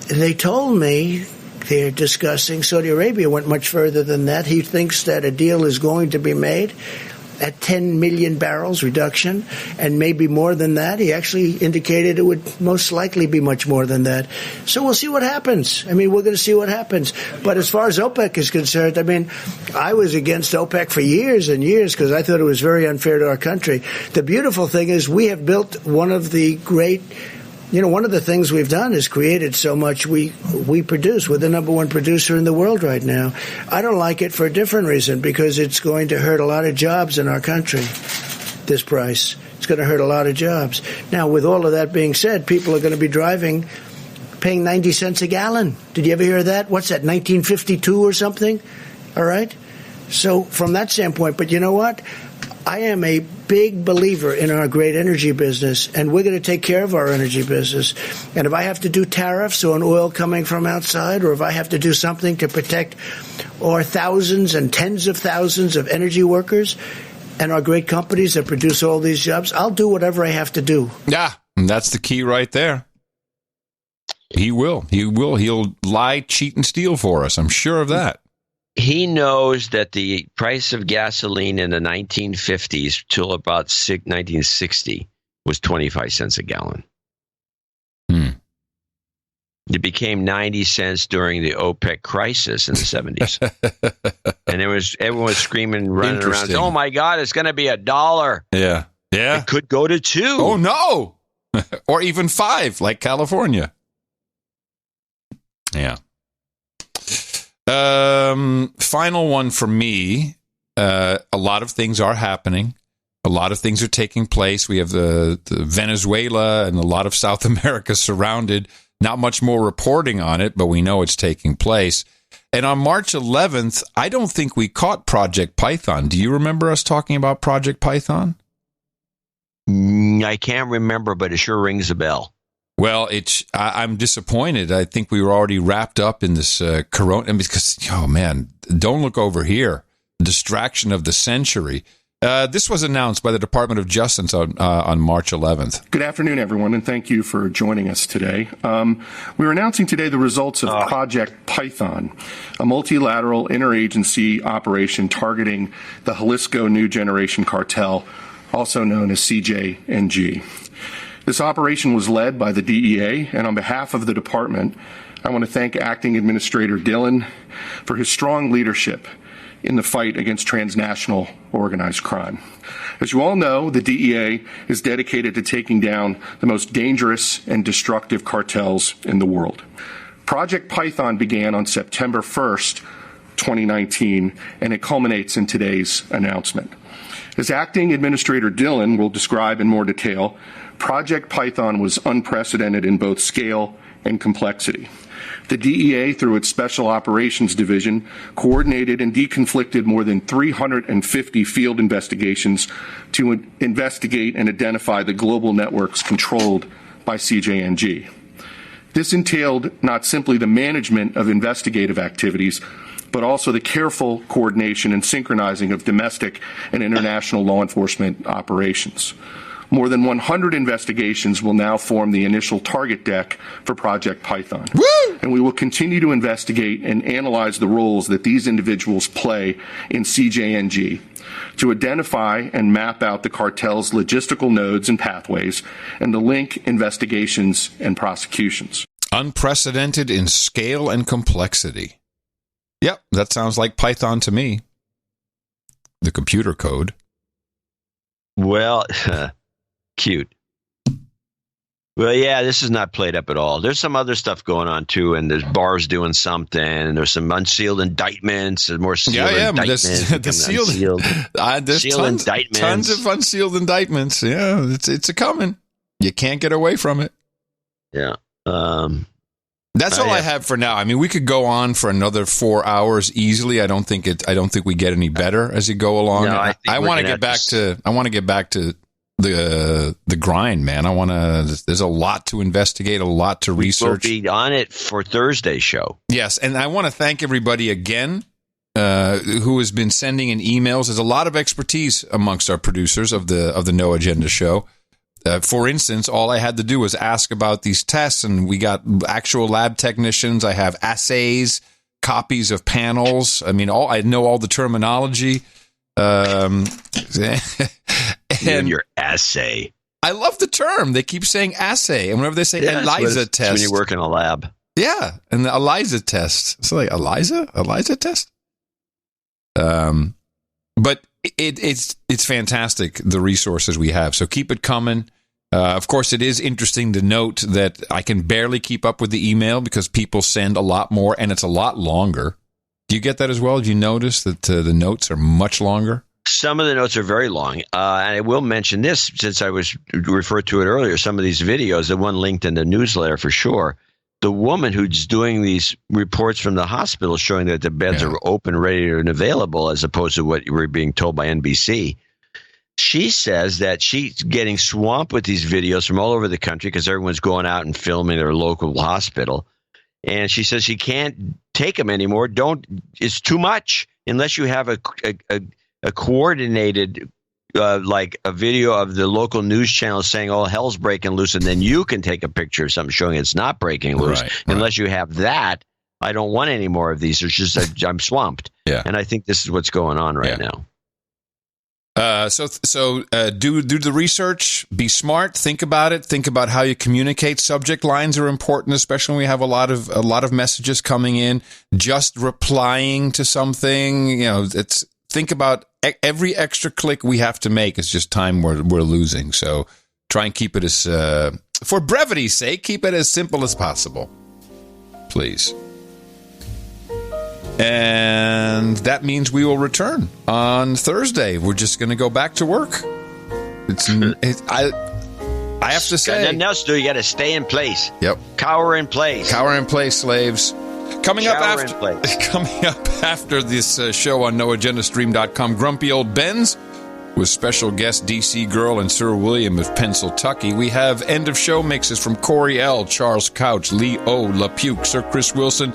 They told me they're discussing, Saudi Arabia went much further than that. He thinks that a deal is going to be made at 10 million barrels reduction, and maybe more than that. He actually indicated it would most likely be much more than that. So we'll see what happens. I mean, we're going to see what happens. But as far as OPEC is concerned, I mean, I was against OPEC for years and years because I thought it was very unfair to our country. The beautiful thing is we have built one of the great, one of the things we've done is created so much we produce. We're the number one producer in the world right now. I don't like it for a different reason, because it's going to hurt a lot of jobs in our country, this price. It's going to hurt a lot of jobs. Now, with all of that being said, people are going to be paying 90 cents a gallon. Did you ever hear that? What's that, 1952 or something? All right? So from that standpoint, but you know what? I am a big believer in our great energy business, and we're going to take care of our energy business. And if I have to do tariffs on oil coming from outside, or if I have to do something to protect our thousands and tens of thousands of energy workers and our great companies that produce all these jobs, I'll do whatever I have to do. Yeah, that's the key right there. He will. He'll lie, cheat, and steal for us. I'm sure of that. He knows that the price of gasoline in the 1950s till about 1960 was 25 cents a gallon. It became 90 cents during the OPEC crisis in the 70s. And everyone was screaming, running around, oh my God, it's going to be $1. Yeah. It could go to $2. Oh no. Or even $5, like California. Yeah. Final one for me. A lot of things are happening. A lot of things are taking place. We have the Venezuela and a lot of South America surrounded. Not much more reporting on it, but we know it's taking place. And on March 11th, I don't think we caught Project Python. Do you remember us talking about Project Python? I can't remember, but it sure rings a bell. Well, I'm disappointed. I think we were already wrapped up in this corona, because, oh man, don't look over here. Distraction of the century. This was announced by the Department of Justice on March 11th. Good afternoon, everyone, and thank you for joining us today. We're announcing today the results of Project Python, a multilateral interagency operation targeting the Jalisco New Generation Cartel, also known as CJNG. This operation was led by the DEA, and on behalf of the department, I want to thank Acting Administrator Dillon for his strong leadership in the fight against transnational organized crime. As you all know, the DEA is dedicated to taking down the most dangerous and destructive cartels in the world. Project Python began on September 1st, 2019, and it culminates in today's announcement. As Acting Administrator Dillon will describe in more detail, Project Python was unprecedented in both scale and complexity. The DEA, through its Special Operations Division, coordinated and deconflicted more than 350 field investigations to investigate and identify the global networks controlled by CJNG. This entailed not simply the management of investigative activities, but also the careful coordination and synchronizing of domestic and international law enforcement operations. More than 100 investigations will now form the initial target deck for Project Python. Woo! And we will continue to investigate and analyze the roles that these individuals play in CJNG to identify and map out the cartel's logistical nodes and pathways and to link investigations and prosecutions. Unprecedented in scale and complexity. Yep, that sounds like Python to me. The computer code. Well, cute. Well, yeah, this is not played up at all. There's some other stuff going on, too, and there's bars doing something, and there's some unsealed indictments, there's more sealed indictments. There's tons of unsealed indictments. Yeah, it's a-coming. You can't get away from it. Yeah. That's all I have for now. I mean, we could go on for another 4 hours easily. I don't think we get any better as you go along. No, I want to get back to the grind, man. There's a lot to investigate, a lot to research. We'll be on it for Thursday's show. Yes, and I want to thank everybody again who has been sending in emails. There's a lot of expertise amongst our producers of the No Agenda show. For instance, all I had to do was ask about these tests, and we got actual lab technicians. I have assays, copies of panels. I mean, I know all the terminology. And your assay. I love the term. They keep saying assay, and whenever they say ELISA test, when you work in a lab. Yeah, and the ELISA test. So like ELISA test. But it's fantastic, the resources we have. So keep it coming. Of course, it is interesting to note that I can barely keep up with the email because people send a lot more, and it's a lot longer. Do you get that as well? Did you notice that the notes are much longer? Some of the notes are very long. And I will mention this, since I was referred to it earlier, some of these videos, the one linked in the newsletter for sure, the woman who's doing these reports from the hospital showing that the beds are open, ready, and available, as opposed to what you were being told by NBC, she says that she's getting swamped with these videos from all over the country because everyone's going out and filming their local hospital. And she says she can't take them anymore. It's too much unless you have a coordinated, like a video of the local news channel saying, "Oh, hell's breaking loose," and then you can take a picture of something showing it's not breaking loose. Right. Unless you have that, I don't want any more of these. It's just I'm swamped. Yeah. And I think this is what's going on right now. So do the research. Be smart. Think about it. Think about how you communicate. Subject lines are important, especially when we have a lot of messages coming in. Just replying to something, think about every extra click we have to make is just time we're losing. So try and keep it as, for brevity's sake, keep it as simple as possible, please. And that means we will return on Thursday. We're just going to go back to work. I have to say, nothing else to do. You got to stay in place. Yep. Cower in place. Cower in place, slaves. Coming up after this show on NoAgendaStream.com, Grumpy Old Ben's with special guest DC Girl and Sir William of Pennsyltucky. We have end of show mixes from Corey L., Charles Couch, Lee O., LaPuke, Sir Chris Wilson,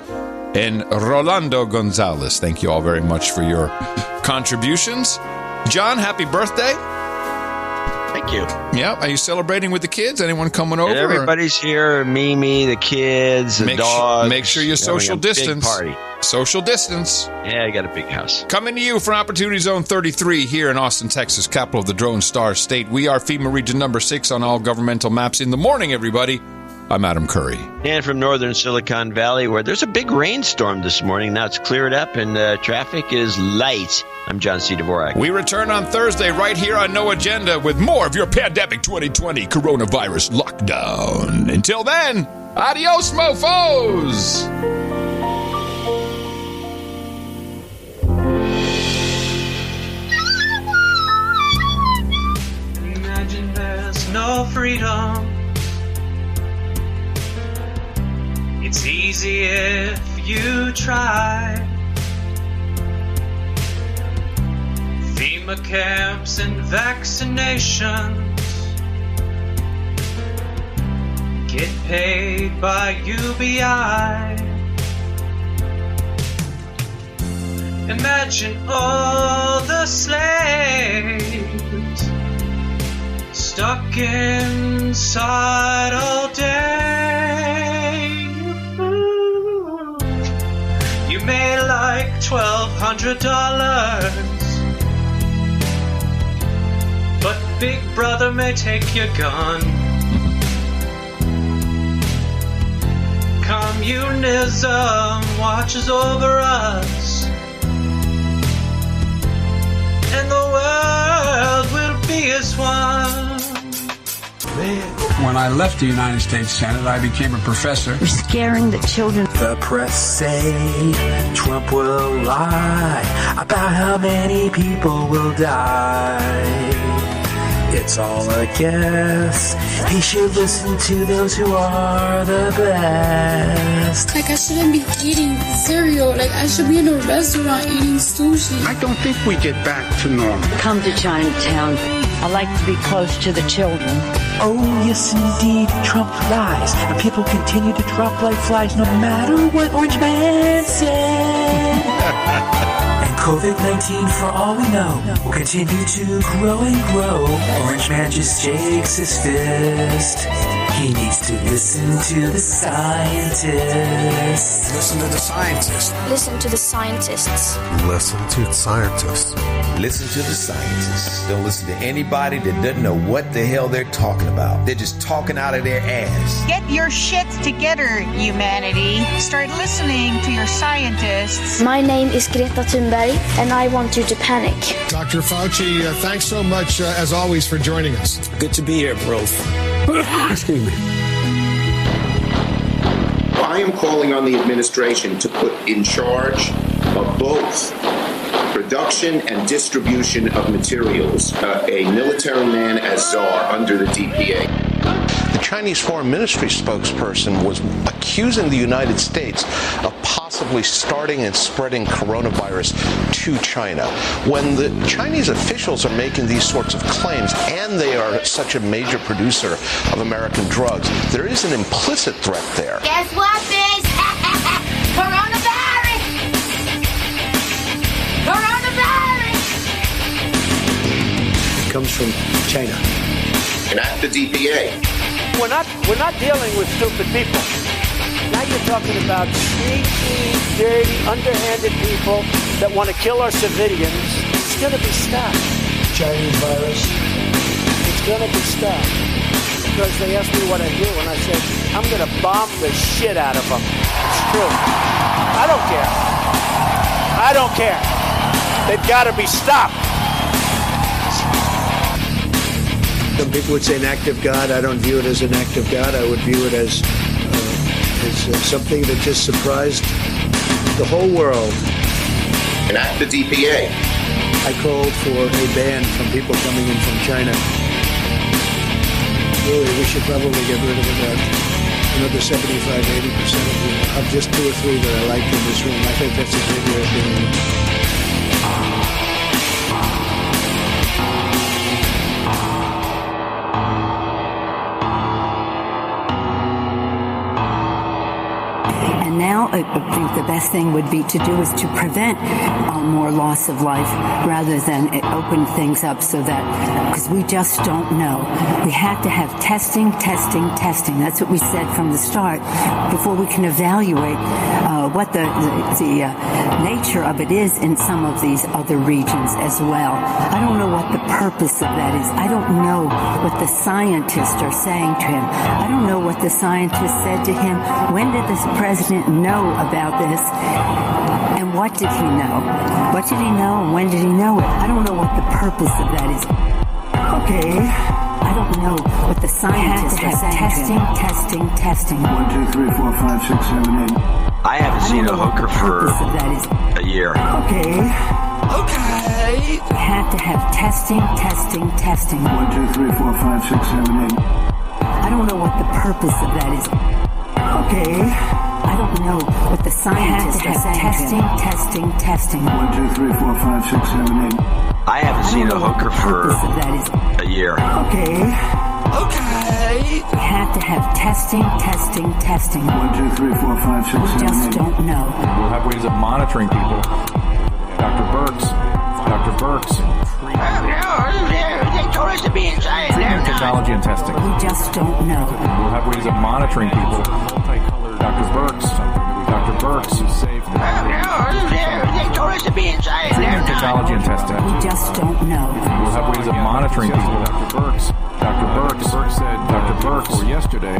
and Rolando Gonzalez. Thank you all very much for your contributions. John, happy birthday. Thank you. Yeah, are you celebrating with the kids? Anyone coming over? Everybody's here. Mimi, the kids, the dogs. Make sure you social distance. Big party. Social distance. Yeah, I got a big house. Coming to you from Opportunity Zone 33 here in Austin, Texas, capital of the Drone Star State. We are FEMA Region number 6 on all governmental maps. In the morning, everybody. I'm Adam Curry. And from northern Silicon Valley, where there's a big rainstorm this morning. Now it's cleared up and traffic is light. I'm John C. Dvorak. We return on Thursday right here on No Agenda with more of your Pandemic 2020 coronavirus lockdown. Until then, adios, mofos! Imagine there's no freedom. It's easy if you try. FEMA camps and vaccinations get paid by UBI. Imagine all the slaves stuck inside all day. You made like $1,200, but Big Brother may take your gun. Communism watches over us, and the world will be as one. When I left the United States Senate, I became a professor. You're scaring the children. The press say Trump will lie about how many people will die. It's all a guess. He should listen to those who are the best. Like, I shouldn't be eating cereal. Like, I should be in a restaurant eating sushi. I don't think we get back to normal. Come to Chinatown. I like to be close to the children. Oh, yes, indeed, Trump lies. And people continue to drop like flies no matter what Orange Man said. And COVID-19, for all we know, will continue to grow and grow. Orange Man just shakes his fist. He needs to listen to the scientists. Listen to the scientists. Listen to the scientists. Listen to the scientists. Listen to the scientists. Don't listen to anybody that doesn't know what the hell they're talking about. They're just talking out of their ass. Get your shit together, humanity. Start listening to your scientists. My name is Greta Thunberg, and I want you to panic. Dr. Fauci, thanks so much, as always, for joining us. Good to be here, bro. Excuse me. I am calling on the administration to put in charge of both production and distribution of materials a military man as czar under the DPA. The Chinese Foreign Ministry spokesperson was accusing the United States of possibly starting and spreading coronavirus to China. When the Chinese officials are making these sorts of claims, and they are such a major producer of American drugs, there is an implicit threat there. Guess what, bitch? Coronavirus! Coronavirus! It comes from China. Enact the DPA. We're not dealing with stupid people. Now you're talking about sneaky, dirty, underhanded people that want to kill our civilians. It's going to be stopped. Chinese virus. It's going to be stopped. Because they asked me what I do, and I said, I'm going to bomb the shit out of them. It's true. I don't care. I don't care. They've got to be stopped. Some people would say an act of God. I don't view it as an act of God. I would view it as something that just surprised the whole world. Enact the DPA. I called for a ban from people coming in from China. Really, we should probably get rid of about another 75-80% of just 2 or 3 that I like in this room. I think that's a good way of doing it. Now, I think the best thing would be to do is to prevent more loss of life rather than open things up so that, because we just don't know. We have to have testing. That's what we said from the start before we can evaluate what the nature of it is in some of these other regions as well. I don't know what the purpose of that is. I don't know what the scientists are saying to him. I don't know what the scientists said to him. When did this president know about this? And what did he know? What did he know and when did he know it? I don't know what the purpose of that is. Okay. I don't know what the scientists are saying. Testing. 1, 2, 3, 4, 5, 6, 7, 8. I haven't seen a hooker for a year. Okay. We have to have testing. 1, 2, 3, 4, 5, 6, 7, 8. I don't know what the purpose of that is. Okay. I don't know what the scientists are saying. Testing. 1, 2, 3, 4, 5, 6, 7, 8. I haven't seen a hooker for a year. Okay. We have to have testing. 1, 2, 3, 4, 5, 6, 7, 8. We just don't know. We'll have ways of monitoring people. Dr. Burks. They told us to be inside. Treatment technology and testing. We just don't know. We'll have ways of monitoring people. Dr. Burks is safe. They told us to be inside. Treatment technology and testing. We just don't know. We'll have ways of monitoring people. Dr. Burks said yesterday.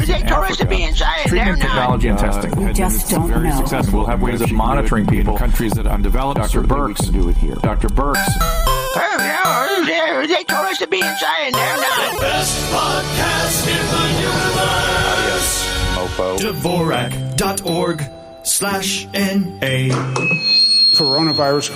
They told us to be inside. Treatment technology and testing. We just don't know. Successful. We'll have ways of monitoring people. Countries that are undeveloped. Dr. Burks can do it here. Dr. Burks. They told us to be inside and they're not. The best podcast in the universe. Mofo. Dvorak.org/NA. Coronavirus.